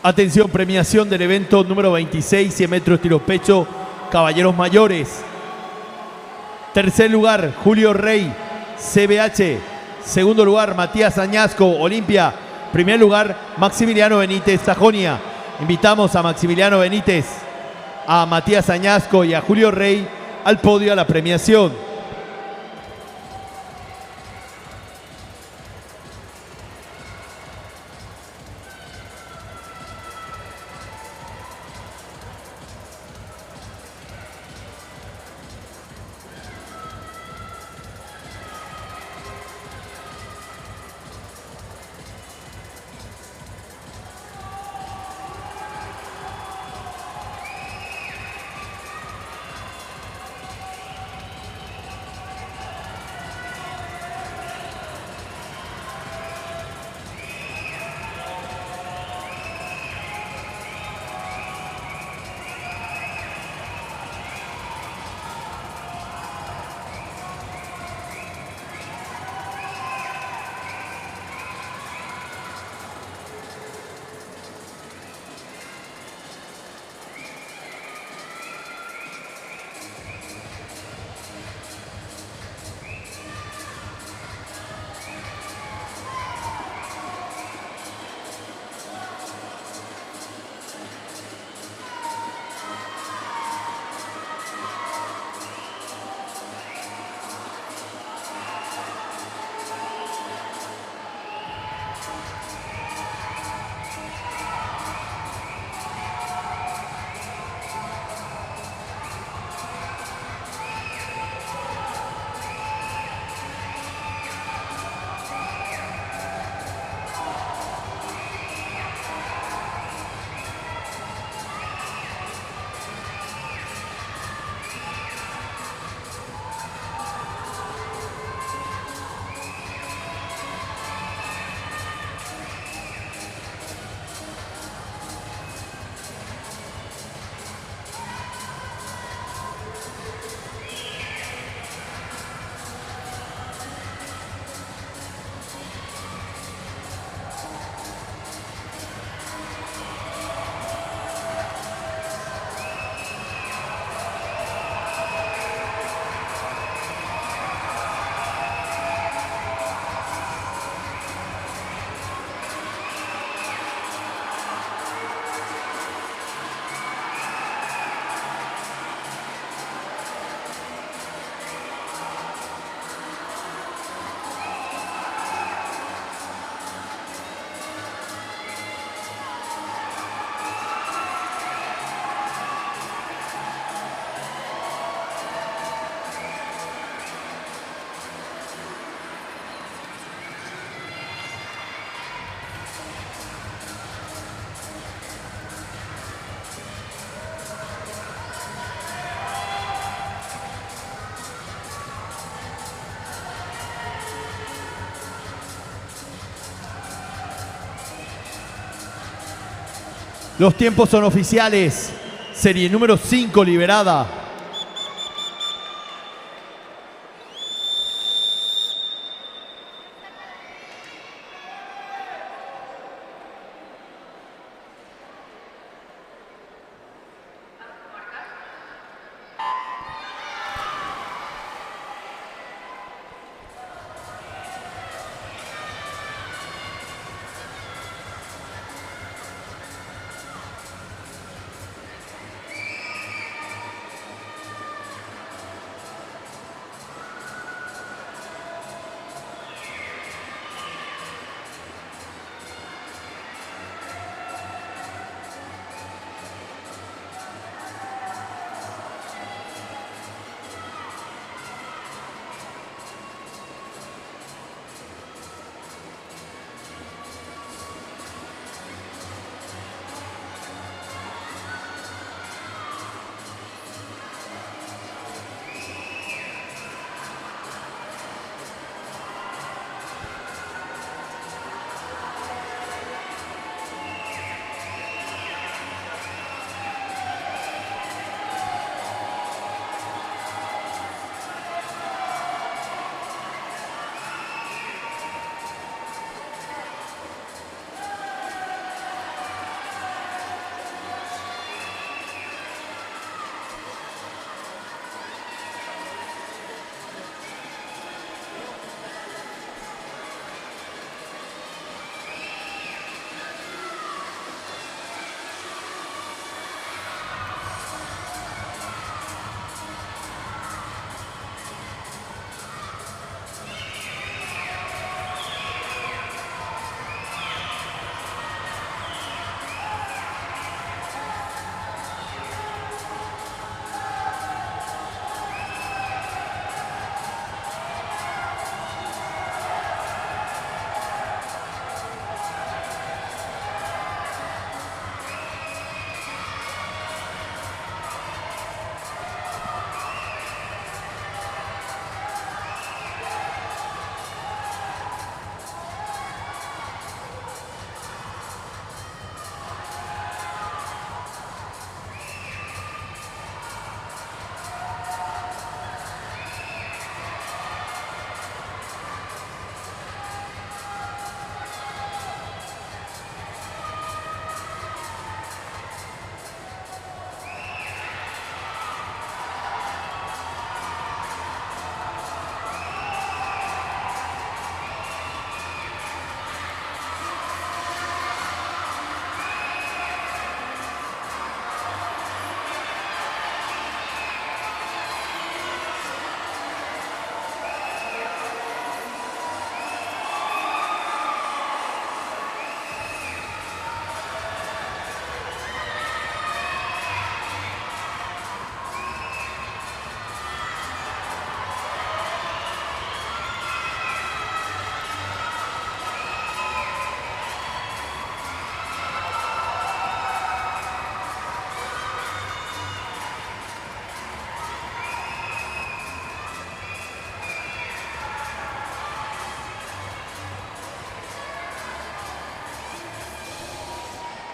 Atención, premiación del evento número 26, 100 metros estilo pecho, caballeros mayores. Tercer lugar, Julio Rey, CBH. Segundo lugar, Matías Añasco, Olimpia. Primer lugar, Maximiliano Benítez, Sajonia. Invitamos a Maximiliano Benítez, a Matías Añasco y a Julio Rey al podio, a la premiación. Los tiempos son oficiales. Serie número 5 liberada.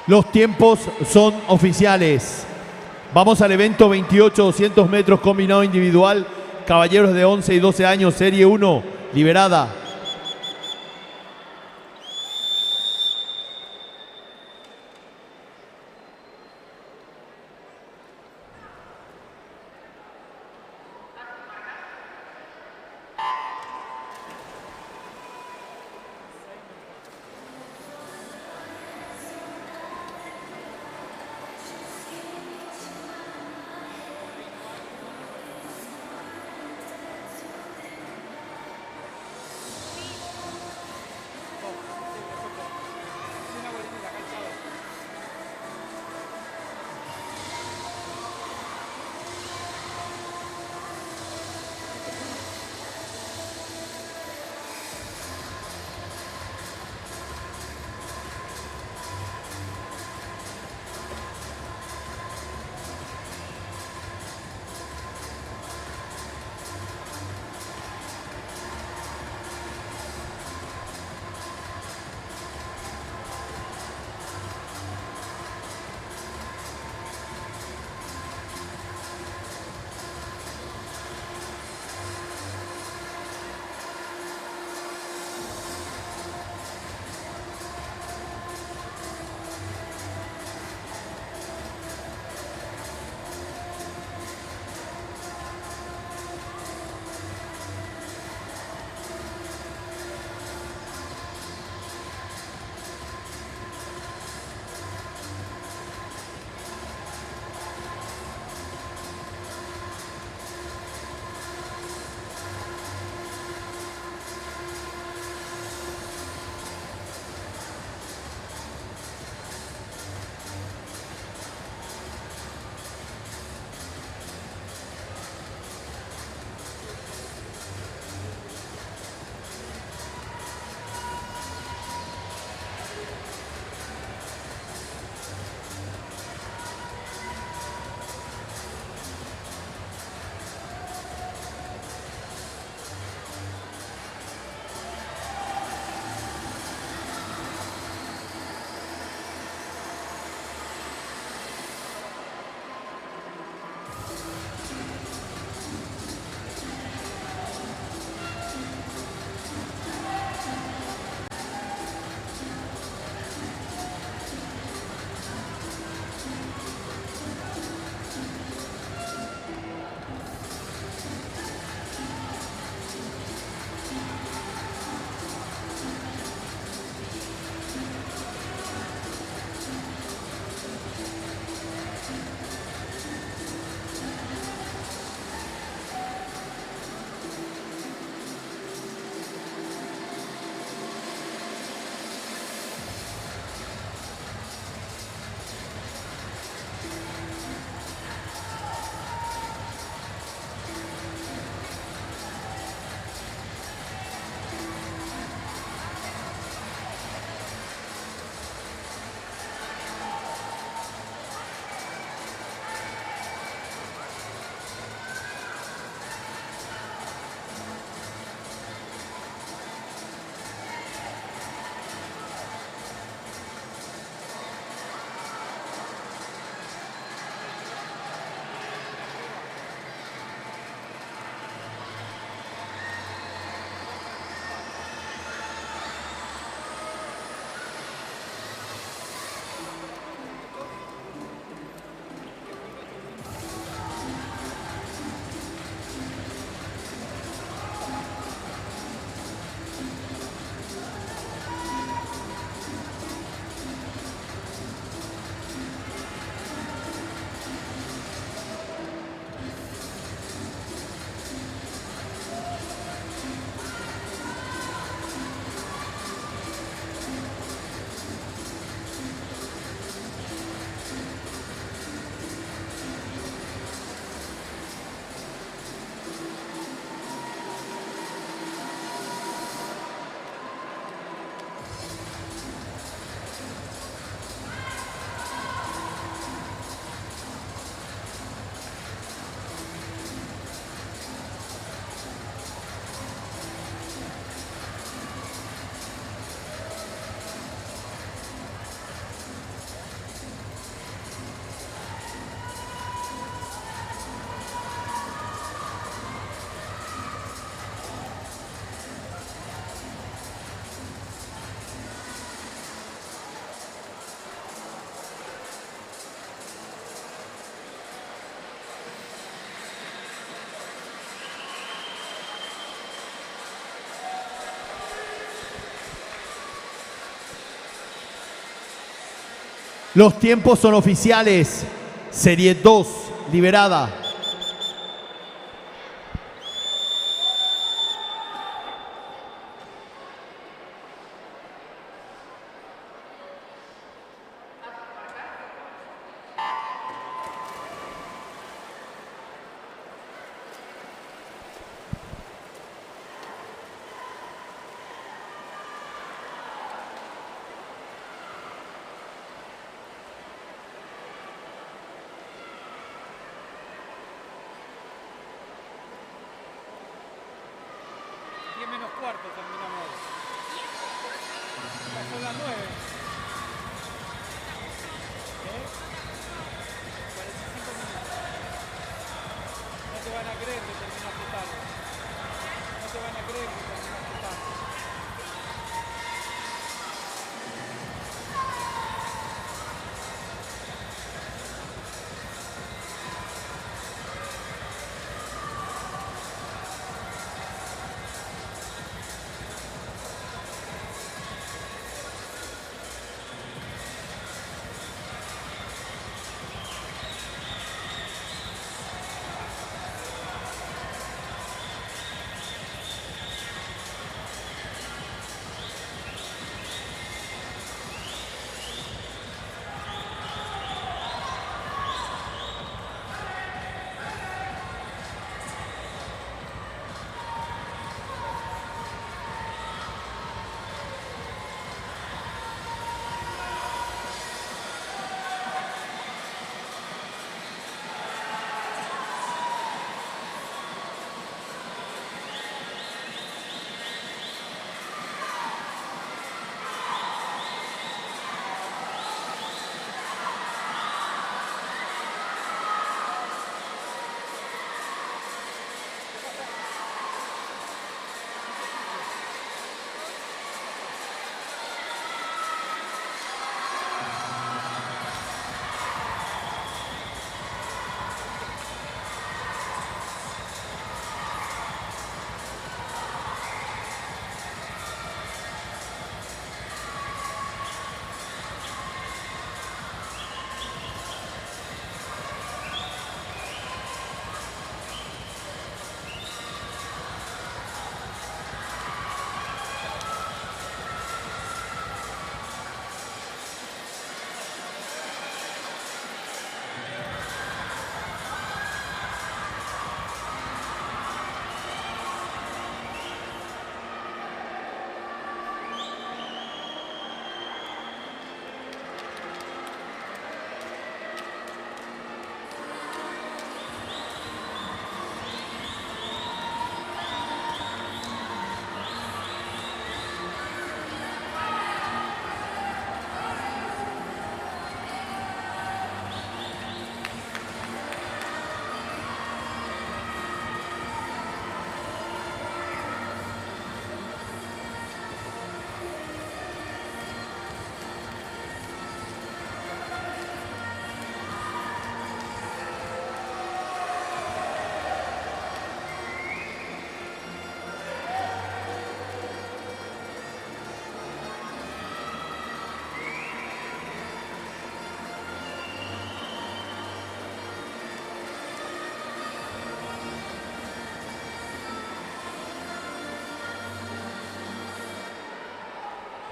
Los tiempos son oficiales. Vamos al evento 28, 200 metros combinado individual. Caballeros de 11 y 12 años, serie 1, liberada. Los tiempos son oficiales. Serie 2, liberada. Menos cuarto terminamos. Son las 9. 45 minutos. No te van a creer que terminaste tarde. No te van a creer que terminaste tarde.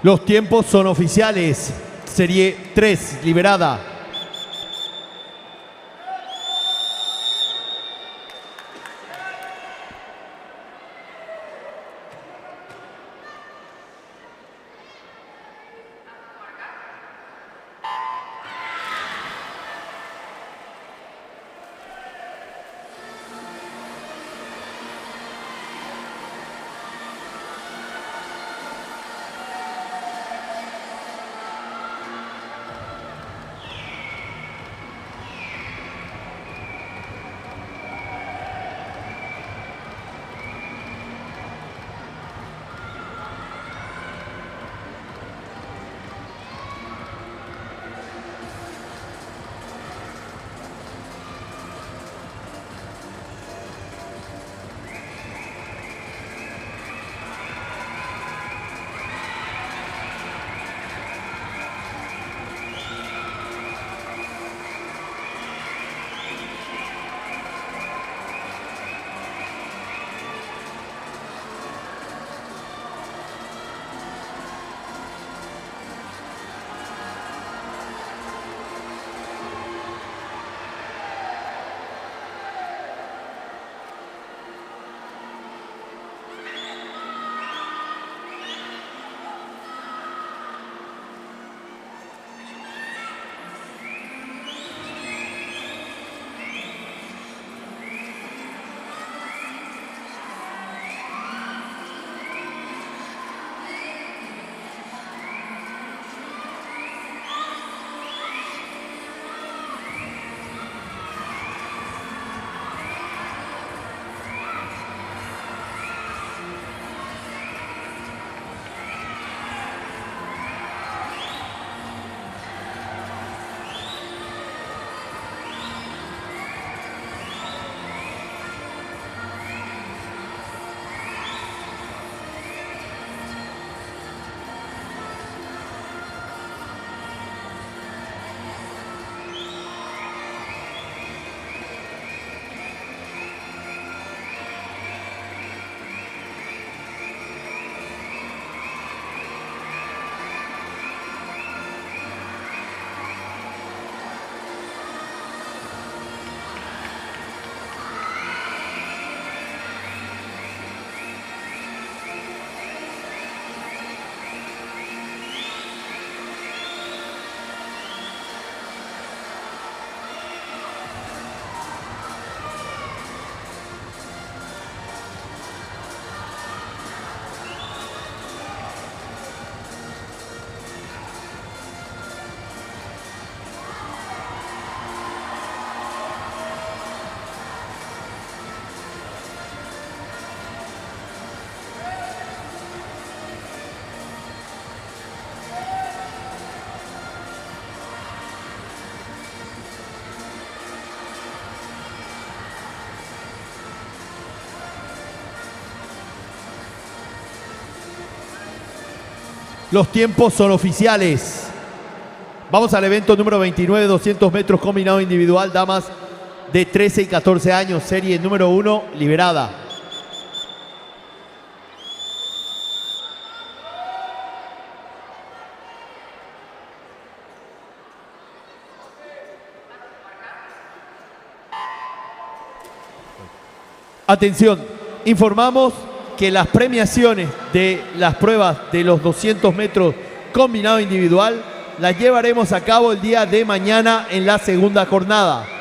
Los tiempos son oficiales. Serie 3, liberada. Los tiempos son oficiales. Vamos al evento número 29, 200 metros combinado individual, damas de 13 y 14 años, serie número 1, liberada. Atención, informamos que las premiaciones de las pruebas de los 200 metros combinado individual las llevaremos a cabo el día de mañana en la segunda jornada.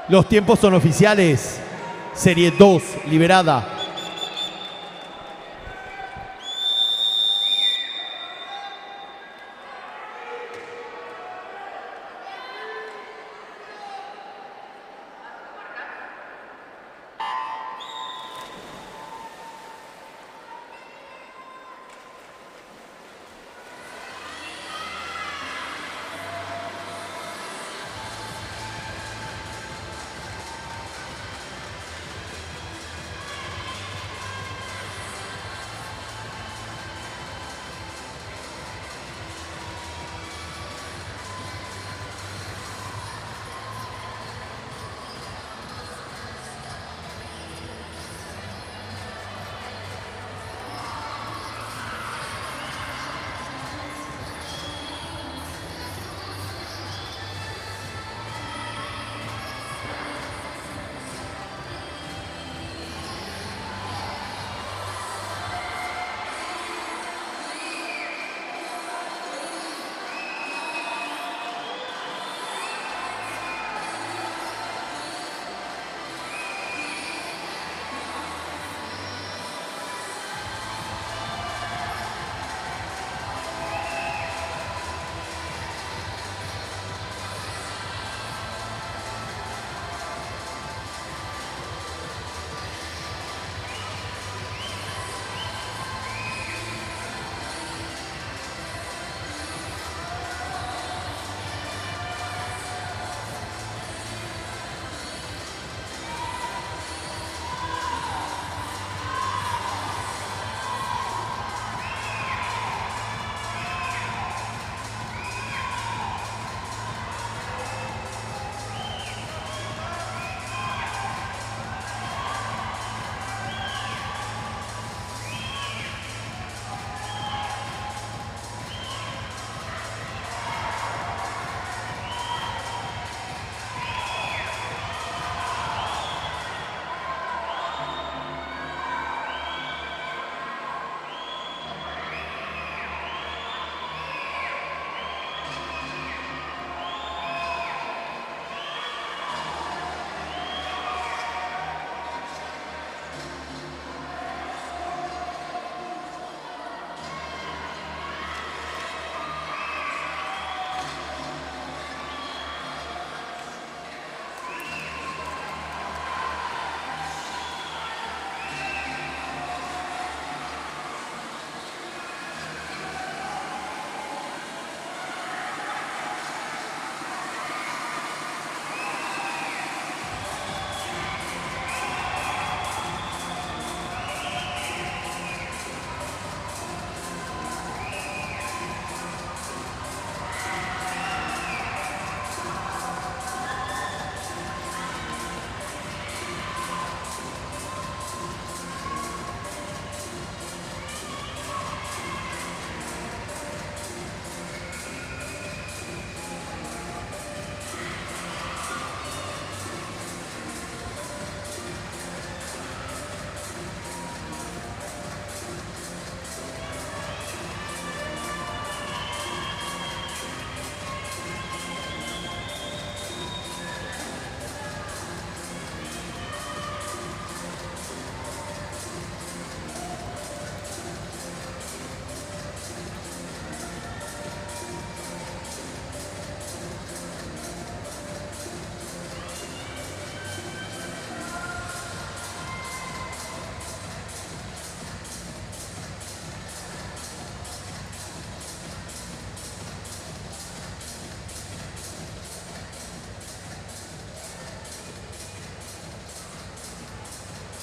Los tiempos son oficiales. Serie 2, liberada.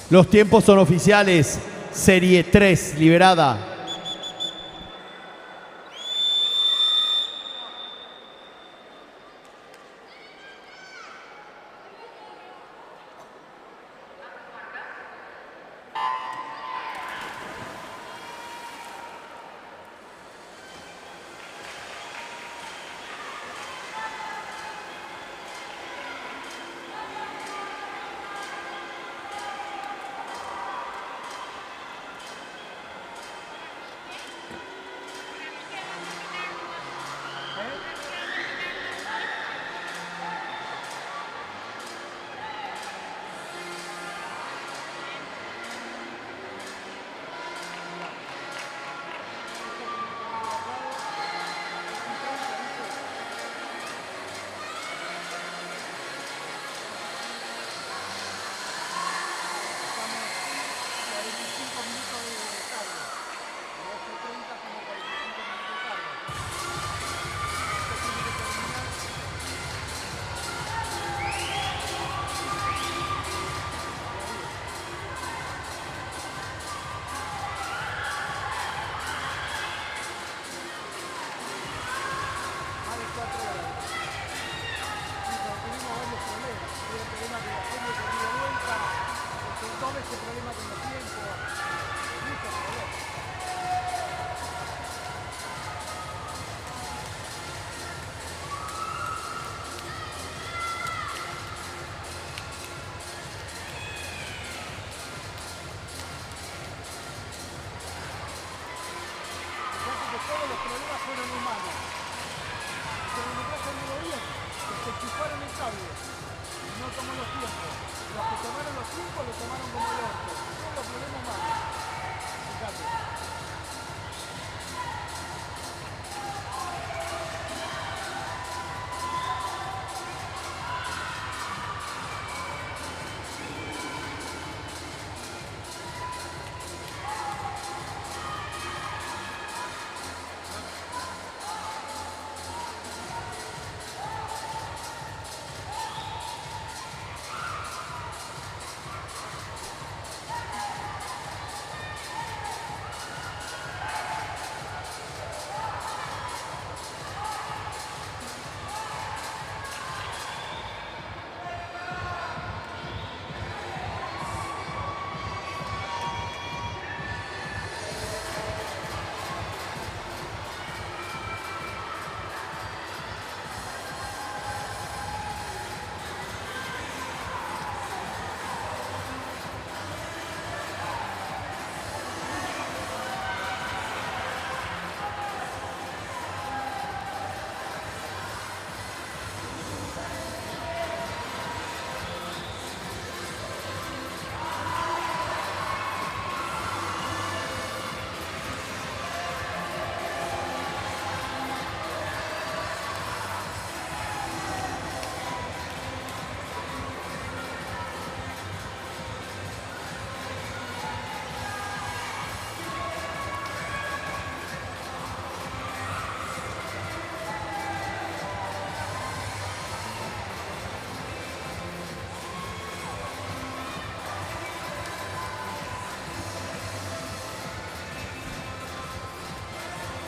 Los tiempos son oficiales. Serie 3, liberada. Todos los problemas fueron humanos. Se demostró muy bien que se chuparon el cable. No tomó los tiempos. Los que tomaron los tiempos lo tomaron como el orto. Todos los problemas humanos. Fíjate.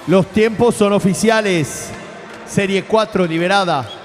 Los tiempos son oficiales. Serie 4, liberada.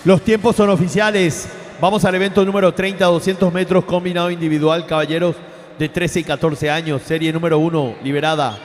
Los tiempos son oficiales. Vamos al evento número 30, 200 metros combinado individual, caballeros de 13 y 14 años, serie número 1, liberada.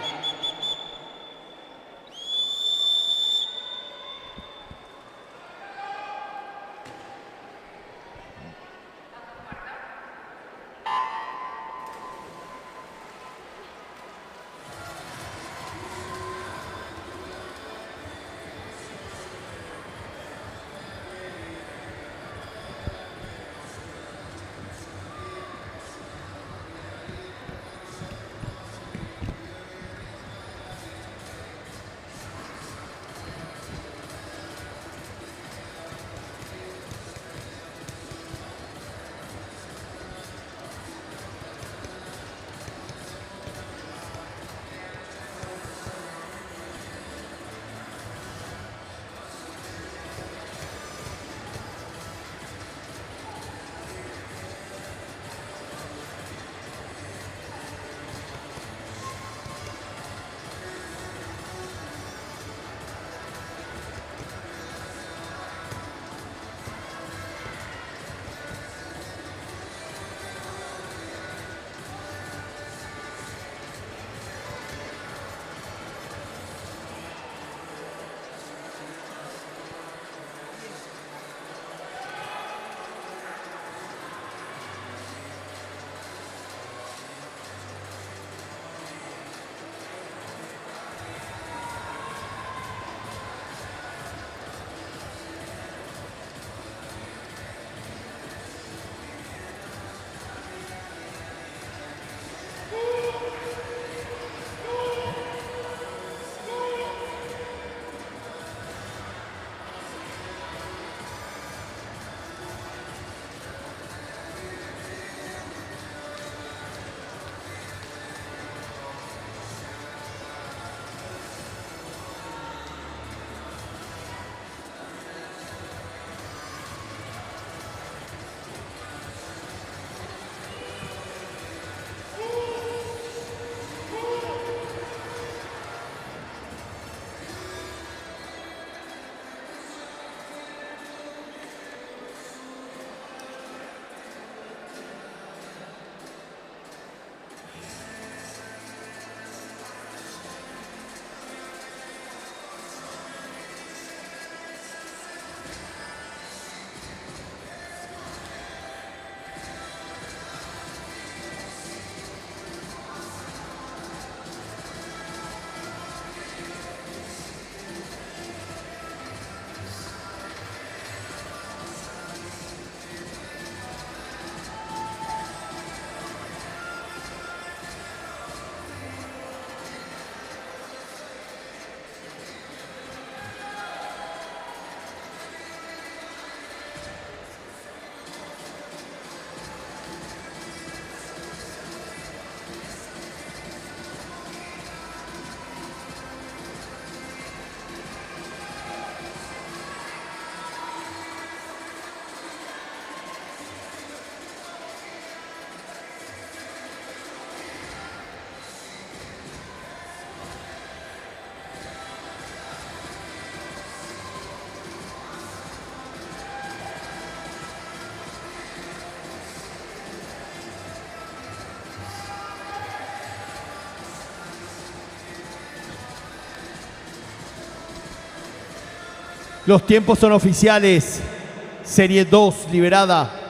Los tiempos son oficiales. Serie 2, liberada.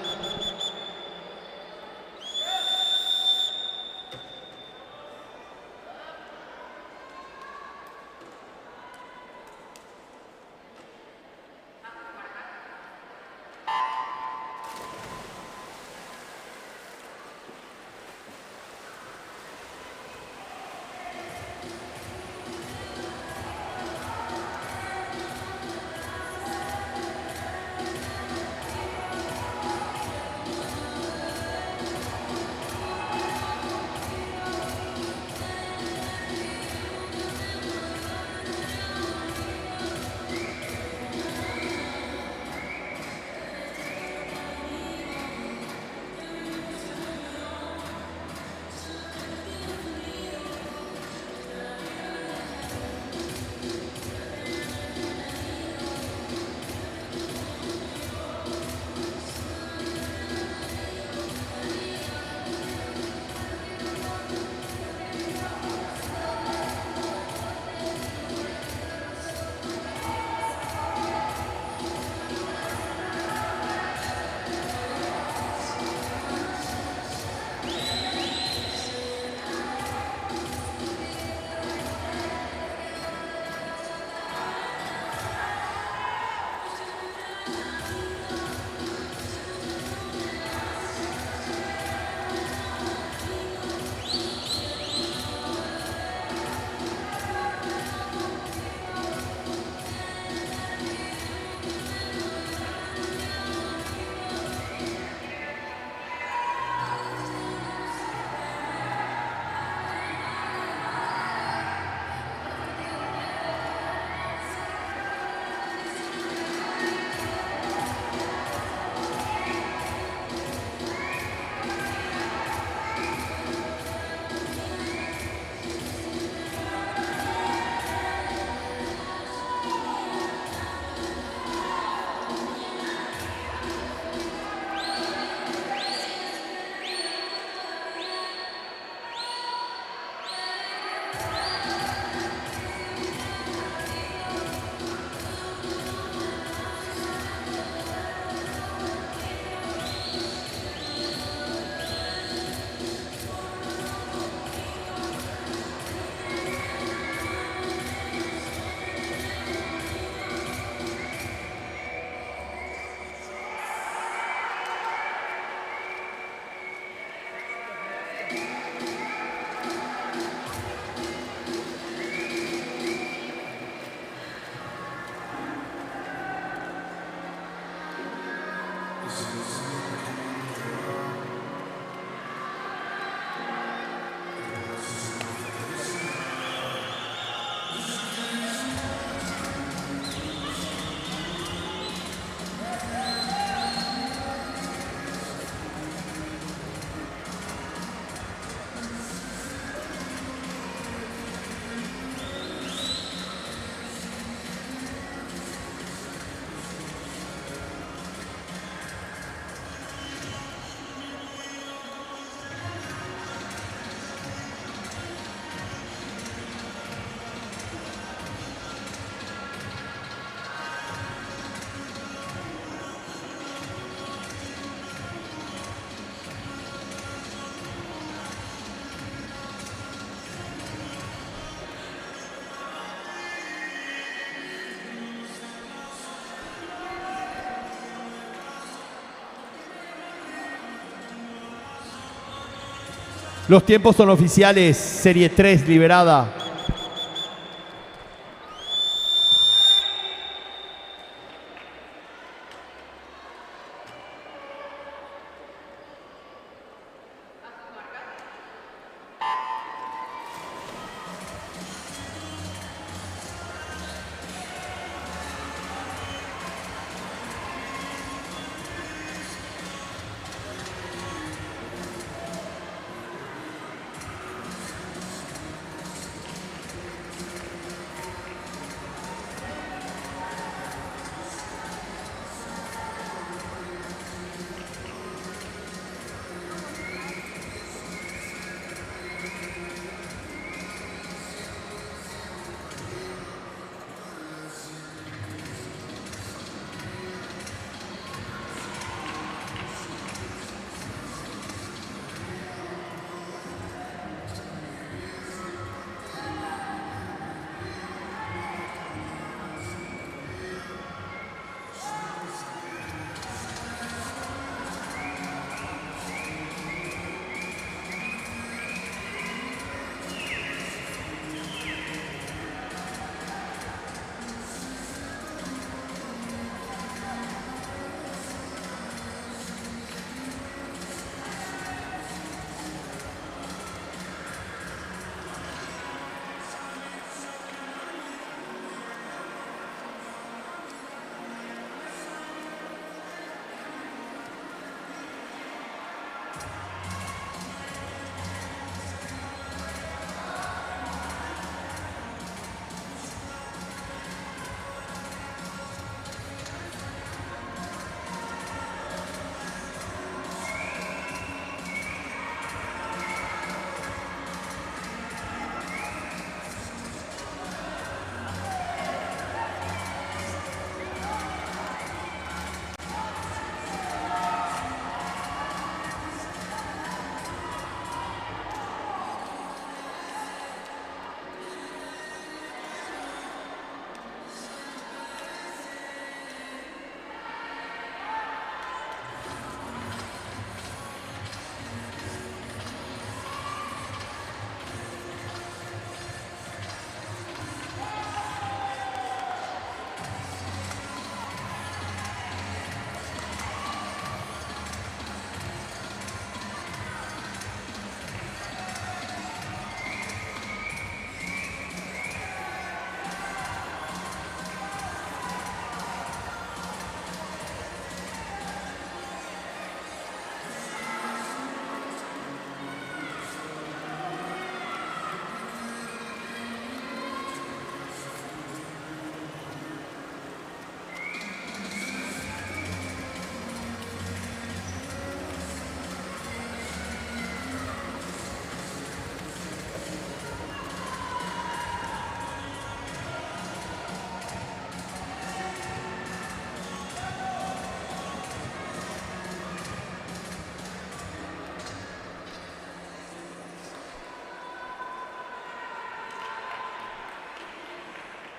Los tiempos son oficiales, serie 3 liberada.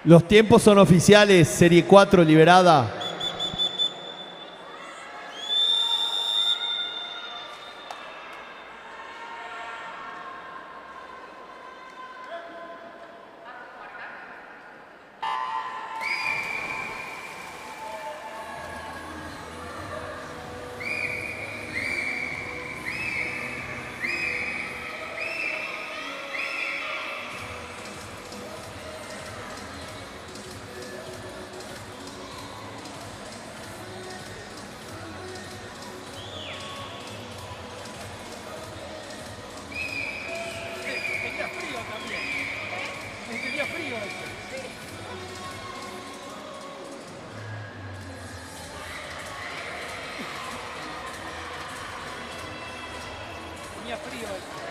Los tiempos son oficiales, serie 4 liberada. tenía frío eso.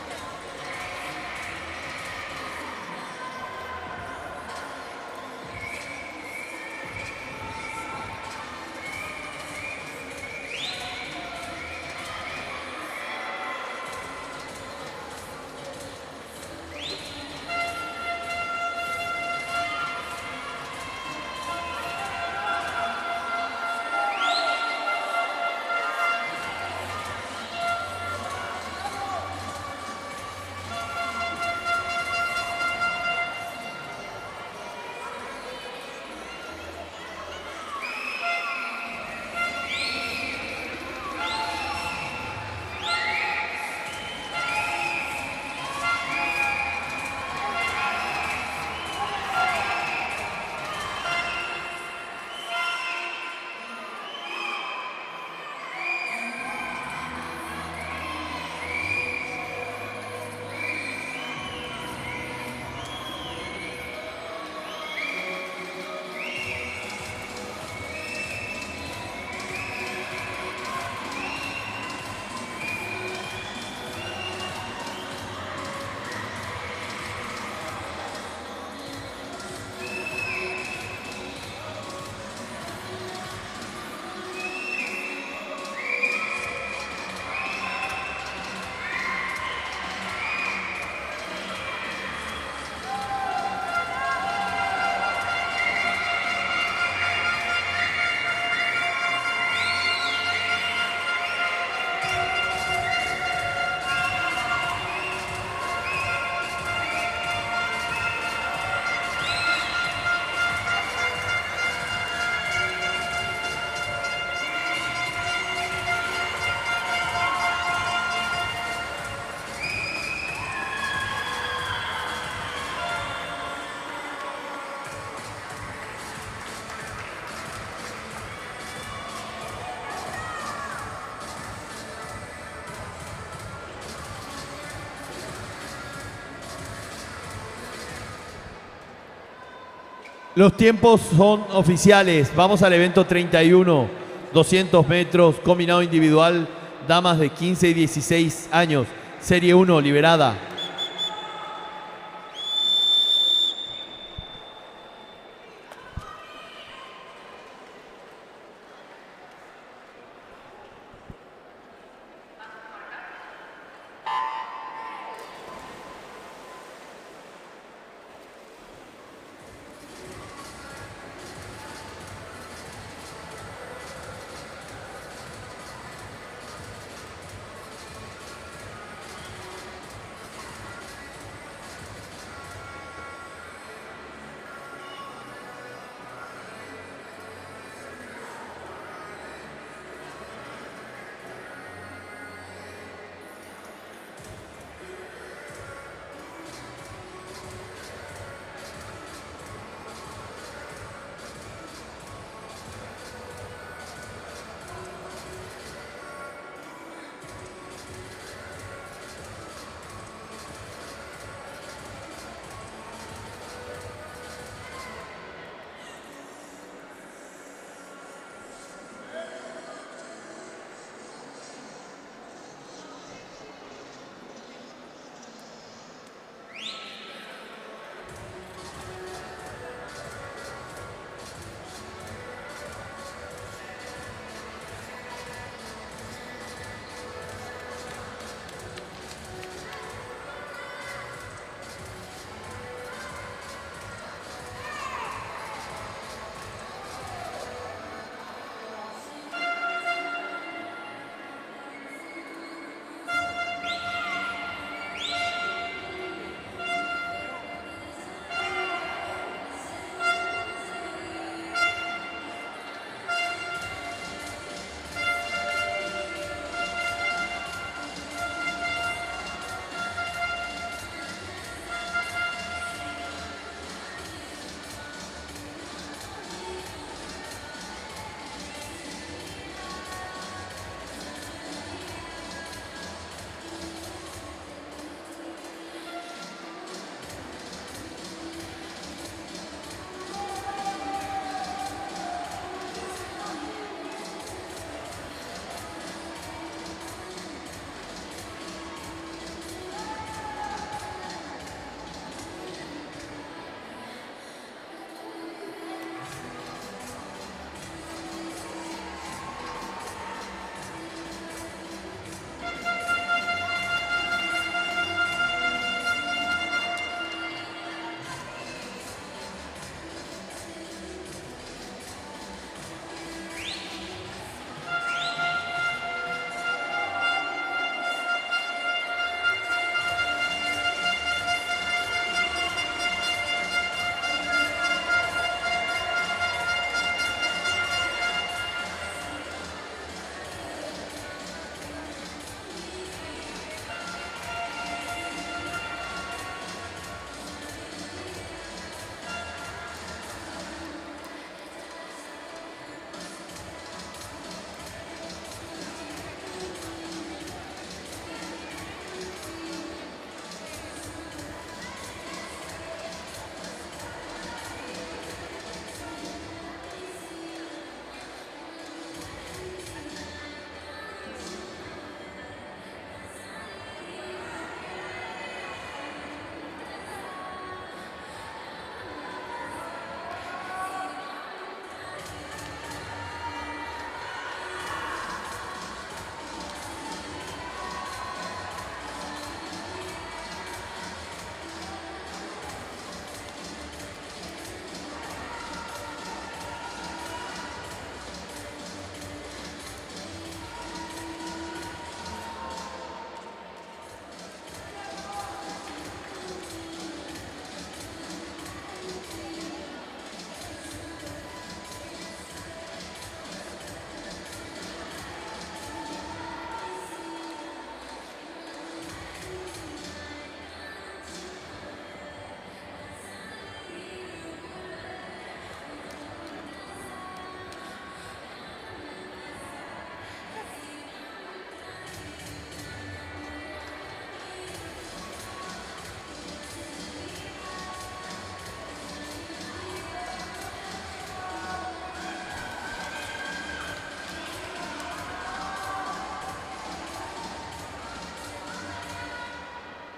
Los tiempos son oficiales. Vamos al evento 31, 200 metros, combinado individual, damas de 15 y 16 años, serie 1, liberada.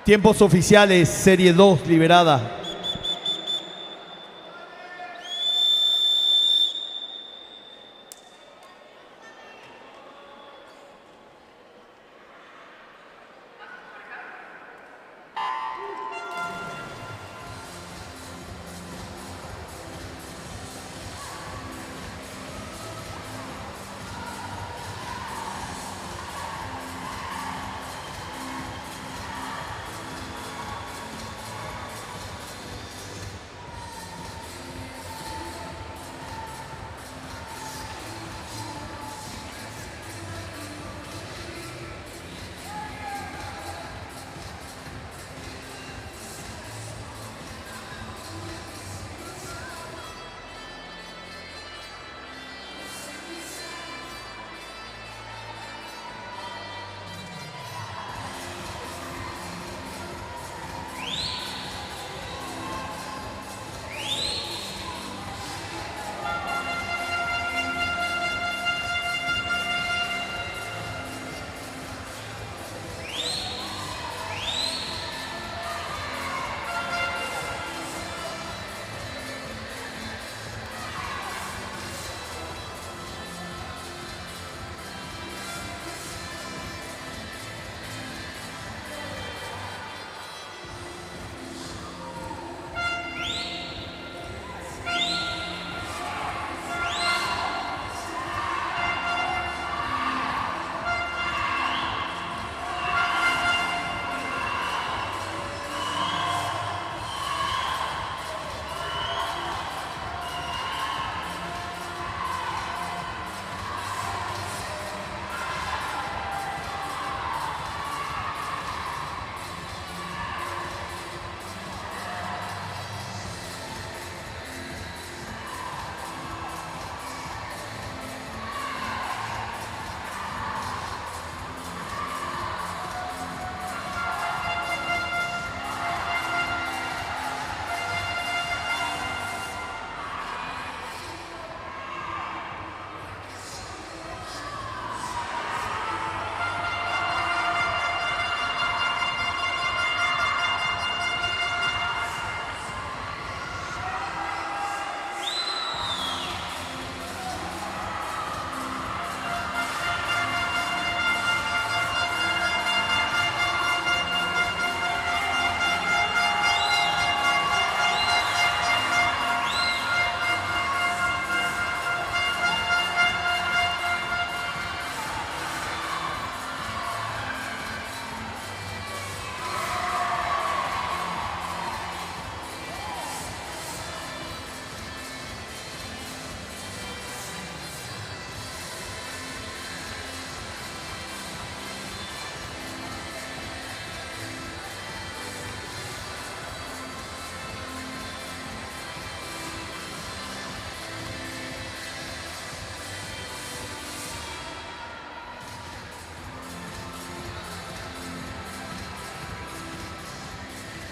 Tiempos oficiales, serie 2 liberada.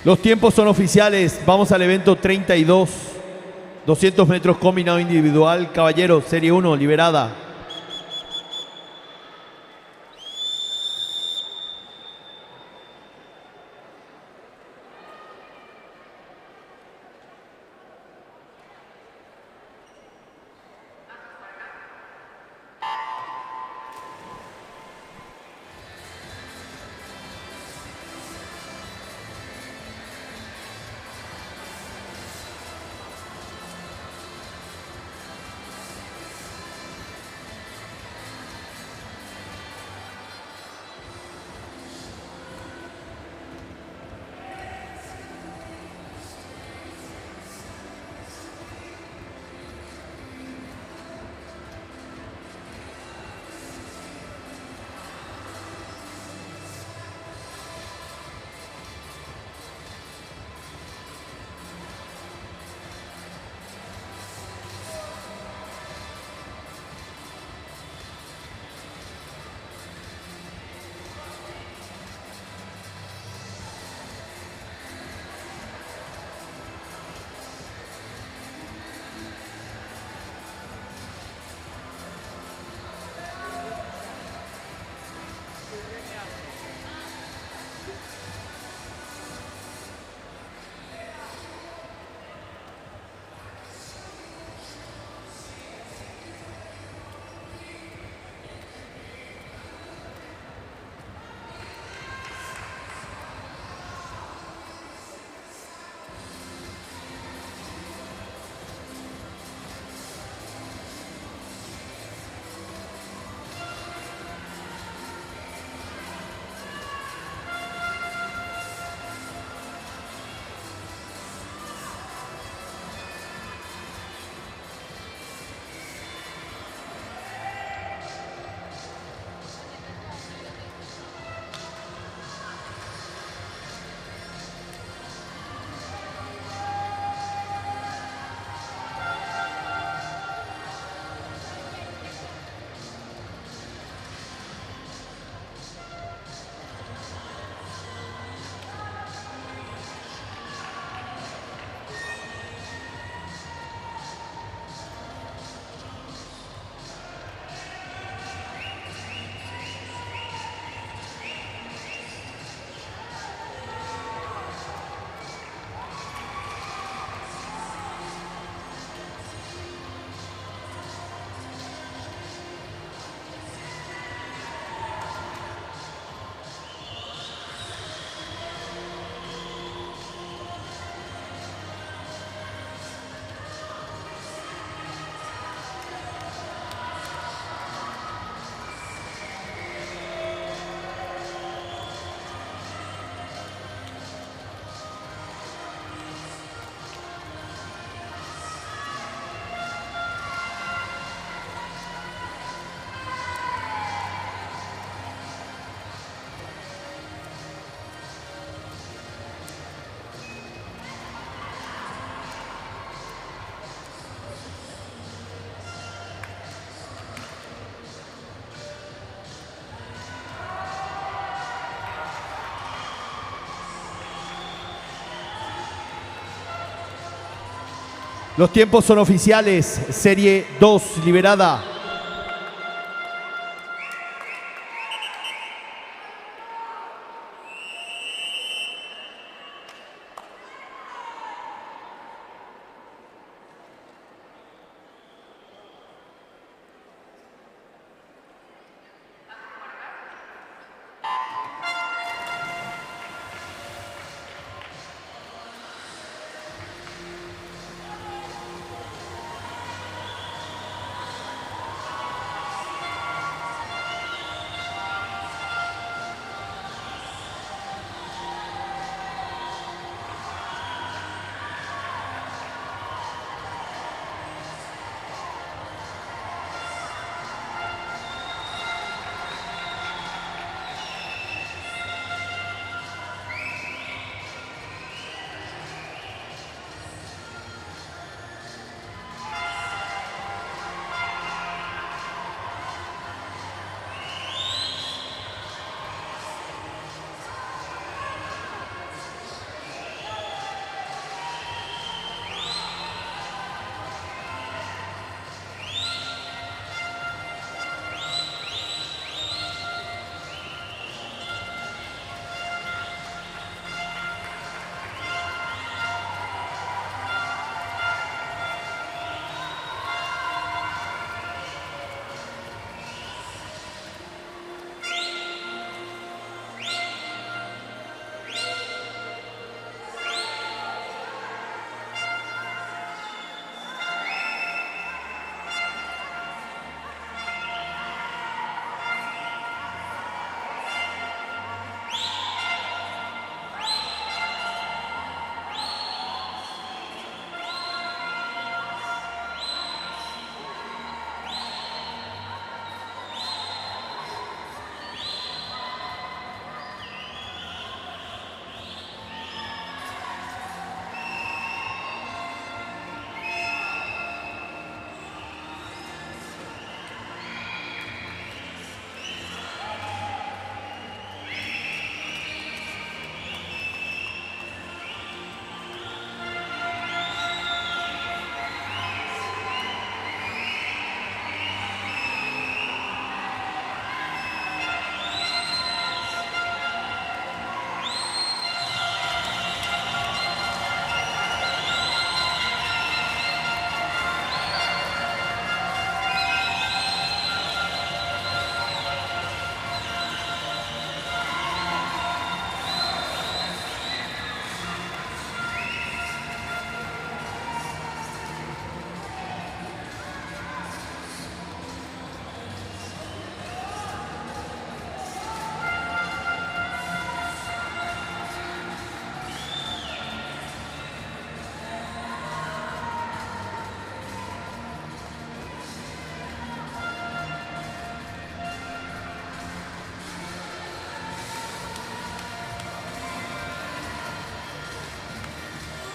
Los tiempos son oficiales. Vamos al evento 32. 200 metros combinado individual. Caballero, serie 1, liberada. Los tiempos son oficiales. Serie 2 liberada.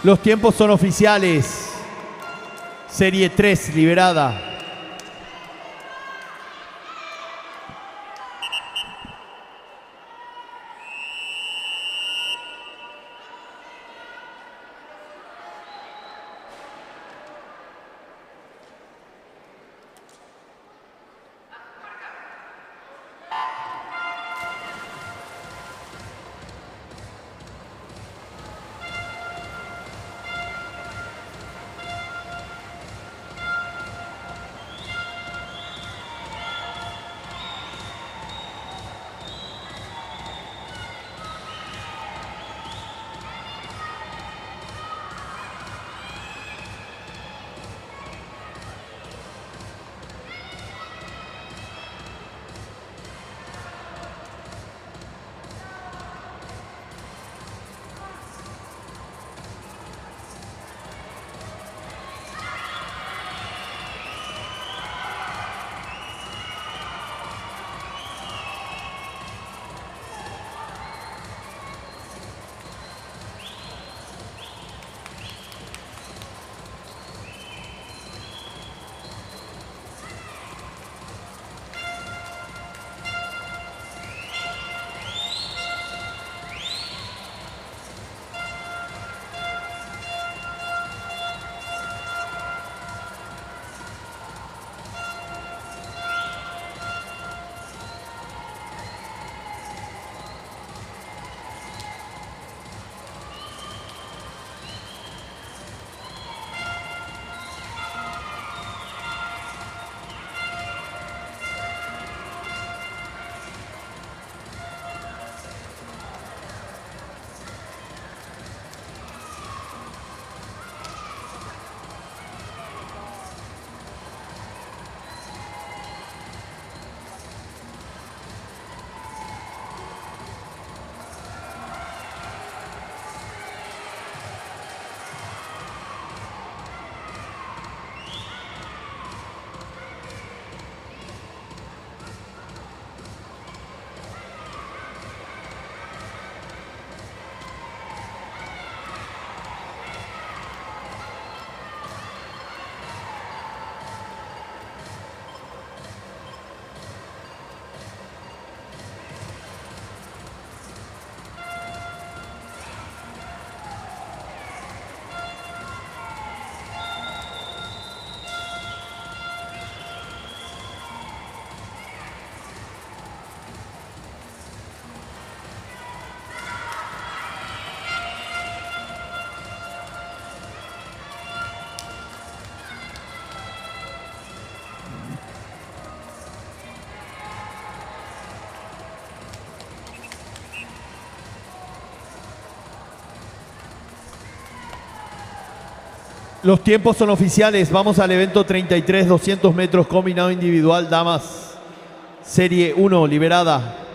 Los tiempos son oficiales. Serie 3 liberada. Los tiempos son oficiales. Vamos al evento 33, 200 metros combinado individual, damas. Serie 1, liberada.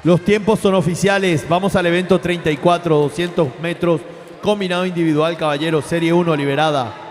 Los tiempos son oficiales. Vamos al evento 34, 200 metros, combinado individual, caballero, serie 1, liberada.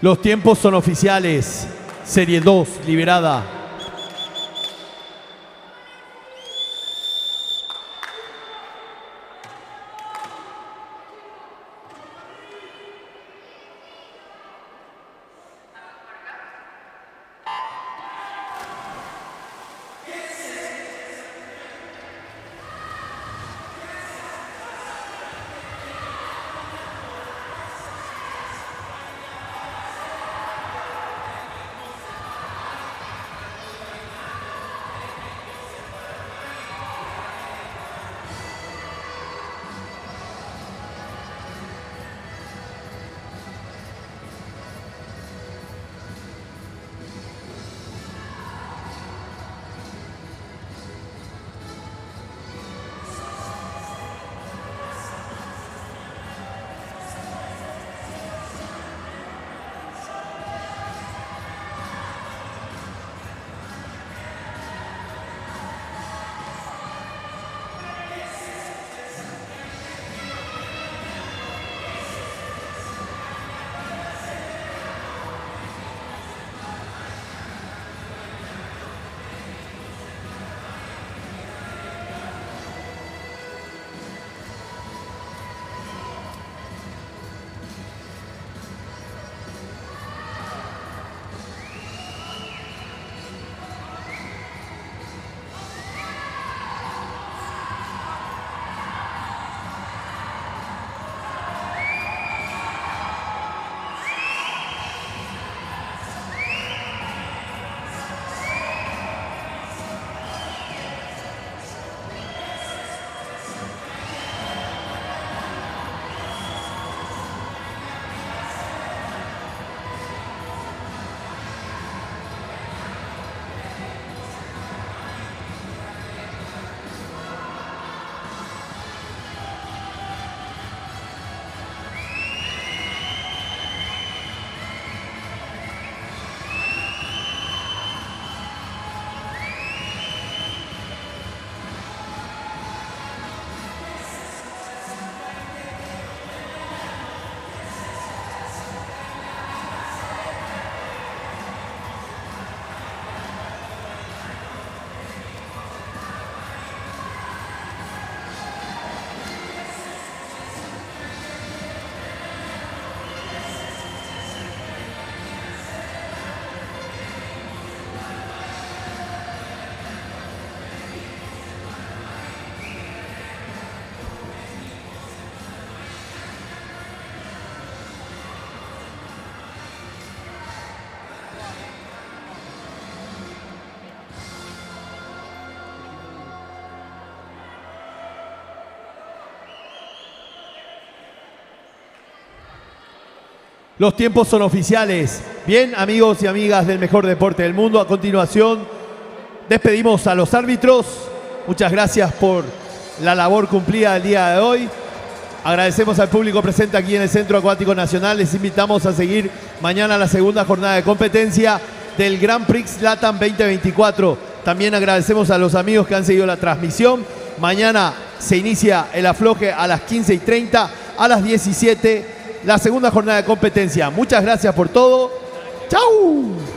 Los tiempos son oficiales. Serie 2, liberada. Los tiempos son oficiales. Bien, amigos y amigas del mejor deporte del mundo, a continuación despedimos a los árbitros. Muchas gracias por la labor cumplida el día de hoy. Agradecemos al público presente aquí en el Centro Acuático Nacional. Les invitamos a seguir mañana la segunda jornada de competencia del Grand Prix Latam 2024. También agradecemos a los amigos que han seguido la transmisión. Mañana se inicia el afloje a las 15:30, a las 17, la segunda jornada de competencia. Muchas gracias por todo. ¡Chau!